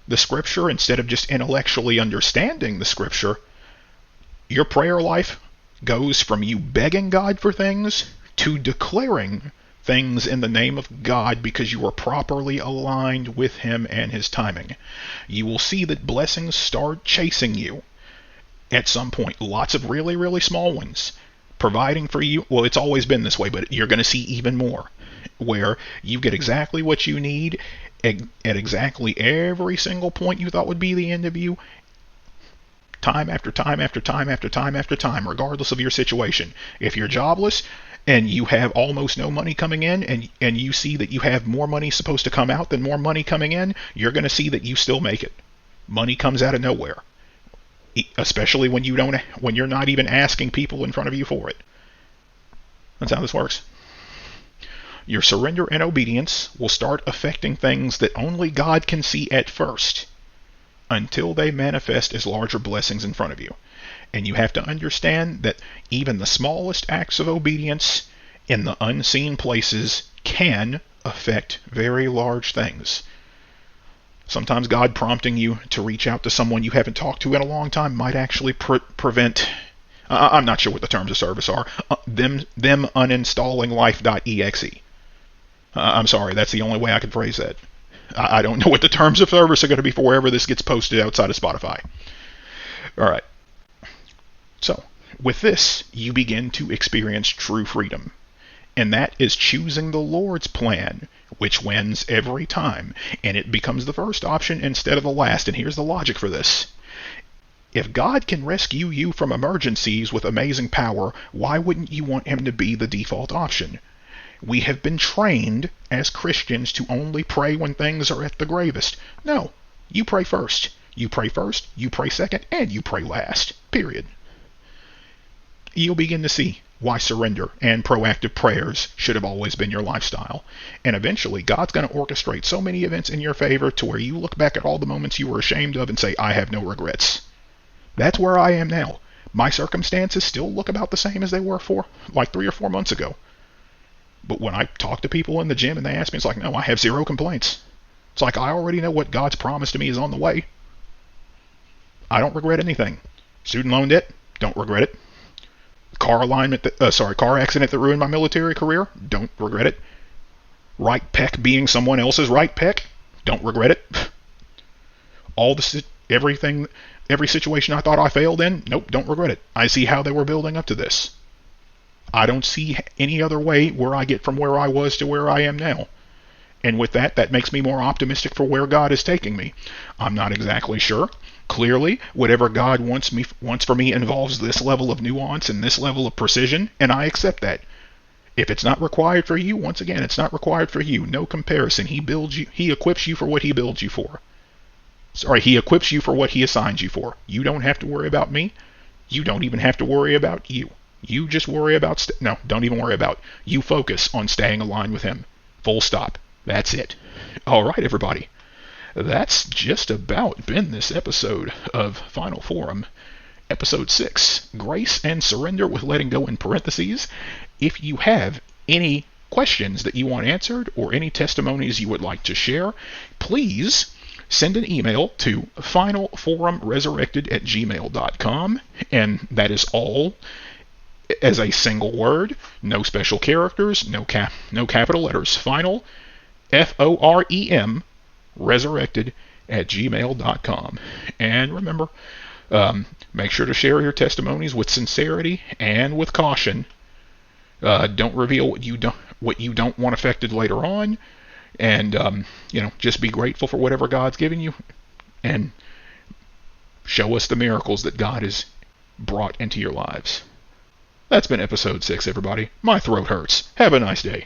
the scripture instead of just intellectually understanding the scripture, your prayer life goes from you begging God for things to declaring things in the name of God because you are properly aligned with him and his timing. You will see that blessings start chasing you at some point. Lots of really, really small ones. Providing for you. Well, it's always been this way, but you're going to see even more. Where you get exactly what you need at exactly every single point you thought would be the end of you. Time after time after time after time after time, regardless of your situation. If you're jobless and you have almost no money coming in, and you see that you have more money supposed to come out than more money coming in, you're going to see that you still make it. Money comes out of nowhere. Especially when you're not even asking people in front of you for it. That's how this works. Your surrender and obedience will start affecting things that only God can see at first, until they manifest as larger blessings in front of you. And you have to understand that even the smallest acts of obedience in the unseen places can affect very large things. Sometimes God prompting you to reach out to someone you haven't talked to in a long time might actually prevent, I'm not sure what the terms of service are, them uninstalling life.exe. I'm sorry, that's the only way I can phrase that. I don't know what the terms of service are going to be for wherever this gets posted outside of Spotify. All right. So, with this, you begin to experience true freedom. And that is choosing the Lord's plan, which wins every time. And it becomes the first option instead of the last. And here's the logic for this. If God can rescue you from emergencies with amazing power, why wouldn't you want him to be the default option? We have been trained as Christians to only pray when things are at the gravest. No, you pray first. You pray first, you pray second, and you pray last. Period. You'll begin to see why surrender and proactive prayers should have always been your lifestyle. And eventually, God's going to orchestrate so many events in your favor to where you look back at all the moments you were ashamed of and say, I have no regrets. That's where I am now. My circumstances still look about the same as they were like 3 or 4 months ago. But when I talk to people in the gym and they ask me, it's like, no, I have zero complaints. It's like, I already know what God's promised to me is on the way. I don't regret anything. Student loan debt, don't regret it. Car accident that ruined my military career, don't regret it. Right pec being someone else's right pec, don't regret it. Every situation I thought I failed in, nope, don't regret it. I see how they were building up to this. I don't see any other way where I get from where I was to where I am now. And with that makes me more optimistic for where God is taking me. I'm not exactly sure. Clearly, whatever God wants for me involves this level of nuance and this level of precision, and I accept that. If it's not required for you, once again, it's not required for you. No comparison. He equips you for what he builds you for. He equips you for what he assigns you for. You don't have to worry about me. You don't even have to worry about you. You just worry about, don't even worry about. You focus on staying aligned with him. Full stop. That's it. All right, everybody. That's just about been this episode of Final Forum, Episode 6, Grace and Surrender with Letting Go in parentheses. If you have any questions that you want answered or any testimonies you would like to share, please send an email to finalforumresurrected@gmail.com, and that is all as a single word, no special characters, no capital letters. Final, FOREM, resurrected@gmail.com. And remember, make sure to share your testimonies with sincerity and with caution. Don't reveal what you don't want affected later on, and just be grateful for whatever God's given you, and show us the miracles that God has brought into your lives. That's been episode 6, everybody. My throat hurts. Have a nice day.